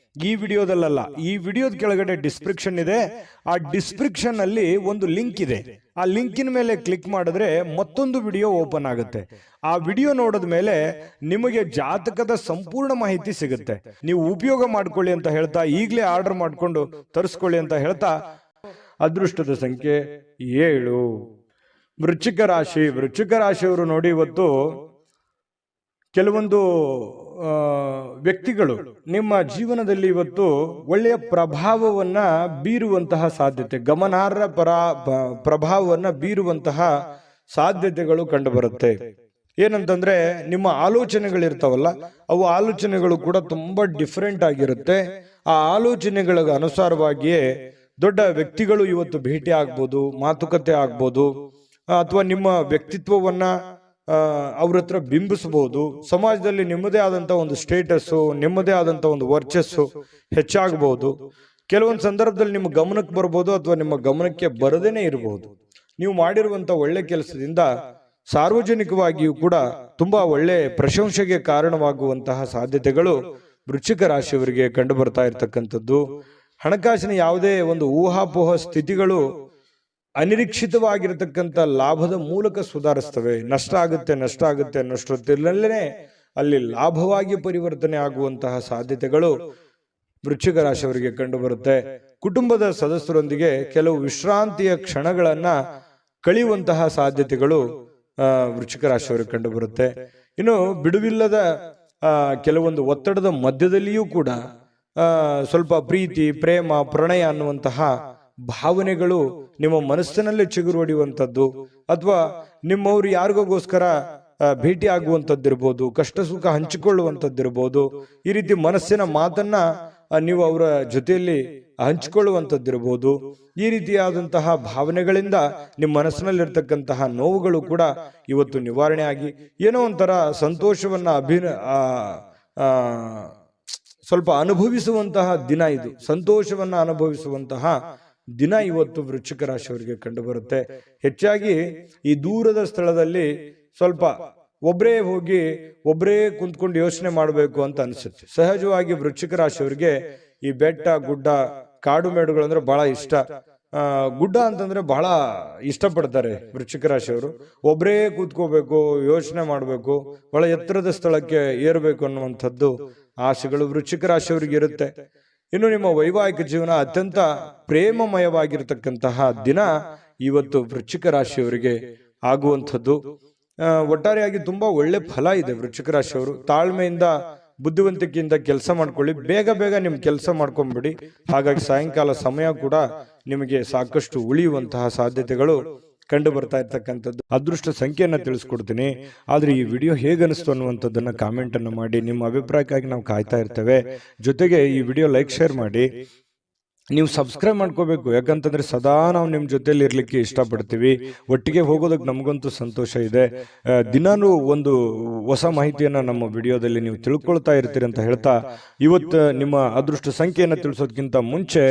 ಈ ವಿಡಿಯೋದಲ್ಲ, ಈ ವಿಡಿಯೋದ ಕೆಳಗಡೆ ಡಿಸ್ಕ್ರಿಪ್ಷನ್ ಇದೆ. ಆ ಡಿಸ್ಕ್ರಿಪ್ಷನ್ ಅಲ್ಲಿ ಒಂದು ಲಿಂಕ್ ಇದೆ. ಆ ಲಿಂಕಿನ ಮೇಲೆ ಕ್ಲಿಕ್ ಮಾಡಿದ್ರೆ ಮತ್ತೊಂದು ವಿಡಿಯೋ ಓಪನ್ ಆಗುತ್ತೆ. ಆ ವಿಡಿಯೋ ನೋಡಿದ ಮೇಲೆ ನಿಮಗೆ ಜಾತಕದ ಸಂಪೂರ್ಣ ಮಾಹಿತಿ ಸಿಗುತ್ತೆ. ನೀವು ಉಪಯೋಗ ಮಾಡ್ಕೊಳ್ಳಿ ಅಂತ ಹೇಳ್ತಾ, ಈಗಲೇ ಆರ್ಡರ್ ಮಾಡ್ಕೊಂಡು ತರಿಸ್ಕೊಳ್ಳಿ ಅಂತ ಹೇಳ್ತಾ, ಅದೃಷ್ಟದ ಸಂಖ್ಯೆ 7. ವೃಶ್ಚಿಕ ರಾಶಿಯವರು ನೋಡಿ ಇವತ್ತು ಕೆಲವೊಂದು ವ್ಯಕ್ತಿಗಳು ನಿಮ್ಮ ಜೀವನದಲ್ಲಿ ಇವತ್ತು ಒಳ್ಳೆಯ ಪ್ರಭಾವವನ್ನ ಬೀರುವಂತಹ ಸಾಧ್ಯತೆ, ಗಮನಾರ್ಹ ಪ್ರಭಾವವನ್ನ ಬೀರುವಂತಹ ಸಾಧ್ಯತೆಗಳು ಕಂಡು ಬರುತ್ತೆ. ಏನಂತಂದ್ರೆ ನಿಮ್ಮ ಆಲೋಚನೆಗಳಿರ್ತಾವಲ್ಲ, ಅವು ಆಲೋಚನೆಗಳು ಕೂಡ ತುಂಬಾ ಡಿಫರೆಂಟ್ ಆಗಿರುತ್ತೆ. ಆ ಆಲೋಚನೆಗಳ ಅನುಸಾರವಾಗಿಯೇ ದೊಡ್ಡ ವ್ಯಕ್ತಿಗಳು ಇವತ್ತು ಭೇಟಿ ಆಗ್ಬೋದು, ಮಾತುಕತೆ ಆಗ್ಬೋದು, ಅಥವಾ ನಿಮ್ಮ ವ್ಯಕ್ತಿತ್ವವನ್ನ ಅವ್ರ ಹತ್ರ ಬಿಂಬಿಸಬಹುದು. ಸಮಾಜದಲ್ಲಿ ನಿಮ್ಮದೇ ಆದಂತ ಒಂದು ಸ್ಟೇಟಸ್ಸು, ನಿಮ್ಮದೇ ಆದಂತ ಒಂದು ವರ್ಚಸ್ಸು ಹೆಚ್ಚಾಗಬಹುದು. ಕೆಲವೊಂದು ಸಂದರ್ಭದಲ್ಲಿ ನಿಮ್ಮ ಗಮನಕ್ಕೆ ಬರ್ಬೋದು ಅಥವಾ ನಿಮ್ಮ ಗಮನಕ್ಕೆ ಬರದೇನೆ ಇರಬಹುದು. ನೀವು ಮಾಡಿರುವಂತ ಒಳ್ಳೆ ಕೆಲಸದಿಂದ ಸಾರ್ವಜನಿಕವಾಗಿಯೂ ಕೂಡ ತುಂಬಾ ಒಳ್ಳೆ ಪ್ರಶಂಸೆಗೆ ಕಾರಣವಾಗುವಂತಹ ಸಾಧ್ಯತೆಗಳು ವೃಶ್ಚಿಕ ರಾಶಿಯವರಿಗೆ ಕಂಡು ಬರ್ತಾ ಇರತಕ್ಕಂಥದ್ದು. ಹಣಕಾಸಿನ ಯಾವುದೇ ಒಂದು ಊಹಾಪೋಹ ಸ್ಥಿತಿಗಳು ಅನಿರೀಕ್ಷಿತವಾಗಿರತಕ್ಕಂಥ ಲಾಭದ ಮೂಲಕ ಸುಧಾರಿಸ್ತವೆ. ನಷ್ಟ ಆಗುತ್ತೆ ಅನ್ನೋಷ್ಟೊತ್ತಿನಲ್ಲೇ ಅಲ್ಲಿ ಲಾಭವಾಗಿ ಪರಿವರ್ತನೆ ಆಗುವಂತಹ ಸಾಧ್ಯತೆಗಳು ವೃಶ್ಚಿಕ ರಾಶಿಯವರಿಗೆ ಕಂಡು ಬರುತ್ತೆ. ಕುಟುಂಬದ ಸದಸ್ಯರೊಂದಿಗೆ ಕೆಲವು ವಿಶ್ರಾಂತಿಯ ಕ್ಷಣಗಳನ್ನ ಕಳೆಯುವಂತಹ ಸಾಧ್ಯತೆಗಳು ವೃಶ್ಚಿಕ ರಾಶಿಯವರಿಗೆ ಕಂಡು ಬರುತ್ತೆ. ಇನ್ನು ಬಿಡುವಿಲ್ಲದ ಕೆಲವೊಂದು ಒತ್ತಡದ ಮಧ್ಯದಲ್ಲಿಯೂ ಕೂಡ ಸ್ವಲ್ಪ ಪ್ರೀತಿ, ಪ್ರೇಮ, ಪ್ರಣಯ ಅನ್ನುವಂತಹ ಭಾವನೆಗಳು ನಿಮ್ಮ ಮನಸ್ಸಿನಲ್ಲೇ ಚಿಗುರು ಹೊಡೆಯುವಂಥದ್ದು, ಅಥವಾ ನಿಮ್ಮವರು ಯಾರಿಗೋಸ್ಕರ ಭೇಟಿ ಆಗುವಂಥದ್ದಿರ್ಬೋದು, ಕಷ್ಟ ಸುಖ ಹಂಚಿಕೊಳ್ಳುವಂಥದ್ದಿರ್ಬೋದು. ಈ ರೀತಿ ಮನಸ್ಸಿನ ಮಾತನ್ನ ನೀವು ಅವರ ಜೊತೆಯಲ್ಲಿ ಹಂಚಿಕೊಳ್ಳುವಂಥದ್ದಿರ್ಬೋದು. ಈ ರೀತಿಯಾದಂತಹ ಭಾವನೆಗಳಿಂದ ನಿಮ್ಮ ಮನಸ್ಸಿನಲ್ಲಿರ್ತಕ್ಕಂತಹ ನೋವುಗಳು ಕೂಡ ಇವತ್ತು ನಿವಾರಣೆ ಆಗಿ ಏನೋ ಒಂಥರ ಸಂತೋಷವನ್ನ ಸ್ವಲ್ಪ ಅನುಭವಿಸುವಂತಹ ದಿನ ಇದು. ಸಂತೋಷವನ್ನ ಅನುಭವಿಸುವಂತಹ ದಿನ ಇವತ್ತು ವೃಶ್ಚಿಕ ರಾಶಿಯವರಿಗೆ ಕಂಡು ಬರುತ್ತೆ. ಹೆಚ್ಚಾಗಿ ಈ ದೂರದ ಸ್ಥಳದಲ್ಲಿ ಸ್ವಲ್ಪ ಒಬ್ಬರೇ ಕುಂತ್ಕೊಂಡು ಯೋಚನೆ ಮಾಡಬೇಕು ಅಂತ ಅನ್ಸುತ್ತೆ. ಸಹಜವಾಗಿ ವೃಶ್ಚಿಕ ರಾಶಿಯವರಿಗೆ ಈ ಬೆಟ್ಟ, ಗುಡ್ಡ, ಕಾಡು ಮೇಡುಗಳು ಅಂದ್ರೆ ಬಹಳ ಇಷ್ಟ. ಗುಡ್ಡ ಅಂತಂದ್ರೆ ಬಹಳ ಇಷ್ಟಪಡ್ತಾರೆ ವೃಶ್ಚಿಕ ರಾಶಿಯವರು. ಒಬ್ಬರೇ ಕೂತ್ಕೋಬೇಕು, ಯೋಚನೆ ಮಾಡಬೇಕು, ಬಹಳ ಎತ್ತರದ ಸ್ಥಳಕ್ಕೆ ಏರ್ಬೇಕು ಅನ್ನುವಂಥದ್ದು ಆಸೆಗಳು ವೃಶ್ಚಿಕ ರಾಶಿಯವರಿಗೆ ಇರುತ್ತೆ. ಇನ್ನು ನಿಮ್ಮ ವೈವಾಹಿಕ ಜೀವನ ಅತ್ಯಂತ ಪ್ರೇಮಮಯವಾಗಿರತಕ್ಕಂತಹ ದಿನ ಇವತ್ತು ವೃಶ್ಚಿಕ ರಾಶಿಯವರಿಗೆ ಆಗುವಂಥದ್ದು. ಒಟ್ಟಾರೆಯಾಗಿ ತುಂಬಾ ಒಳ್ಳೆ ಫಲ ಇದೆ. ವೃಶ್ಚಿಕ ರಾಶಿಯವರು ತಾಳ್ಮೆಯಿಂದ, ಬುದ್ಧಿವಂತಿಕೆಯಿಂದ ಕೆಲಸ ಮಾಡ್ಕೊಳ್ಳಿ. ಬೇಗ ನಿಮ್ ಕೆಲಸ ಮಾಡ್ಕೊಂಡ್ಬಿಡಿ. ಹಾಗಾಗಿ ಸಾಯಂಕಾಲ ಸಮಯ ಕೂಡ ನಿಮಗೆ ಸಾಕಷ್ಟು ಉಳಿಯುವಂತಹ ಸಾಧ್ಯತೆಗಳು ಕಂಡು ಬರ್ತಾ ಇರ್ತಕ್ಕಂಥದ್ದು. ಅದೃಷ್ಟ ಸಂಖ್ಯೆಯನ್ನ ತಿಳಿಸ್ಕೊಡ್ತೀನಿ. ಆದ್ರೆ ಈ ವಿಡಿಯೋ ಹೇಗನಿಸ್ತು ಅನ್ನುವಂಥದ್ದನ್ನ ಕಾಮೆಂಟ್ ಅನ್ನು ಮಾಡಿ. ನಿಮ್ಮ ಅಭಿಪ್ರಾಯಕ್ಕಾಗಿ ನಾವು ಕಾಯ್ತಾ ಇರ್ತೇವೆ. ಜೊತೆಗೆ ಈ ವಿಡಿಯೋ ಲೈಕ್, ಶೇರ್ ಮಾಡಿ. ನೀವು ಸಬ್ಸ್ಕ್ರೈಬ್ ಮಾಡ್ಕೋಬೇಕು. ಯಾಕಂತಂದ್ರೆ ಸದಾ ನಾವು ನಿಮ್ ಜೊತೆಲಿ ಇರ್ಲಿಕ್ಕೆ ಇಷ್ಟಪಡ್ತೀವಿ. ಒಟ್ಟಿಗೆ ಹೋಗೋದಕ್ಕೆ ನಮಗಂತೂ ಸಂತೋಷ ಇದೆ. ದಿನಾನು ಒಂದು ಹೊಸ ಮಾಹಿತಿಯನ್ನ ನಮ್ಮ ವಿಡಿಯೋದಲ್ಲಿ ನೀವು ತಿಳ್ಕೊಳ್ತಾ ಇರ್ತೀರಿ ಅಂತ ಹೇಳ್ತಾ, ಇವತ್ತು ನಿಮ್ಮ ಅದೃಷ್ಟ ಸಂಖ್ಯೆಯನ್ನ ತಿಳಿಸೋದಕ್ಕಿಂತ ಮುಂಚೆ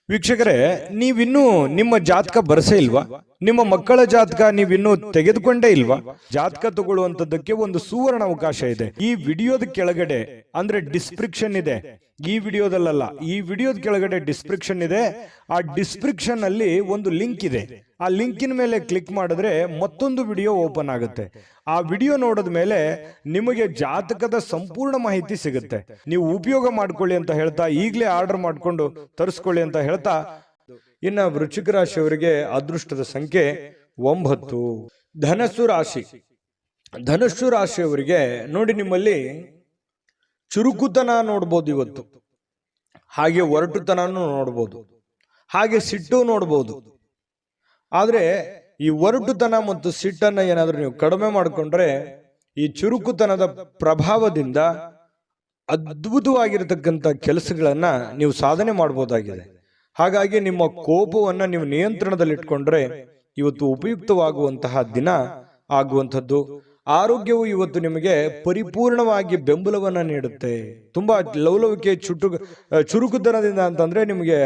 ವೀಕ್ಷಕರೇ, ನೀವಿನ್ನೂ ನಿಮ್ಮ ಜಾತಕ ಬರಸೇ ಇಲ್ವಾ? ನಿಮ್ಮ ಮಕ್ಕಳ ಜಾತಕ ನೀವಿನ್ನೂ ತೆಗೆದುಕೊಂಡೇ ಇಲ್ವಾ? ಜಾತಕ ತಗೊಳ್ಳುವಂತದ್ದಕ್ಕೆ ಒಂದು ಸುವರ್ಣ ಅವಕಾಶ ಇದೆ. ಈ ವಿಡಿಯೋದ ಕೆಳಗಡೆ ಅಂದ್ರೆ ಡಿಸ್ಕ್ರಿಪ್ಷನ್ ಇದೆ. ಈ ವಿಡಿಯೋದಲ್ಲ, ಈ ವಿಡಿಯೋದ ಕೆಳಗಡೆ ಡಿಸ್ಕ್ರಿಪ್ಷನ್ ಇದೆ. ಆ ಡಿಸ್ಕ್ರಿಪ್ಷನ್ ಅಲ್ಲಿ ಒಂದು ಲಿಂಕ್ ಇದೆ. ಆ ಲಿಂಕಿನ ಮೇಲೆ ಕ್ಲಿಕ್ ಮಾಡಿದ್ರೆ ಮತ್ತೊಂದು ವಿಡಿಯೋ ಓಪನ್ ಆಗುತ್ತೆ. ಆ ವಿಡಿಯೋ ನೋಡಿದ ಮೇಲೆ ನಿಮಗೆ ಜಾತಕದ ಸಂಪೂರ್ಣ ಮಾಹಿತಿ ಸಿಗುತ್ತೆ. ನೀವು ಉಪಯೋಗ ಮಾಡ್ಕೊಳ್ಳಿ ಅಂತ ಹೇಳ್ತಾ, ಈಗಲೇ ಆರ್ಡರ್ ಮಾಡ್ಕೊಂಡು ತರಿಸ್ಕೊಳ್ಳಿ ಅಂತ ಹೇಳ್ತಾ, ಇನ್ನ ವೃಶ್ಚಿಕ ರಾಶಿಯವರಿಗೆ ಅದೃಷ್ಟದ ಸಂಖ್ಯೆ 9. ಧನಸ್ಸು ರಾಶಿ. ಧನಸ್ಸು ರಾಶಿಯವರಿಗೆ ನೋಡಿ, ನಿಮ್ಮಲ್ಲಿ ಚುರುಕುತನ ನೋಡ್ಬೋದು ಇವತ್ತು, ಹಾಗೆ ಒರಟುತನೂ ನೋಡ್ಬೋದು, ಹಾಗೆ ಸಿಟ್ಟು ನೋಡ್ಬೋದು. ಆದ್ರೆ ಈ ಒರಟುತನ ಮತ್ತು ಸಿಟ್ಟನ್ನ ಏನಾದ್ರೂ ನೀವು ಕಡಿಮೆ ಮಾಡಿಕೊಂಡ್ರೆ ಈ ಚುರುಕುತನದ ಪ್ರಭಾವದಿಂದ ಅದ್ಭುತವಾಗಿರತಕ್ಕಂಥ ಕೆಲಸಗಳನ್ನ ನೀವು ಸಾಧನೆ ಮಾಡಬಹುದಾಗಿದೆ. ಹಾಗಾಗಿ ನಿಮ್ಮ ಕೋಪವನ್ನ ನೀವು ನಿಯಂತ್ರಣದಲ್ಲಿಟ್ಕೊಂಡ್ರೆ ಇವತ್ತು ಉಪಯುಕ್ತವಾಗುವಂತಹ ದಿನ ಆಗುವಂಥದ್ದು. ಆರೋಗ್ಯವು ಇವತ್ತು ನಿಮಗೆ ಪರಿಪೂರ್ಣವಾಗಿ ಬೆಂಬಲವನ್ನ ನೀಡುತ್ತೆ. ತುಂಬಾ ಲವಲವಿಕೆ, ಚುರುಕುತನದಿಂದ ಅಂತಂದ್ರೆ ನಿಮಗೆ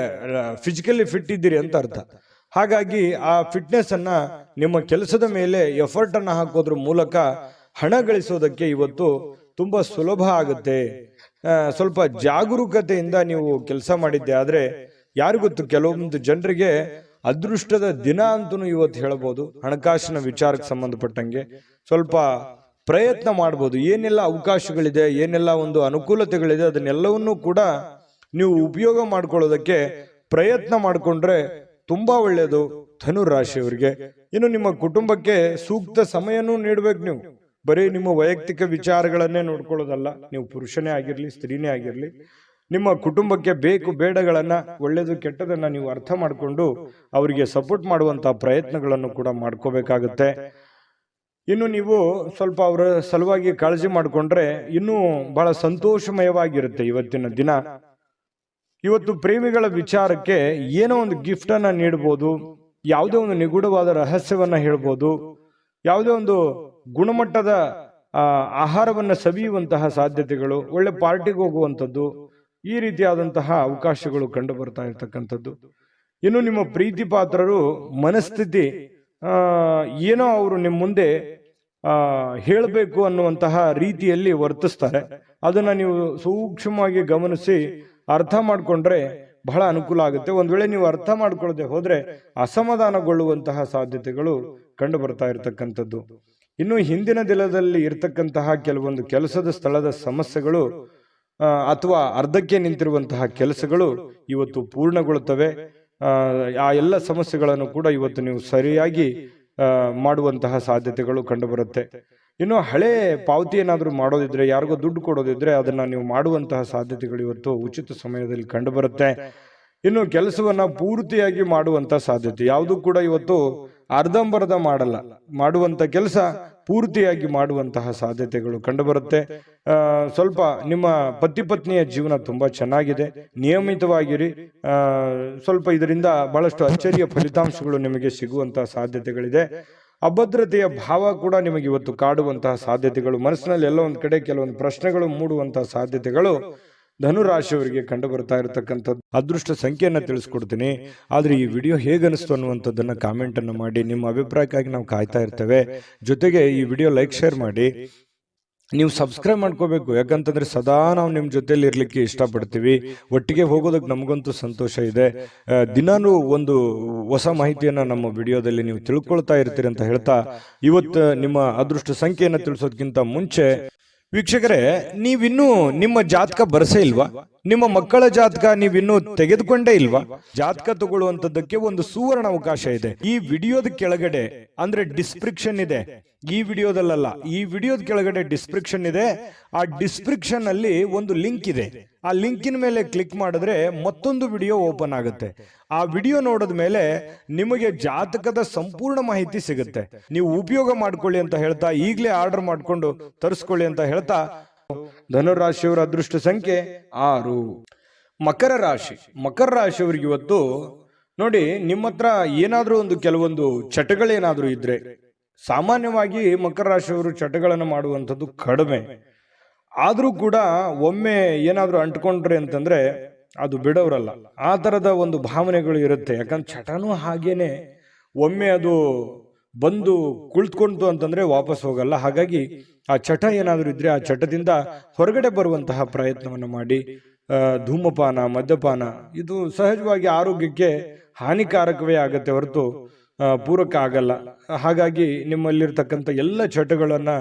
ಫಿಸಿಕಲಿ ಫಿಟ್ ಇದ್ದೀರಿ ಅಂತ ಅರ್ಥ. ಹಾಗಾಗಿ ಆ ಫಿಟ್ನೆಸ್ ಅನ್ನ ನಿಮ್ಮ ಕೆಲಸದ ಮೇಲೆ ಎಫರ್ಟ್ ಅನ್ನ ಹಾಕೋದ್ರ ಮೂಲಕ ಹಣ ಗಳಿಸೋದಕ್ಕೆ ಇವತ್ತು ತುಂಬಾ ಸುಲಭ ಆಗುತ್ತೆ. ಸ್ವಲ್ಪ ಜಾಗರೂಕತೆಯಿಂದ ನೀವು ಕೆಲಸ ಮಾಡಿದ್ದೆ ಆದ್ರೆ ಯಾರಿಗೊತ್ತು, ಕೆಲವೊಂದು ಜನರಿಗೆ ಅದೃಷ್ಟದ ದಿನ ಅಂತೂ ಇವತ್ತು ಹೇಳ್ಬೋದು. ಹಣಕಾಸಿನ ವಿಚಾರಕ್ಕೆ ಸಂಬಂಧಪಟ್ಟಂಗೆ ಸ್ವಲ್ಪ ಪ್ರಯತ್ನ ಮಾಡ್ಬೋದು. ಏನೆಲ್ಲ ಅವಕಾಶಗಳಿದೆ, ಏನೆಲ್ಲ ಒಂದು ಅನುಕೂಲತೆಗಳಿದೆ, ಅದನ್ನೆಲ್ಲವನ್ನೂ ಕೂಡ ನೀವು ಉಪಯೋಗ ಮಾಡ್ಕೊಳ್ಳೋದಕ್ಕೆ ಪ್ರಯತ್ನ ಮಾಡಿಕೊಂಡ್ರೆ ತುಂಬಾ ಒಳ್ಳೆಯದು ಧನು ರಾಶಿಯವರಿಗೆ. ಇನ್ನು ನಿಮ್ಮ ಕುಟುಂಬಕ್ಕೆ ಸೂಕ್ತ ಸಮಯನೂ ನೀಡ್ಬೇಕು. ನೀವು ಬರೀ ನಿಮ್ಮ ವೈಯಕ್ತಿಕ ವಿಚಾರಗಳನ್ನೇ ನೋಡ್ಕೊಳ್ಳೋದಲ್ಲ. ನೀವು ಪುರುಷನೇ ಆಗಿರ್ಲಿ, ಸ್ತ್ರೀನೇ ಆಗಿರ್ಲಿ, ನಿಮ್ಮ ಕುಟುಂಬಕ್ಕೆ ಬೇಕು ಬೇಡಗಳನ್ನ, ಒಳ್ಳೇದು ಕೆಟ್ಟದನ್ನ ನೀವು ಅರ್ಥ ಮಾಡಿಕೊಂಡು ಅವರಿಗೆ ಸಪೋರ್ಟ್ ಮಾಡುವಂತಹ ಪ್ರಯತ್ನಗಳನ್ನು ಕೂಡ ಮಾಡ್ಕೋಬೇಕಾಗುತ್ತೆ. ಇನ್ನು ನೀವು ಸ್ವಲ್ಪ ಅವರ ಸಲುವಾಗಿ ಕಾಳಜಿ ಮಾಡಿಕೊಂಡ್ರೆ ಇನ್ನೂ ಬಹಳ ಸಂತೋಷಮಯವಾಗಿರುತ್ತೆ ಇವತ್ತಿನ ದಿನ. ಇವತ್ತು ಪ್ರೇಮಿಗಳ ವಿಚಾರಕ್ಕೆ ಏನೋ ಒಂದು ಗಿಫ್ಟ್ ಅನ್ನ ನೀಡಬಹುದು, ಯಾವುದೇ ಒಂದು ನಿಗೂಢವಾದ ರಹಸ್ಯವನ್ನ ಹೇಳ್ಬೋದು, ಯಾವುದೇ ಒಂದು ಗುಣಮಟ್ಟದ ಆಹಾರವನ್ನು ಸವಿಯುವಂತಹ ಸಾಧ್ಯತೆಗಳು, ಒಳ್ಳೆ ಪಾರ್ಟಿಗೆ ಹೋಗುವಂಥದ್ದು, ಈ ರೀತಿಯಾದಂತಹ ಅವಕಾಶಗಳು ಕಂಡು ಬರ್ತಾ ಇರ್ತಕ್ಕಂಥದ್ದು. ಇನ್ನು ನಿಮ್ಮ ಪ್ರೀತಿ ಪಾತ್ರರು ಮನಸ್ಥಿತಿ ಏನೋ ಅವರು ನಿಮ್ಮ ಮುಂದೆ ಹೇಳಬೇಕು ಅನ್ನುವಂತಹ ರೀತಿಯಲ್ಲಿ ವರ್ತಿಸ್ತಾರೆ. ಅದನ್ನ ನೀವು ಸೂಕ್ಷ್ಮವಾಗಿ ಗಮನಿಸಿ ಅರ್ಥ ಮಾಡಿಕೊಂಡ್ರೆ ಬಹಳ ಅನುಕೂಲ ಆಗುತ್ತೆ. ಒಂದ್ ವೇಳೆ ನೀವು ಅರ್ಥ ಮಾಡ್ಕೊಳ್ಳದೆ ಹೋದ್ರೆ ಅಸಮಾಧಾನಗೊಳ್ಳುವಂತಹ ಸಾಧ್ಯತೆಗಳು ಕಂಡು ಬರ್ತಾ ಇರತಕ್ಕಂಥದ್ದು. ಇನ್ನು ಹಿಂದಿನ ದಿನದಲ್ಲಿ ಇರತಕ್ಕಂತಹ ಕೆಲವೊಂದು ಕೆಲಸದ ಸ್ಥಳದ ಸಮಸ್ಯೆಗಳು ಅಥವಾ ಅರ್ಧಕ್ಕೆ ನಿಂತಿರುವಂತಹ ಕೆಲಸಗಳು ಇವತ್ತು ಪೂರ್ಣಗೊಳ್ಳುತ್ತವೆ. ಆ ಎಲ್ಲ ಸಮಸ್ಯೆಗಳನ್ನು ಕೂಡ ಇವತ್ತು ನೀವು ಸರಿಯಾಗಿ ಮಾಡುವಂತಹ ಸಾಧ್ಯತೆಗಳು ಕಂಡು ಬರುತ್ತೆ. ಇನ್ನು ಹಳೆ ಪಾವತಿ ಏನಾದರೂ ಮಾಡೋದಿದ್ರೆ, ಯಾರಿಗೋ ದುಡ್ಡು ಕೊಡೋದಿದ್ರೆ ಅದನ್ನ ನೀವು ಮಾಡುವಂತಹ ಸಾಧ್ಯತೆಗಳು ಇವತ್ತು ಉಚಿತ ಸಮಯದಲ್ಲಿ ಕಂಡು ಬರುತ್ತೆ. ಇನ್ನು ಕೆಲಸವನ್ನ ಪೂರ್ತಿಯಾಗಿ ಮಾಡುವಂತ ಸಾಧ್ಯತೆ, ಯಾವುದು ಕೂಡ ಇವತ್ತು ಅರ್ಧಂಬರ್ಧ ಮಾಡಲ್ಲ, ಮಾಡುವಂತ ಕೆಲಸ ಪೂರ್ತಿಯಾಗಿ ಮಾಡುವಂತಹ ಸಾಧ್ಯತೆಗಳು ಕಂಡು ಬರುತ್ತೆ. ಸ್ವಲ್ಪ ನಿಮ್ಮ ಪತಿ ಪತ್ನಿಯ ಜೀವನ ತುಂಬಾ ಚೆನ್ನಾಗಿದೆ, ನಿಯಮಿತವಾಗಿರಿ. ಸ್ವಲ್ಪ ಇದರಿಂದ ಬಹಳಷ್ಟು ಅಚ್ಚರಿಯ ಫಲಿತಾಂಶಗಳು ನಿಮಗೆ ಸಿಗುವಂತಹ ಸಾಧ್ಯತೆಗಳಿದೆ. ಅಭದ್ರತೆಯ ಭಾವ ಕೂಡ ನಿಮಗೆ ಇವತ್ತು ಕಾಡುವಂತಹ ಸಾಧ್ಯತೆಗಳು, ಮನಸ್ಸಿನಲ್ಲಿ ಎಲ್ಲ ಒಂದ್ ಕಡೆ ಕೆಲವೊಂದು ಪ್ರಶ್ನೆಗಳು ಮೂಡುವಂತಹ ಸಾಧ್ಯತೆಗಳು ಧನುರಾಶಿಯವರಿಗೆ ಕಂಡು ಬರ್ತಾ ಇರತಕ್ಕಂಥದ್ದು. ಅದೃಷ್ಟ ಸಂಖ್ಯೆಯನ್ನ ತಿಳಿಸ್ಕೊಡ್ತೀನಿ, ಆದ್ರೆ ಈ ವಿಡಿಯೋ ಹೇಗನಿಸ್ತು ಅನ್ನುವಂಥದ್ದನ್ನ ಕಾಮೆಂಟ್ ಅನ್ನು ಮಾಡಿ. ನಿಮ್ಮ ಅಭಿಪ್ರಾಯಕ್ಕಾಗಿ ನಾವು ಕಾಯ್ತಾ ಇರ್ತೇವೆ. ಜೊತೆಗೆ ಈ ವಿಡಿಯೋ ಲೈಕ್ ಶೇರ್ ಮಾಡಿ. ನೀವು ಸಬ್ಸ್ಕ್ರೈಬ್ ಮಾಡ್ಕೋಬೇಕು, ಯಾಕಂತಂದ್ರೆ ಸದಾ ನಾವು ನಿಮ್ಮ ಜೊತೆಲಿ ಇರ್ಲಿಕ್ಕೆ ಇಷ್ಟಪಡ್ತೀವಿ. ಒಟ್ಟಿಗೆ ಹೋಗೋದಕ್ಕೆ ನಮಗಂತೂ ಸಂತೋಷ ಇದೆ. ದಿನಾನು ಒಂದು ಹೊಸ ಮಾಹಿತಿಯನ್ನ ನಮ್ಮ ವಿಡಿಯೋದಲ್ಲಿ ನೀವು ತಿಳ್ಕೊಳ್ತಾ ಇರ್ತೀರಿ ಅಂತ ಹೇಳ್ತಾ, ಇವತ್ತು ನಿಮ್ಮ ಅದೃಷ್ಟ ಸಂಖ್ಯೆಯನ್ನು ತಿಳಿಸೋದಕ್ಕಿಂತ ಮುಂಚೆ ವೀಕ್ಷಕರೇ, ನೀವಿನ್ನೂ ನಿಮ್ಮ ಜಾತಕ ಬರಸೇ ಇಲ್ವಾ? ನಿಮ್ಮ ಮಕ್ಕಳ ಜಾತಕ ನೀವಿನ್ನೂ ತೆಗೆದುಕೊಂಡೇ ಇಲ್ವಾ? ಜಾತಕ ತಗೊಳ್ಳುವಂತದ್ದಕ್ಕೆ ಒಂದು ಸುವರ್ಣ ಅವಕಾಶ ಇದೆ. ಈ ವಿಡಿಯೋದ ಕೆಳಗಡೆ ಅಂದ್ರೆ ಡಿಸ್ಕ್ರಿಪ್ಷನ್ ಇದೆ, ಈ ವಿಡಿಯೋದಲ್ಲ, ಈ ವಿಡಿಯೋದ ಕೆಳಗಡೆ ಡಿಸ್ಕ್ರಿಪ್ಷನ್ ಇದೆ. ಆ ಡಿಸ್ಕ್ರಿಪ್ಷನ್ ಅಲ್ಲಿ ಒಂದು ಲಿಂಕ್ ಇದೆ. ಆ ಲಿಂಕಿನ ಮೇಲೆ ಕ್ಲಿಕ್ ಮಾಡಿದ್ರೆ ಮತ್ತೊಂದು ವಿಡಿಯೋ ಓಪನ್ ಆಗುತ್ತೆ. ಆ ವಿಡಿಯೋ ನೋಡಿದ ಮೇಲೆ ನಿಮಗೆ ಜಾತಕದ ಸಂಪೂರ್ಣ ಮಾಹಿತಿ ಸಿಗುತ್ತೆ. ನೀವು ಉಪಯೋಗ ಮಾಡ್ಕೊಳ್ಳಿ ಅಂತ ಹೇಳ್ತಾ, ಈಗಲೇ ಆರ್ಡರ್ ಮಾಡ್ಕೊಂಡು ತರಿಸ್ಕೊಳ್ಳಿ ಅಂತ ಹೇಳ್ತಾ, ಧನುರಾಶಿಯವರ ಅದೃಷ್ಟ ಸಂಖ್ಯೆ 6. ಮಕರ ರಾಶಿ. ಮಕರ ರಾಶಿಯವರಿಗೆ ಇವತ್ತು ನೋಡಿ, ನಿಮ್ಮ ಹತ್ರ ಏನಾದ್ರೂ ಒಂದು ಕೆಲವೊಂದು ಚಟಗಳೇನಾದ್ರೂ ಇದ್ರೆ, ಸಾಮಾನ್ಯವಾಗಿ ಮಕರ ರಾಶಿಯವರು ಚಟಗಳನ್ನು ಮಾಡುವಂಥದ್ದು ಕಡಿಮೆ. ಆದ್ರೂ ಕೂಡ ಒಮ್ಮೆ ಏನಾದ್ರೂ ಅಂಟ್ಕೊಂಡ್ರೆ ಅಂತಂದ್ರೆ ಅದು ಬಿಡೋರಲ್ಲ. ಆ ತರದ ಒಂದು ಭಾವನೆಗಳು ಇರುತ್ತೆ. ಯಾಕಂದ್ರೆ ಚಟನೂ ಹಾಗೇನೆ, ಒಮ್ಮೆ ಅದು ಬಂದು ಕುಳಿತುಕೊಂತು ಅಂತಂದ್ರೆ ವಾಪಸ್ ಹೋಗಲ್ಲ. ಹಾಗಾಗಿ ಆ ಚಟ ಏನಾದ್ರೂ ಇದ್ರೆ ಆ ಚಟದಿಂದ ಹೊರಗಡೆ ಬರುವಂತಹ ಪ್ರಯತ್ನವನ್ನು ಮಾಡಿ. ಧೂಮಪಾನ, ಮದ್ಯಪಾನ ಇದು ಸಹಜವಾಗಿ ಆರೋಗ್ಯಕ್ಕೆ ಹಾನಿಕಾರಕವೇ ಆಗತ್ತೆ ಹೊರತು ಪೂರಕ ಆಗಲ್ಲ. ಹಾಗಾಗಿ ನಿಮ್ಮಲ್ಲಿರ್ತಕ್ಕಂಥ ಎಲ್ಲ ಚಟಗಳನ್ನ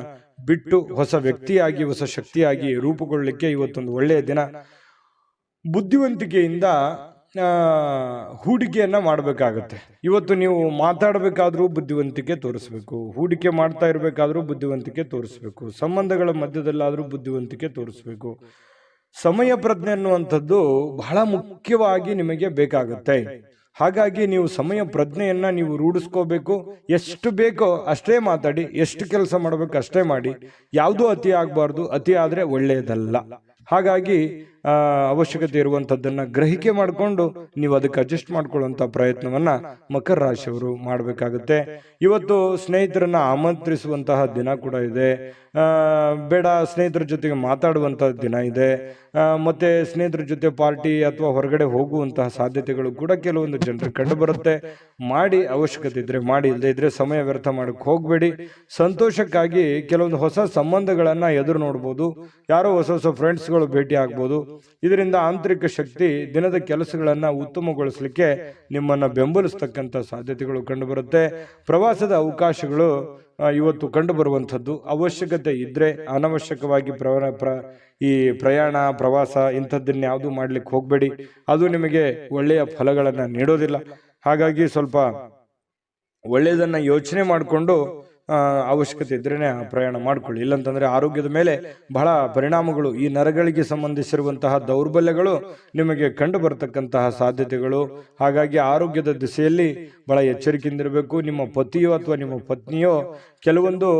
ಬಿಟ್ಟು ಹೊಸ ವ್ಯಕ್ತಿಯಾಗಿ, ಹೊಸ ಶಕ್ತಿಯಾಗಿ ರೂಪುಗೊಳ್ಳಲಿಕ್ಕೆ ಇವತ್ತೊಂದು ಒಳ್ಳೆಯ ದಿನ. ಬುದ್ಧಿವಂತಿಕೆಯಿಂದ ಹೂಡಿಕೆಯನ್ನ ಮಾಡಬೇಕಾಗತ್ತೆ. ಇವತ್ತು ನೀವು ಮಾತಾಡಬೇಕಾದ್ರೂ ಬುದ್ಧಿವಂತಿಕೆ ತೋರಿಸ್ಬೇಕು, ಹೂಡಿಕೆ ಮಾಡ್ತಾ ಇರಬೇಕಾದ್ರೂ ಬುದ್ಧಿವಂತಿಕೆ ತೋರಿಸ್ಬೇಕು, ಸಂಬಂಧಗಳ ಮಧ್ಯದಲ್ಲಾದ್ರೂ ಬುದ್ಧಿವಂತಿಕೆ ತೋರಿಸ್ಬೇಕು. ಸಮಯ ಪ್ರಜ್ಞೆ ಅನ್ನುವಂಥದ್ದು ಬಹಳ ಮುಖ್ಯವಾಗಿ ನಿಮಗೆ ಬೇಕಾಗುತ್ತೆ. ಹಾಗಾಗಿ ನೀವು ಸಮಯ ಪ್ರಜ್ಞೆಯನ್ನ ನೀವು ರೂಢಿಸ್ಕೋಬೇಕು. ಎಷ್ಟು ಬೇಕೋ ಅಷ್ಟೇ ಮಾತಾಡಿ, ಎಷ್ಟು ಕೆಲಸ ಮಾಡಬೇಕು ಅಷ್ಟೇ ಮಾಡಿ. ಯಾವುದೂ ಅತಿ ಆಗಬಾರ್ದು, ಅತಿ ಆದ್ರೆ ಒಳ್ಳೆಯದಲ್ಲ. ಹಾಗಾಗಿ ಅವಶ್ಯಕತೆ ಇರುವಂತದ್ದನ್ನ ಗ್ರಹಿಕೆ ಮಾಡಿಕೊಂಡು ನೀವು ಅದಕ್ಕೆ ಅಡ್ಜಸ್ಟ್ ಮಾಡ್ಕೊಳ್ಳುವಂತ ಪ್ರಯತ್ನವನ್ನ ಮಕರ ರಾಶಿಯವರು ಮಾಡಬೇಕಾಗುತ್ತೆ. ಇವತ್ತು ಸ್ನೇಹಿತರನ್ನ ಆಮಂತ್ರಿಸುವಂತಹ ದಿನ ಕೂಡ ಇದೆ. ಬೇಡ, ಸ್ನೇಹಿತರ ಜೊತೆಗೆ ಮಾತಾಡುವಂತಹ ದಿನ ಇದೆ. ಮತ್ತೆ ಸ್ನೇಹಿತರ ಜೊತೆ ಪಾರ್ಟಿ ಅಥವಾ ಹೊರಗಡೆ ಹೋಗುವಂತಹ ಸಾಧ್ಯತೆಗಳು ಕೂಡ ಕೆಲವೊಂದು ಜನರಿಗೆ ಕಂಡು ಬರುತ್ತೆ. ಮಾಡಿ, ಅವಶ್ಯಕತೆ ಇದ್ರೆ ಮಾಡಿ, ಇಲ್ಲದೆ ಇದ್ರೆ ಸಮಯ ವ್ಯರ್ಥ ಮಾಡಕ್ಕೆ ಹೋಗ್ಬೇಡಿ. ಸಂತೋಷಕ್ಕಾಗಿ ಕೆಲವೊಂದು ಹೊಸ ಸಂಬಂಧಗಳನ್ನ ಎದುರು ನೋಡ್ಬೋದು, ಯಾರೋ ಹೊಸ ಹೊಸ ಫ್ರೆಂಡ್ಸ್ಗಳು ಭೇಟಿ ಆಗ್ಬೋದು. ಇದರಿಂದ ಆಂತರಿಕ ಶಕ್ತಿ ದಿನದ ಕೆಲಸಗಳನ್ನ ಉತ್ತಮಗೊಳಿಸಲಿಕ್ಕೆ ನಿಮ್ಮನ್ನ ಬೆಂಬಲಿಸ್ತಕ್ಕಂಥ ಸಾಧ್ಯತೆಗಳು ಕಂಡು ಬರುತ್ತೆ. ಪ್ರವಾಸದ ಅವಕಾಶಗಳು ಇವತ್ತು ಕಂಡು ಬರುವಂಥದ್ದು. ಅವಶ್ಯಕತೆ ಇದ್ರೆ ಅನವಶ್ಯಕವಾಗಿ ಈ ಪ್ರಯಾಣ, ಪ್ರವಾಸ ಇಂಥದ್ದನ್ನ ಯಾವುದು ಮಾಡ್ಲಿಕ್ಕೆ ಹೋಗ್ಬೇಡಿ. ಅದು ನಿಮಗೆ ಒಳ್ಳೆಯ ಫಲಗಳನ್ನ ನೀಡೋದಿಲ್ಲ. ಹಾಗಾಗಿ ಸ್ವಲ್ಪ ಒಳ್ಳೆಯದನ್ನ ಯೋಚನೆ ಮಾಡಿಕೊಂಡು ಅವಶ್ಯಕತೆ ಇದ್ರೇನೆ ಪ್ರಯಾಣ ಮಾಡ್ಕೊಳ್ಳಿ. ಇಲ್ಲಂತಂದ್ರೆ ಆರೋಗ್ಯದ ಮೇಲೆ ಬಹಳ ಪರಿಣಾಮಗಳು, ಈ ನರಗಳಿಗೆ ಸಂಬಂಧಿಸಿರುವಂತಹ ದೌರ್ಬಲ್ಯಗಳು ನಿಮಗೆ ಕಂಡು ಬರತಕ್ಕಂತಹ ಸಾಧ್ಯತೆಗಳು. ಹಾಗಾಗಿ ಆರೋಗ್ಯದ ದಿಸೆಯಲ್ಲಿ ಬಹಳ ಎಚ್ಚರಿಕೆಯಿಂದಿರಬೇಕು. ನಿಮ್ಮ ಪತಿಯೋ ಅಥವಾ ನಿಮ್ಮ ಪತ್ನಿಯೋ ಕೆಲವೊಂದು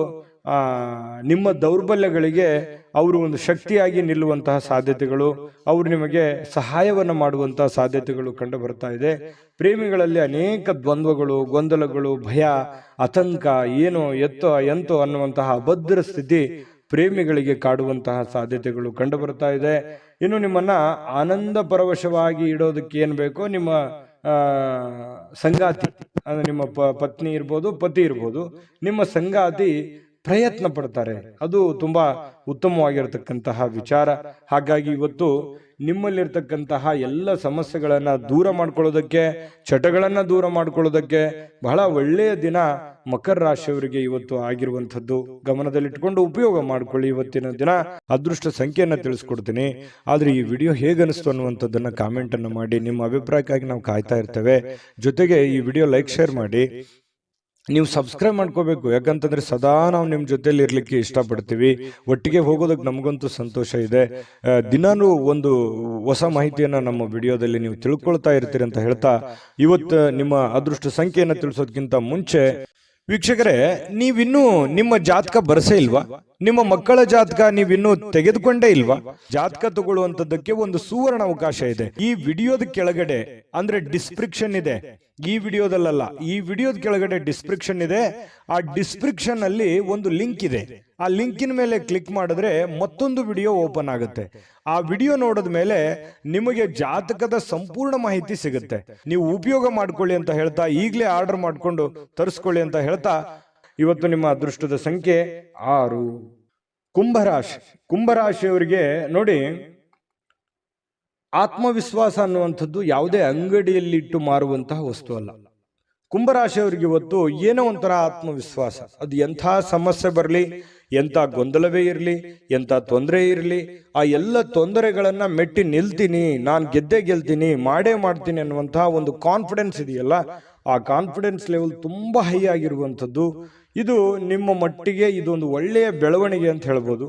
ನಿಮ್ಮ ದೌರ್ಬಲ್ಯಗಳಿಗೆ ಅವರು ಒಂದು ಶಕ್ತಿಯಾಗಿ ನಿಲ್ಲುವಂತಹ ಸಾಧ್ಯತೆಗಳು, ಅವರು ನಿಮಗೆ ಸಹಾಯವನ್ನು ಮಾಡುವಂತಹ ಸಾಧ್ಯತೆಗಳು ಕಂಡು ಬರ್ತಾ ಇದೆ. ಪ್ರೇಮಿಗಳಲ್ಲಿ ಅನೇಕ ದ್ವಂದ್ವಗಳು, ಗೊಂದಲಗಳು, ಭಯ, ಆತಂಕ, ಏನೋ ಎಂತೋ ಅನ್ನುವಂತಹ ಅಭದ್ರ ಸ್ಥಿತಿ ಪ್ರೇಮಿಗಳಿಗೆ ಕಾಡುವಂತಹ ಸಾಧ್ಯತೆಗಳು ಕಂಡು ಬರ್ತಾ ಇದೆ. ಇನ್ನು ನಿಮ್ಮನ್ನ ಆನಂದ ಪರವಶವಾಗಿ ಇಡೋದಕ್ಕೆ ಏನ್ ಬೇಕೋ ನಿಮ್ಮ ಸಂಗಾತಿ, ಅಂದ್ರೆ ನಿಮ್ಮ ಪತ್ನಿ ಇರ್ಬೋದು, ಪತಿ ಇರ್ಬೋದು, ನಿಮ್ಮ ಸಂಗಾತಿ ಪ್ರಯತ್ನ ಪಡ್ತಾರೆ. ಅದು ತುಂಬಾ ಉತ್ತಮವಾಗಿರತಕ್ಕಂತಹ ವಿಚಾರ. ಹಾಗಾಗಿ ಇವತ್ತು ನಿಮ್ಮಲ್ಲಿರ್ತಕ್ಕಂತಹ ಎಲ್ಲ ಸಮಸ್ಯೆಗಳನ್ನ ದೂರ ಮಾಡ್ಕೊಳ್ಳೋದಕ್ಕೆ, ಚಟಗಳನ್ನ ದೂರ ಮಾಡ್ಕೊಳ್ಳೋದಕ್ಕೆ ಬಹಳ ಒಳ್ಳೆಯ ದಿನ ಮಕರ ರಾಶಿಯವರಿಗೆ ಇವತ್ತು ಆಗಿರುವಂಥದ್ದು. ಗಮನದಲ್ಲಿಟ್ಕೊಂಡು ಉಪಯೋಗ ಮಾಡ್ಕೊಳ್ಳಿ. ಇವತ್ತಿನ ದಿನ ಅದೃಷ್ಟ ಸಂಖ್ಯೆಯನ್ನ ತಿಳಿಸ್ಕೊಡ್ತೀನಿ. ಆದ್ರೆ ಈ ವಿಡಿಯೋ ಹೇಗನಿಸ್ತು ಅನ್ನುವಂಥದ್ದನ್ನ ಕಾಮೆಂಟ್ ಅನ್ನು ಮಾಡಿ. ನಿಮ್ಮ ಅಭಿಪ್ರಾಯಕ್ಕಾಗಿ ನಾವು ಕಾಯ್ತಾ ಇರ್ತೇವೆ. ಜೊತೆಗೆ ಈ ವಿಡಿಯೋ ಲೈಕ್, ಶೇರ್ ಮಾಡಿ. ನೀವು ಸಬ್ಸ್ಕ್ರೈಬ್ ಮಾಡ್ಕೋಬೇಕು, ಯಾಕಂತಂದ್ರೆ ಸದಾ ನಾವು ನಿಮ್ಮ ಜೊತೆಲಿ ಇರ್ಲಿಕ್ಕೆ ಇಷ್ಟಪಡ್ತೀವಿ. ಒಟ್ಟಿಗೆ ಹೋಗೋದಕ್ಕೆ ನಮಗಂತೂ ಸಂತೋಷ ಇದೆ. ದಿನಾನು ಒಂದು ಹೊಸ ಮಾಹಿತಿಯನ್ನ ನಮ್ಮ ವಿಡಿಯೋದಲ್ಲಿ ನೀವು ತಿಳ್ಕೊಳ್ತಾ ಇರ್ತೀರಿ ಅಂತ ಹೇಳ್ತಾ, ಇವತ್ತು ನಿಮ್ಮ ಅದೃಷ್ಟ ಸಂಖ್ಯೆಯನ್ನು ತಿಳಿಸೋದಕ್ಕಿಂತ ಮುಂಚೆ ವೀಕ್ಷಕರೇ, ನೀವಿನ್ನೂ ನಿಮ್ಮ ಜಾತಕ ಬರಸೇ ಇಲ್ವಾ? ನಿಮ್ಮ ಮಕ್ಕಳ ಜಾತಕ ನೀವಿನ್ನೂ ತೆಗೆದುಕೊಂಡೇ ಇಲ್ವಾ? ಜಾತಕ ತಗೊಳ್ಳುವಂತದ್ದಕ್ಕೆ ಒಂದು ಸುವರ್ಣ ಅವಕಾಶ ಇದೆ. ಈ ವಿಡಿಯೋದ ಕೆಳಗಡೆ, ಅಂದ್ರೆ ಡಿಸ್ಕ್ರಿಪ್ಷನ್ ಇದೆ, ಈ ವಿಡಿಯೋದಲ್ಲ, ಈ ವಿಡಿಯೋದ ಕೆಳಗಡೆ ಡಿಸ್ಕ್ರಿಪ್ಷನ್ ಇದೆ. ಆ ಡಿಸ್ಕ್ರಿಪ್ಷನ್ ಅಲ್ಲಿ ಒಂದು ಲಿಂಕ್ ಇದೆ. ಆ ಲಿಂಕಿನ ಮೇಲೆ ಕ್ಲಿಕ್ ಮಾಡಿದ್ರೆ ಮತ್ತೊಂದು ವಿಡಿಯೋ ಓಪನ್ ಆಗುತ್ತೆ. ಆ ವಿಡಿಯೋ ನೋಡಿದ ಮೇಲೆ ನಿಮಗೆ ಜಾತಕದ ಸಂಪೂರ್ಣ ಮಾಹಿತಿ ಸಿಗುತ್ತೆ. ನೀವು ಉಪಯೋಗ ಮಾಡ್ಕೊಳ್ಳಿ ಅಂತ ಹೇಳ್ತಾ, ಈಗಲೇ ಆರ್ಡರ್ ಮಾಡ್ಕೊಂಡು ತರಿಸ್ಕೊಳ್ಳಿ ಅಂತ ಹೇಳ್ತಾ, ಇವತ್ತು ನಿಮ್ಮ ಅದೃಷ್ಟದ ಸಂಖ್ಯೆ 6. ಕುಂಭರಾಶಿ. ಕುಂಭರಾಶಿಯವರಿಗೆ ನೋಡಿ, ಆತ್ಮವಿಶ್ವಾಸ ಅನ್ನುವಂಥದ್ದು ಯಾವುದೇ ಅಂಗಡಿಯಲ್ಲಿ ಇಟ್ಟು ಮಾರುವಂತಹ ವಸ್ತು ಅಲ್ಲ. ಕುಂಭರಾಶಿಯವರಿಗೆ ಇವತ್ತು ಏನೋ ಒಂಥರ ಆತ್ಮವಿಶ್ವಾಸ. ಅದು ಎಂಥ ಸಮಸ್ಯೆ ಬರಲಿ, ಎಂಥ ಗೊಂದಲವೇ ಇರಲಿ, ಎಂಥ ತೊಂದರೆ ಇರಲಿ, ಆ ಎಲ್ಲ ತೊಂದರೆಗಳನ್ನ ಮೆಟ್ಟಿ ನಿಲ್ತೀನಿ, ನಾನು ಗೆದ್ದೇ ಗೆಲ್ತೀನಿ, ಮಾಡೇ ಮಾಡ್ತೀನಿ ಅನ್ನುವಂತಹ ಒಂದು ಕಾನ್ಫಿಡೆನ್ಸ್ ಇದೆಯಲ್ಲ, ಆ ಕಾನ್ಫಿಡೆನ್ಸ್ ಲೆವೆಲ್ ತುಂಬಾ ಹೈ ಆಗಿರುವಂಥದ್ದು. ಇದು ನಿಮ್ಮ ಮಟ್ಟಿಗೆ ಇದೊಂದು ಒಳ್ಳೆಯ ಬೆಳವಣಿಗೆ ಅಂತ ಹೇಳ್ಬೋದು.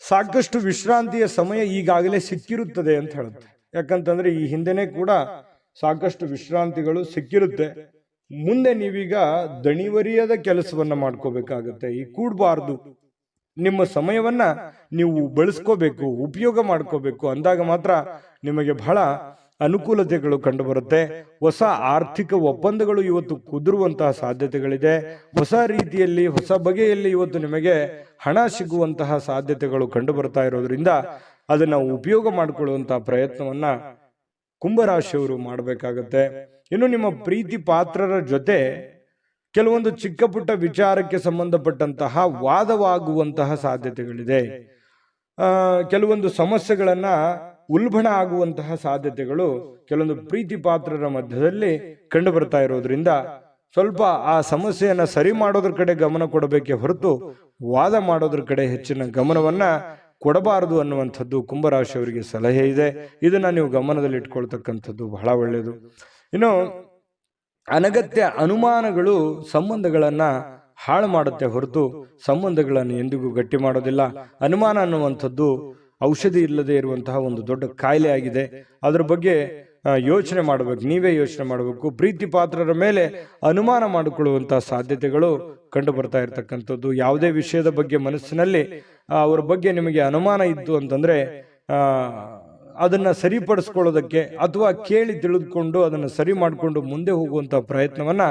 ಸಾಕಷ್ಟು ವಿಶ್ರಾಂತಿಯ ಸಮಯ ಈಗಾಗಲೇ ಸಿಕ್ಕಿರುತ್ತದೆ ಅಂತ ಹೇಳುತ್ತೆ. ಯಾಕಂತಂದ್ರೆ ಈ ಹಿಂದೆನೆ ಕೂಡ ಸಾಕಷ್ಟು ವಿಶ್ರಾಂತಿಗಳು ಸಿಕ್ಕಿರುತ್ತೆ. ಮುಂದೆ ನೀವೀಗ ದಣಿವರಿಯದ ಕೆಲಸವನ್ನ ಮಾಡ್ಕೋಬೇಕಾಗತ್ತೆ. ಈ ಕೂಡಬಾರ್ದು. ನಿಮ್ಮ ಸಮಯವನ್ನ ನೀವು ಬಳಸ್ಕೋಬೇಕು, ಉಪಯೋಗ ಮಾಡ್ಕೋಬೇಕು. ಅಂದಾಗ ಮಾತ್ರ ನಿಮಗೆ ಬಹಳ ಅನುಕೂಲತೆಗಳು ಕಂಡು ಬರುತ್ತೆ. ಹೊಸ ಆರ್ಥಿಕ ಒಪ್ಪಂದಗಳು ಇವತ್ತು ಕುದುರುವಂತಹ ಸಾಧ್ಯತೆಗಳಿದೆ. ಹೊಸ ರೀತಿಯಲ್ಲಿ, ಹೊಸ ಬಗೆಯಲ್ಲಿ ಇವತ್ತು ನಿಮಗೆ ಹಣ ಸಿಗುವಂತಹ ಸಾಧ್ಯತೆಗಳು ಕಂಡು ಬರ್ತಾ ಇರೋದ್ರಿಂದ ಅದನ್ನ ಉಪಯೋಗ ಮಾಡಿಕೊಳ್ಳುವಂತಹ ಪ್ರಯತ್ನವನ್ನ ಕುಂಭರಾಶಿಯವರು ಮಾಡಬೇಕಾಗತ್ತೆ. ಇನ್ನು ನಿಮ್ಮ ಪ್ರೀತಿ ಪಾತ್ರರ ಜೊತೆ ಕೆಲವೊಂದು ಚಿಕ್ಕ ಪುಟ್ಟ ವಿಚಾರಕ್ಕೆ ಸಂಬಂಧಪಟ್ಟಂತಹ ವಾದವಾಗುವಂತಹ ಸಾಧ್ಯತೆಗಳಿದೆ. ಕೆಲವೊಂದು ಸಮಸ್ಯೆಗಳನ್ನ ಉಲ್ಬಣ ಆಗುವಂತಹ ಸಾಧ್ಯತೆಗಳು ಕೆಲವೊಂದು ಪ್ರೀತಿ ಪಾತ್ರರ ಮಧ್ಯದಲ್ಲಿ ಕಂಡು ಬರ್ತಾ ಇರೋದ್ರಿಂದ ಸ್ವಲ್ಪ ಆ ಸಮಸ್ಯೆಯನ್ನ ಸರಿ ಮಾಡೋದ್ರ ಕಡೆ ಗಮನ ಕೊಡಬೇಕೆ ಹೊರತು ವಾದ ಮಾಡೋದ್ರ ಕಡೆ ಹೆಚ್ಚಿನ ಗಮನವನ್ನ ಕೊಡಬಾರದು ಅನ್ನುವಂಥದ್ದು ಕುಂಭರಾಶಿಯವರಿಗೆ ಸಲಹೆ ಇದೆ. ಇದನ್ನ ನೀವು ಗಮನದಲ್ಲಿ ಇಟ್ಕೊಳ್ತಕ್ಕಂಥದ್ದು ಬಹಳ ಒಳ್ಳೆಯದು. ಇನ್ನು ಅನಗತ್ಯ ಅನುಮಾನಗಳು ಸಂಬಂಧಗಳನ್ನ ಹಾಳು ಮಾಡುತ್ತೆ ಹೊರತು ಸಂಬಂಧಗಳನ್ನು ಎಂದಿಗೂ ಗಟ್ಟಿ ಮಾಡೋದಿಲ್ಲ. ಅನುಮಾನ ಅನ್ನುವಂಥದ್ದು ಔಷಧಿ ಇಲ್ಲದೆ ಇರುವಂತಹ ಒಂದು ದೊಡ್ಡ ಕಾಯಿಲೆ ಆಗಿದೆ. ಅದರ ಬಗ್ಗೆ ಯೋಚನೆ ಮಾಡಬೇಕು, ನೀವೇ ಯೋಚನೆ ಮಾಡಬೇಕು. ಪ್ರೀತಿ ಪಾತ್ರರ ಮೇಲೆ ಅನುಮಾನ ಮಾಡಿಕೊಳ್ಳುವಂತಹ ಸಾಧ್ಯತೆಗಳು ಕಂಡು ಬರ್ತಾ ಇರತಕ್ಕಂಥದ್ದು. ಯಾವುದೇ ವಿಷಯದ ಬಗ್ಗೆ ಮನಸ್ಸಿನಲ್ಲಿ ಅವರ ಬಗ್ಗೆ ನಿಮಗೆ ಅನುಮಾನ ಇತ್ತು ಅಂತಂದ್ರೆ ಅದನ್ನ ಸರಿಪಡಿಸ್ಕೊಳ್ಳೋದಕ್ಕೆ ಅಥವಾ ಕೇಳಿ ತಿಳಿದುಕೊಂಡು ಅದನ್ನ ಸರಿ ಮಾಡಿಕೊಂಡು ಮುಂದೆ ಹೋಗುವಂತ ಪ್ರಯತ್ನವನ್ನ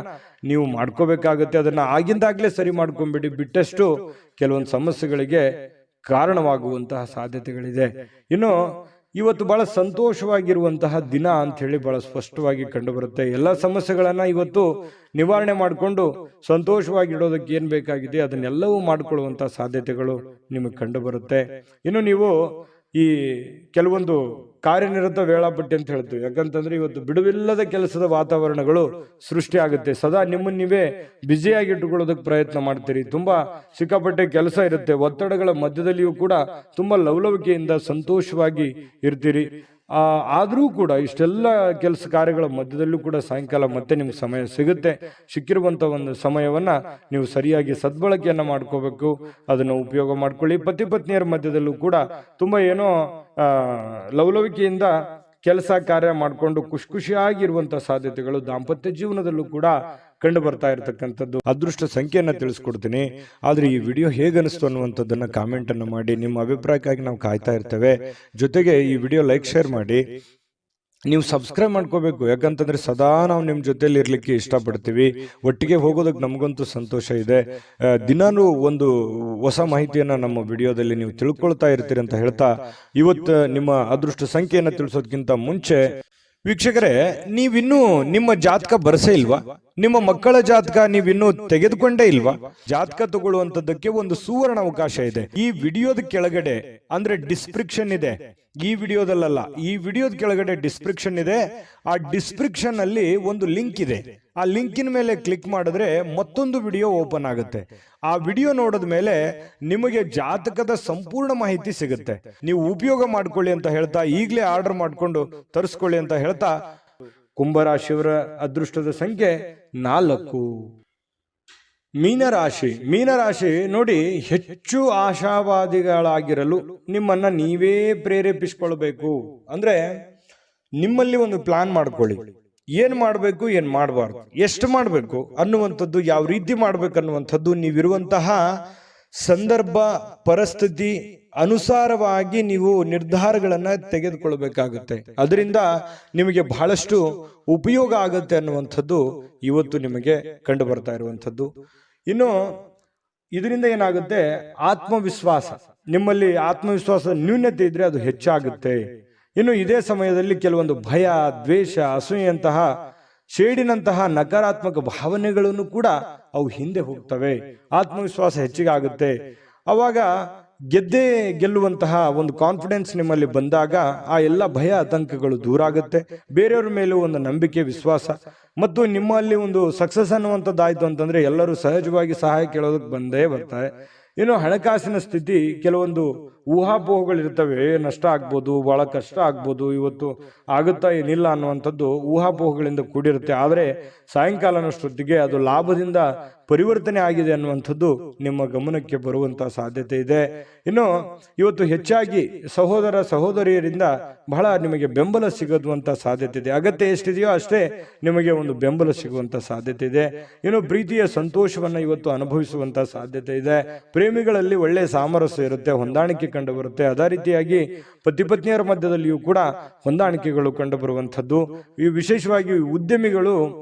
ನೀವು ಮಾಡ್ಕೋಬೇಕಾಗತ್ತೆ. ಅದನ್ನ ಆಗಿಂದಾಗ್ಲೇ ಸರಿ ಮಾಡ್ಕೊಂಡ್ಬಿಡಿ. ಬಿಟ್ಟಷ್ಟು ಕೆಲವೊಂದು ಸಮಸ್ಯೆಗಳಿಗೆ ಕಾರಣವಾಗುವಂತಹ ಸಾಧ್ಯತೆಗಳಿದೆ. ಇನ್ನು ಇವತ್ತು ಬಹಳ ಸಂತೋಷವಾಗಿರುವಂತಹ ದಿನ ಅಂತ ಹೇಳಿ ಬಹಳ ಸ್ಪಷ್ಟವಾಗಿ ಕಂಡು ಬರುತ್ತೆ. ಎಲ್ಲ ಸಮಸ್ಯೆಗಳನ್ನ ಇವತ್ತು ನಿವಾರಣೆ ಮಾಡಿಕೊಂಡು ಸಂತೋಷವಾಗಿಡೋದಕ್ಕೆ ಏನ್ ಬೇಕಾಗಿದೆ ಅದನ್ನೆಲ್ಲವೂ ಮಾಡಿಕೊಳ್ಳುವಂತಹ ಸಾಧ್ಯತೆಗಳು ನಿಮಗೆ ಕಂಡು ಬರುತ್ತೆ. ಇನ್ನು ನೀವು ಈ ಕೆಲವೊಂದು ಕಾರ್ಯನಿರತ ವೇಳಾಪಟ್ಟಿ ಅಂತ ಹೇಳ್ತೀವಿ. ಯಾಕಂತಂದ್ರೆ ಇವತ್ತು ಬಿಡುವಿಲ್ಲದ ಕೆಲಸದ ವಾತಾವರಣಗಳು ಸೃಷ್ಟಿ ಆಗುತ್ತೆ. ಸದಾ ನಿಮ್ಮನ್ನ ನೀವೇ ಬ್ಯುಸಿಯಾಗಿ ಇಟ್ಟುಕೊಳ್ಳೋದಕ್ಕೆ ಪ್ರಯತ್ನ ಮಾಡ್ತೀರಿ. ತುಂಬಾ ಸಿಕ್ಕಾಪಟ್ಟೆ ಕೆಲಸ ಇರುತ್ತೆ. ಒತ್ತಡಗಳ ಮಧ್ಯದಲ್ಲಿಯೂ ಕೂಡ ತುಂಬಾ ಲವಲವಿಕೆಯಿಂದ ಸಂತೋಷವಾಗಿ ಇರ್ತೀರಿ. ಆದರೂ ಕೂಡ ಇಷ್ಟೆಲ್ಲ ಕೆಲಸ ಕಾರ್ಯಗಳ ಮಧ್ಯದಲ್ಲೂ ಕೂಡ ಸಾಯಂಕಾಲ ಮತ್ತೆ ನಿಮ್ಗೆ ಸಮಯ ಸಿಗುತ್ತೆ. ಸಿಕ್ಕಿರುವಂತ ಒಂದು ಸಮಯವನ್ನ ನೀವು ಸರಿಯಾಗಿ ಸದ್ಬಳಕೆಯನ್ನ ಮಾಡ್ಕೋಬೇಕು. ಅದನ್ನು ಉಪಯೋಗ ಮಾಡ್ಕೊಳ್ಳಿ. ಪತಿ ಪತ್ನಿಯರ ಮಧ್ಯದಲ್ಲೂ ಕೂಡ ತುಂಬಾ ಏನೋ ಲವಲವಿಕೆಯಿಂದ ಕೆಲಸ ಕಾರ್ಯ ಮಾಡಿಕೊಂಡು ಖುಷಿಯಾಗಿರುವಂತಹ ಸಾಧ್ಯತೆಗಳು ದಾಂಪತ್ಯ ಜೀವನದಲ್ಲೂ ಕೂಡ ಕಂಡು ಬರ್ತಾ ಇರತಕ್ಕಂಥದ್ದು. ಅದೃಷ್ಟ ಸಂಖ್ಯೆಯನ್ನು ತಿಳಿಸ್ಕೊಡ್ತೀನಿ. ಆದ್ರೆ ಈ ವಿಡಿಯೋ ಹೇಗನಿಸ್ತು ಅನ್ನುವಂಥದ್ದನ್ನ ಕಾಮೆಂಟ್ ಅನ್ನು ಮಾಡಿ. ನಿಮ್ಮ ಅಭಿಪ್ರಾಯಕ್ಕಾಗಿ ನಾವು ಕಾಯ್ತಾ ಇರ್ತೇವೆ. ಜೊತೆಗೆ ಈ ವಿಡಿಯೋ ಲೈಕ್ ಶೇರ್ ಮಾಡಿ. ನೀವು ಸಬ್ಸ್ಕ್ರೈಬ್ ಮಾಡ್ಕೋಬೇಕು, ಯಾಕಂತಂದ್ರೆ ಸದಾ ನಾವು ನಿಮ್ಮ ಜೊತೆಲಿ ಇರ್ಲಿಕ್ಕೆ ಇಷ್ಟಪಡ್ತೀವಿ. ಒಟ್ಟಿಗೆ ಹೋಗೋದಕ್ಕೆ ನಮಗಂತೂ ಸಂತೋಷ ಇದೆ. ದಿನಾನು ಒಂದು ಹೊಸ ಮಾಹಿತಿಯನ್ನ ನಮ್ಮ ವಿಡಿಯೋದಲ್ಲಿ ನೀವು ತಿಳ್ಕೊಳ್ತಾ ಇರ್ತೀರಿ ಅಂತ ಹೇಳ್ತಾ, ಇವತ್ತು ನಿಮ್ಮ ಅದೃಷ್ಟ ಸಂಖ್ಯೆಯನ್ನು ತಿಳಿಸೋದಕ್ಕಿಂತ ಮುಂಚೆ ವೀಕ್ಷಕರೇ, ನೀವಿನ್ನೂ ನಿಮ್ಮ ಜಾತಕ ಬರಸೇ ಇಲ್ವಾ? ನಿಮ್ಮ ಮಕ್ಕಳ ಜಾತಕ ನೀವಿನ್ನೂ ತೆಗೆದುಕೊಂಡೇ ಇಲ್ವಾ? ಜಾತಕ ತಗೊಳ್ಳುವಂತದ್ದಕ್ಕೆ ಒಂದು ಸುವರ್ಣ ಅವಕಾಶ ಇದೆ. ಈ ವಿಡಿಯೋದ ಕೆಳಗಡೆ ಅಂದ್ರೆ ಡಿಸ್ಕ್ರಿಪ್ಷನ್ ಇದೆ. ಈ ವಿಡಿಯೋದಲ್ಲ, ಈ ವಿಡಿಯೋದ ಕೆಳಗಡೆ ಡಿಸ್ಕ್ರಿಪ್ಷನ್ ಇದೆ. ಆ ಡಿಸ್ಕ್ರಿಪ್ಷನ್ ಅಲ್ಲಿ ಒಂದು ಲಿಂಕ್ ಇದೆ. ಆ ಲಿಂಕಿನ ಮೇಲೆ ಕ್ಲಿಕ್ ಮಾಡಿದ್ರೆ ಮತ್ತೊಂದು ವಿಡಿಯೋ ಓಪನ್ ಆಗುತ್ತೆ. ಆ ವಿಡಿಯೋ ನೋಡಿದ ಮೇಲೆ ನಿಮಗೆ ಜಾತಕದ ಸಂಪೂರ್ಣ ಮಾಹಿತಿ ಸಿಗುತ್ತೆ. ನೀವು ಉಪಯೋಗ ಮಾಡ್ಕೊಳ್ಳಿ ಅಂತ ಹೇಳ್ತಾ, ಈಗಲೇ ಆರ್ಡರ್ ಮಾಡ್ಕೊಂಡು ತರಿಸ್ಕೊಳ್ಳಿ ಅಂತ ಹೇಳ್ತಾ, ಕುಂಭರಾಶಿಯವರ ಅದೃಷ್ಟದ ಸಂಖ್ಯೆ 4. ಮೀನರಾಶಿ ನೋಡಿ, ಹೆಚ್ಚು ಆಶಾವಾದಿಗಳಾಗಿರಲು ನಿಮ್ಮನ್ನ ನೀವೇ ಪ್ರೇರೇಪಿಸಿಕೊಳ್ಬೇಕು. ಅಂದ್ರೆ ನಿಮ್ಮಲ್ಲಿ ಒಂದು ಪ್ಲಾನ್ ಮಾಡ್ಕೊಳ್ಳಿ. ಏನ್ ಮಾಡ್ಬೇಕು, ಏನ್ ಮಾಡಬಾರ್ದು, ಎಷ್ಟು ಮಾಡ್ಬೇಕು ಅನ್ನುವಂಥದ್ದು, ಯಾವ ರೀತಿ ಮಾಡ್ಬೇಕು ಅನ್ನುವಂಥದ್ದು ನೀವಿರುವಂತಹ ಸಂದರ್ಭ ಪರಿಸ್ಥಿತಿ ಅನುಸಾರವಾಗಿ ನೀವು ನಿರ್ಧಾರಗಳನ್ನ ತೆಗೆದುಕೊಳ್ಬೇಕಾಗುತ್ತೆ. ಅದರಿಂದ ನಿಮಗೆ ಬಹಳಷ್ಟು ಉಪಯೋಗ ಆಗುತ್ತೆ ಅನ್ನುವಂಥದ್ದು ಇವತ್ತು ನಿಮಗೆ ಕಂಡು ಬರ್ತಾ ಇರುವಂಥದ್ದು. ಇನ್ನು ಇದರಿಂದ ಏನಾಗುತ್ತೆ, ಆತ್ಮವಿಶ್ವಾಸ, ನಿಮ್ಮಲ್ಲಿ ಆತ್ಮವಿಶ್ವಾಸದ ನ್ಯೂನ್ಯತೆ ಇದ್ರೆ ಅದು ಹೆಚ್ಚಾಗುತ್ತೆ. ಇನ್ನು ಇದೇ ಸಮಯದಲ್ಲಿ ಕೆಲವೊಂದು ಭಯ, ದ್ವೇಷ, ಅಸೂಯೆಯಂತಹ ಶೇಡಿನಂತಹ ನಕಾರಾತ್ಮಕ ಭಾವನೆಗಳನ್ನು ಕೂಡ ಅವು ಹಿಂದೆ ಹೋಗ್ತವೆ. ಆತ್ಮವಿಶ್ವಾಸ ಹೆಚ್ಚಿಗೆ ಆಗುತ್ತೆ. ಅವಾಗ ಗೆಲ್ಲುವಂತಹ ಒಂದು ಕಾನ್ಫಿಡೆನ್ಸ್ ನಿಮ್ಮಲ್ಲಿ ಬಂದಾಗ ಆ ಎಲ್ಲ ಭಯ ಆತಂಕಗಳು ದೂರ ಆಗುತ್ತೆ. ಬೇರೆಯವ್ರ ಮೇಲೂ ಒಂದು ನಂಬಿಕೆ, ವಿಶ್ವಾಸ ಮತ್ತು ನಿಮ್ಮಲ್ಲಿ ಒಂದು ಸಕ್ಸಸ್ ಅನ್ನುವಂಥದ್ದಾಯ್ತು ಅಂತಂದ್ರೆ ಎಲ್ಲರೂ ಸಹಜವಾಗಿ ಸಹಾಯ ಕೇಳೋದಕ್ಕೆ ಬಂದೇ ಬರ್ತಾರೆ. ಇನ್ನು ಹಣಕಾಸಿನ ಸ್ಥಿತಿ, ಕೆಲವೊಂದು ಊಹಾಪೋಹಗಳಿರ್ತವೆ. ನಷ್ಟ ಆಗ್ಬೋದು, ಬಹಳ ಕಷ್ಟ ಆಗ್ಬೋದು, ಇವತ್ತು ಆಗುತ್ತಾ ಏನಿಲ್ಲ ಅನ್ನುವಂಥದ್ದು ಊಹಾಪೋಹಗಳಿಂದ ಕೂಡಿರುತ್ತೆ. ಆದರೆ ಸಾಯಂಕಾಲನಷ್ಟೊತ್ತಿಗೆ ಅದು ಲಾಭದಿಂದ ಪರಿವರ್ತನೆ ಆಗಿದೆ ಅನ್ನುವಂಥದ್ದು ನಿಮ್ಮ ಗಮನಕ್ಕೆ ಬರುವಂತಹ ಸಾಧ್ಯತೆ ಇದೆ. ಇನ್ನು ಇವತ್ತು ಹೆಚ್ಚಾಗಿ ಸಹೋದರ ಸಹೋದರಿಯರಿಂದ ಬಹಳ ನಿಮಗೆ ಬೆಂಬಲ ಸಿಗುವಂತ ಸಾಧ್ಯತೆ ಇದೆ. ಅಗತ್ಯ ಎಷ್ಟಿದೆಯೋ ಅಷ್ಟೇ ನಿಮಗೆ ಒಂದು ಬೆಂಬಲ ಸಿಗುವಂತ ಸಾಧ್ಯತೆ ಇದೆ. ಇನ್ನು ಪ್ರೀತಿಯ ಸಂತೋಷವನ್ನ ಇವತ್ತು ಅನುಭವಿಸುವಂತ ಸಾಧ್ಯತೆ ಇದೆ. ಪ್ರೇಮಿಗಳಲ್ಲಿ ಒಳ್ಳೆಯ ಸಾಮರಸ್ಯ ಇರುತ್ತೆ, ಹೊಂದಾಣಿಕೆ ಕಂಡು ಬರುತ್ತೆ. ಅದೇ ರೀತಿಯಾಗಿ ಪತಿ ಪತ್ನಿಯರ ಮಧ್ಯದಲ್ಲಿಯೂ ಕೂಡ ಹೊಂದಾಣಿಕೆಗಳು ಕಂಡು ಬರುವಂಥದ್ದು. ಈ ವಿಶೇಷವಾಗಿ ಉದ್ಯಮಿಗಳು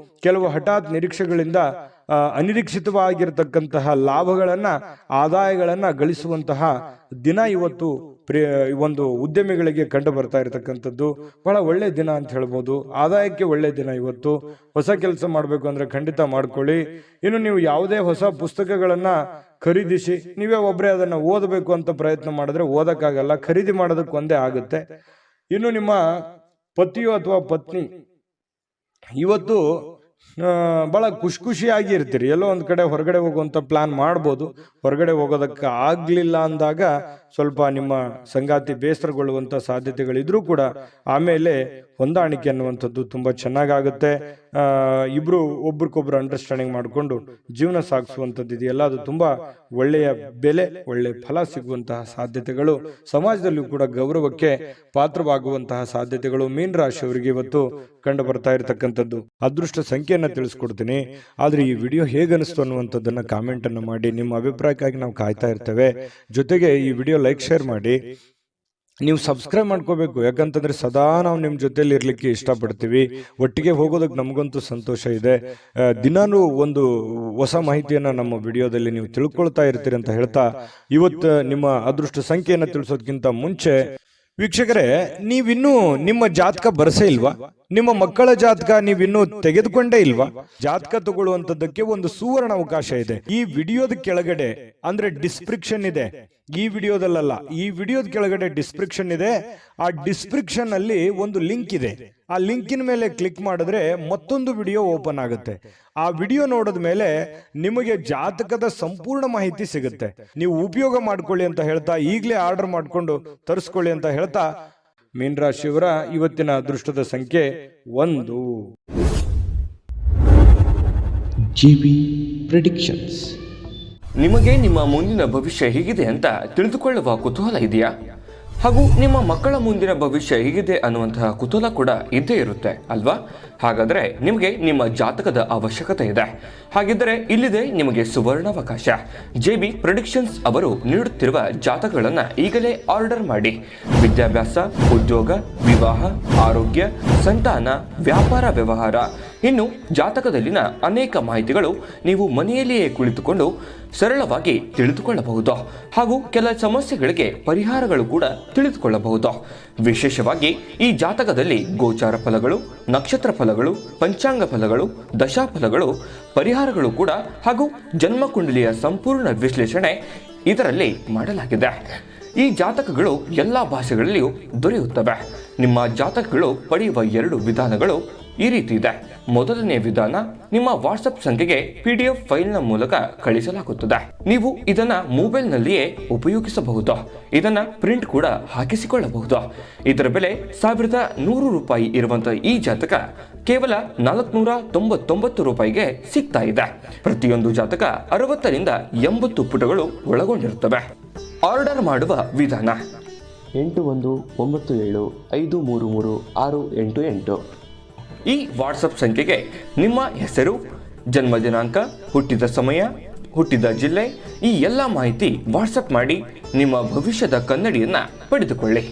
ಕೆಲವು ಹಠಾತ್ ನಿರೀಕ್ಷೆಗಳಿಂದ ಅನಿರೀಕ್ಷಿತವಾಗಿರತಕ್ಕಂತಹ ಲಾಭಗಳನ್ನ, ಆದಾಯಗಳನ್ನ ಗಳಿಸುವಂತಹ ದಿನ ಇವತ್ತು ಒಂದು ಉದ್ಯಮಿಗಳಿಗೆ ಕಂಡು ಬರ್ತಾ ಇರತಕ್ಕಂಥದ್ದು. ಬಹಳ ಒಳ್ಳೆ ದಿನ ಅಂತ ಹೇಳ್ಬೋದು. ಆದಾಯಕ್ಕೆ ಒಳ್ಳೆ ದಿನ ಇವತ್ತು. ಹೊಸ ಕೆಲಸ ಮಾಡಬೇಕು ಅಂದ್ರೆ ಖಂಡಿತ ಮಾಡ್ಕೊಳ್ಳಿ. ಇನ್ನು ನೀವು ಯಾವುದೇ ಹೊಸ ಪುಸ್ತಕಗಳನ್ನ ಖರೀದಿಸಿ ನೀವೇ ಒಬ್ಬರೇ ಅದನ್ನ ಓದಬೇಕು ಅಂತ ಪ್ರಯತ್ನ ಮಾಡಿದ್ರೆ ಓದಕ್ಕಾಗಲ್ಲ, ಖರೀದಿ ಮಾಡೋದಕ್ಕೆ ಒಂದೇ ಆಗುತ್ತೆ. ಇನ್ನು ನಿಮ್ಮ ಪತಿಯು ಅಥವಾ ಪತ್ನಿ ಇವತ್ತು ಬಹಳ ಖುಷಿಯಾಗಿ ಇರ್ತೀರಿ. ಎಲ್ಲೋ ಒಂದ್ ಕಡೆ ಹೊರಗಡೆ ಹೋಗುವಂತ ಪ್ಲಾನ್ ಮಾಡ್ಬೋದು. ಹೊರಗಡೆ ಹೋಗೋದಕ್ಕೆ ಆಗ್ಲಿಲ್ಲ ಅಂದಾಗ ಸ್ವಲ್ಪ ನಿಮ್ಮ ಸಂಗಾತಿ ಬೇಸರಗೊಳ್ಳುವಂತ ಸಾಧ್ಯತೆಗಳಿದ್ರೂ ಕೂಡ ಆಮೇಲೆ ಹೊಂದಾಣಿಕೆ ಅನ್ನುವಂಥದ್ದು ತುಂಬಾ ಚೆನ್ನಾಗಾಗುತ್ತೆ. ಇಬ್ರು ಒಬ್ರಿಗೊಬ್ರು ಅಂಡರ್ಸ್ಟ್ಯಾಂಡಿಂಗ್ ಮಾಡಿಕೊಂಡು ಜೀವನ ಸಾಗಿಸುವಂಥದ್ದು ಇದೆಯಲ್ಲ, ಅದು ತುಂಬಾ ಒಳ್ಳೆಯ ಬೆಲೆ, ಒಳ್ಳೆ ಫಲ ಸಿಗುವಂತಹ ಸಾಧ್ಯತೆಗಳು, ಸಮಾಜದಲ್ಲೂ ಕೂಡ ಗೌರವಕ್ಕೆ ಪಾತ್ರವಾಗುವಂತಹ ಸಾಧ್ಯತೆಗಳು ಮೀನ ರಾಶಿಯವರಿಗೆ ಇವತ್ತು ಕಂಡು ಬರ್ತಾ ಇರತಕ್ಕಂಥದ್ದು. ಅದೃಷ್ಟ ಸಂಖ್ಯೆಯನ್ನ ತಿಳಿಸ್ಕೊಡ್ತೀನಿ. ಆದ್ರೆ ಈ ವಿಡಿಯೋ ಹೇಗನಿಸ್ತು ಅನ್ನುವಂಥದ್ದನ್ನ ಕಾಮೆಂಟ್ ಅನ್ನು ಮಾಡಿ. ನಿಮ್ಮ ಅಭಿಪ್ರಾಯಕ್ಕಾಗಿ ನಾವು ಕಾಯ್ತಾ ಇರ್ತೇವೆ. ಜೊತೆಗೆ ಈ ವಿಡಿಯೋ ಲೈಕ್ ಶೇರ್ ಮಾಡಿ. ನೀವು ಸಬ್ಸ್ಕ್ರೈಬ್ ಮಾಡ್ಕೋಬೇಕು, ಯಾಕಂತಂದ್ರೆ ಸದಾ ನಾವು ನಿಮ್ಮ ಜೊತೆಲಿ ಇರ್ಲಿಕ್ಕೆ ಇಷ್ಟಪಡ್ತೀವಿ. ಒಟ್ಟಿಗೆ ಹೋಗೋದಕ್ಕೆ ನಮಗಂತೂ ಸಂತೋಷ ಇದೆ. ದಿನಾನು ಒಂದು ಹೊಸ ಮಾಹಿತಿಯನ್ನ ನಮ್ಮ ವಿಡಿಯೋದಲ್ಲಿ ನೀವು ತಿಳ್ಕೊಳ್ತಾ ಇರ್ತೀರಿ ಅಂತ ಹೇಳ್ತಾ, ಇವತ್ತು ನಿಮ್ಮ ಅದೃಷ್ಟ ಸಂಖ್ಯೆಯನ್ನು ತಿಳಿಸೋದಕ್ಕಿಂತ ಮುಂಚೆ ವೀಕ್ಷಕರೇ, ನೀವಿನ್ನೂ ನಿಮ್ಮ ಜಾತಕ ಬರಸೇ ಇಲ್ವಾ? ನಿಮ್ಮ ಮಕ್ಕಳ ಜಾತಕ ನೀವಿನ್ನೂ ತೆಗೆದುಕೊಂಡೇ ಇಲ್ವಾ? ಜಾತಕ ತಗೊಳ್ಳುವಂತದ್ದಕ್ಕೆ ಒಂದು ಸುವರ್ಣ ಅವಕಾಶ ಇದೆ. ಈ ವಿಡಿಯೋದ ಕೆಳಗಡೆ ಅಂದ್ರೆ ಡಿಸ್ಕ್ರಿಪ್ಷನ್ ಇದೆ. ಈ ವಿಡಿಯೋದಲ್ಲ, ಈ ವಿಡಿಯೋದ ಕೆಳಗಡೆ ಡಿಸ್ಕ್ರಿಪ್ಷನ್ ಇದೆ. ಆ ಡಿಸ್ಕ್ರಿಪ್ಷನ್ ಅಲ್ಲಿ ಒಂದು ಲಿಂಕ್ ಇದೆ. ಆ ಲಿಂಕಿನ ಮೇಲೆ ಕ್ಲಿಕ್ ಮಾಡಿದ್ರೆ ಮತ್ತೊಂದು ವಿಡಿಯೋ ಓಪನ್ ಆಗುತ್ತೆ. ಆ ವಿಡಿಯೋ ನೋಡಿದ ಮೇಲೆ ನಿಮಗೆ ಜಾತಕದ ಸಂಪೂರ್ಣ ಮಾಹಿತಿ ಸಿಗುತ್ತೆ. ನೀವು ಉಪಯೋಗ ಮಾಡ್ಕೊಳ್ಳಿ ಅಂತ ಹೇಳ್ತಾ, ಈಗಲೇ ಆರ್ಡರ್ ಮಾಡ್ಕೊಂಡು ತರಿಸ್ಕೊಳ್ಳಿ ಅಂತ ಹೇಳ್ತಾ, ಮೀನ ರಾಶಿಯವರ ಇವತ್ತಿನ ಅದೃಷ್ಟದ ಸಂಖ್ಯೆ 1.
GB predictions.
ನಿಮಗೆ ನಿಮ್ಮ ಮುಂದಿನ ಭವಿಷ್ಯ ಹೇಗಿದೆ ಅಂತ ತಿಳಿದುಕೊಳ್ಳುವ ಕುತೂಹಲ ಇದೆಯಾ? ಹಾಗೂ ನಿಮ್ಮ ಮಕ್ಕಳ ಮುಂದಿನ ಭವಿಷ್ಯ ಹೇಗಿದೆ ಅನ್ನುವಂತಹ ಕುತೂಹಲ ಕೂಡ ಇದ್ದೇ ಇರುತ್ತೆ ಅಲ್ವಾ? ಹಾಗಾದರೆ ನಿಮಗೆ ನಿಮ್ಮ ಜಾತಕದ ಅವಶ್ಯಕತೆ ಇದೆ. ಹಾಗಿದ್ದರೆ ಇಲ್ಲಿದೆ ನಿಮಗೆ ಸುವರ್ಣಾವಕಾಶ. JB ಪ್ರೆಡಿಕ್ಷನ್ಸ್ ಅವರು ನೀಡುತ್ತಿರುವ ಜಾತಕಗಳನ್ನು ಈಗಲೇ ಆರ್ಡರ್ ಮಾಡಿ. ವಿದ್ಯಾಭ್ಯಾಸ, ಉದ್ಯೋಗ, ವಿವಾಹ, ಆರೋಗ್ಯ, ಸಂತಾನ, ವ್ಯಾಪಾರ ವ್ಯವಹಾರ, ಇನ್ನು ಜಾತಕದಲ್ಲಿನ ಅನೇಕ ಮಾಹಿತಿಗಳು ನೀವು ಮನೆಯಲ್ಲಿಯೇ ಕುಳಿತುಕೊಂಡು ಸರಳವಾಗಿ ತಿಳಿದುಕೊಳ್ಳಬಹುದು. ಹಾಗೂ ಕೆಲ ಸಮಸ್ಯೆಗಳಿಗೆ ಪರಿಹಾರಗಳು ಕೂಡ ತಿಳಿದುಕೊಳ್ಳಬಹುದು. ವಿಶೇಷವಾಗಿ ಈ ಜಾತಕದಲ್ಲಿ ಗೋಚಾರ ಫಲಗಳು, ನಕ್ಷತ್ರ ಫಲಗಳು, ಪಂಚಾಂಗ ಫಲಗಳು, ದಶಾಫಲಗಳು, ಪರಿಹಾರಗಳು ಕೂಡ ಹಾಗೂ ಜನ್ಮಕುಂಡಲಿಯ ಸಂಪೂರ್ಣ ವಿಶ್ಲೇಷಣೆ ಇದರಲ್ಲಿ ಮಾಡಲಾಗಿದೆ. ಈ ಜಾತಕಗಳು ಎಲ್ಲ ಭಾಷೆಗಳಲ್ಲಿಯೂ ದೊರೆಯುತ್ತವೆ. ನಿಮ್ಮ ಜಾತಕಗಳು ಪಡೆಯುವ 2 ವಿಧಾನಗಳು ಈ ರೀತಿ ಇದೆ. ಮೊದಲನೇ ವಿಧಾನ, ನಿಮ್ಮ ವಾಟ್ಸಪ್ ಸಂಖ್ಯೆಗೆ PDF ಫೈಲ್ನ ಮೂಲಕ ಕಳಿಸಲಾಗುತ್ತದೆ. ನೀವು ಇದನ್ನ ಮೊಬೈಲ್ನಲ್ಲಿಯೇ ಉಪಯೋಗಿಸಬಹುದು. ಇದನ್ನ ಪ್ರಿಂಟ್ ಕೂಡ ಹಾಕಿಸಿಕೊಳ್ಳಬಹುದು. ಇದರ ಬೆಲೆ 1100 ರೂಪಾಯಿ ಇರುವಂತಹ ಈ ಜಾತಕ ಕೇವಲ 499 ರೂಪಾಯಿಗೆ ಸಿಗ್ತಾ ಇದೆ. ಪ್ರತಿಯೊಂದು ಜಾತಕ 60 ರಿಂದ 80 ಪುಟಗಳು ಒಳಗೊಂಡಿರುತ್ತವೆ. ಆರ್ಡರ್ ಮಾಡುವ ವಿಧಾನ
8197533688.
ಈ ವಾಟ್ಸಪ್ ಸಂಖ್ಯೆಗೆ ನಿಮ್ಮ ಹೆಸರು, ಜನ್ಮ ದಿನಾಂಕ, ಹುಟ್ಟಿದ ಸಮಯ, ಹುಟ್ಟಿದ ಜಿಲ್ಲೆ, ಈ ಎಲ್ಲ ಮಾಹಿತಿ ವಾಟ್ಸಪ್ ಮಾಡಿ ನಿಮ್ಮ ಭವಿಷ್ಯದ ಕನ್ನಡಿಯನ್ನು ಪಡೆದುಕೊಳ್ಳಿ.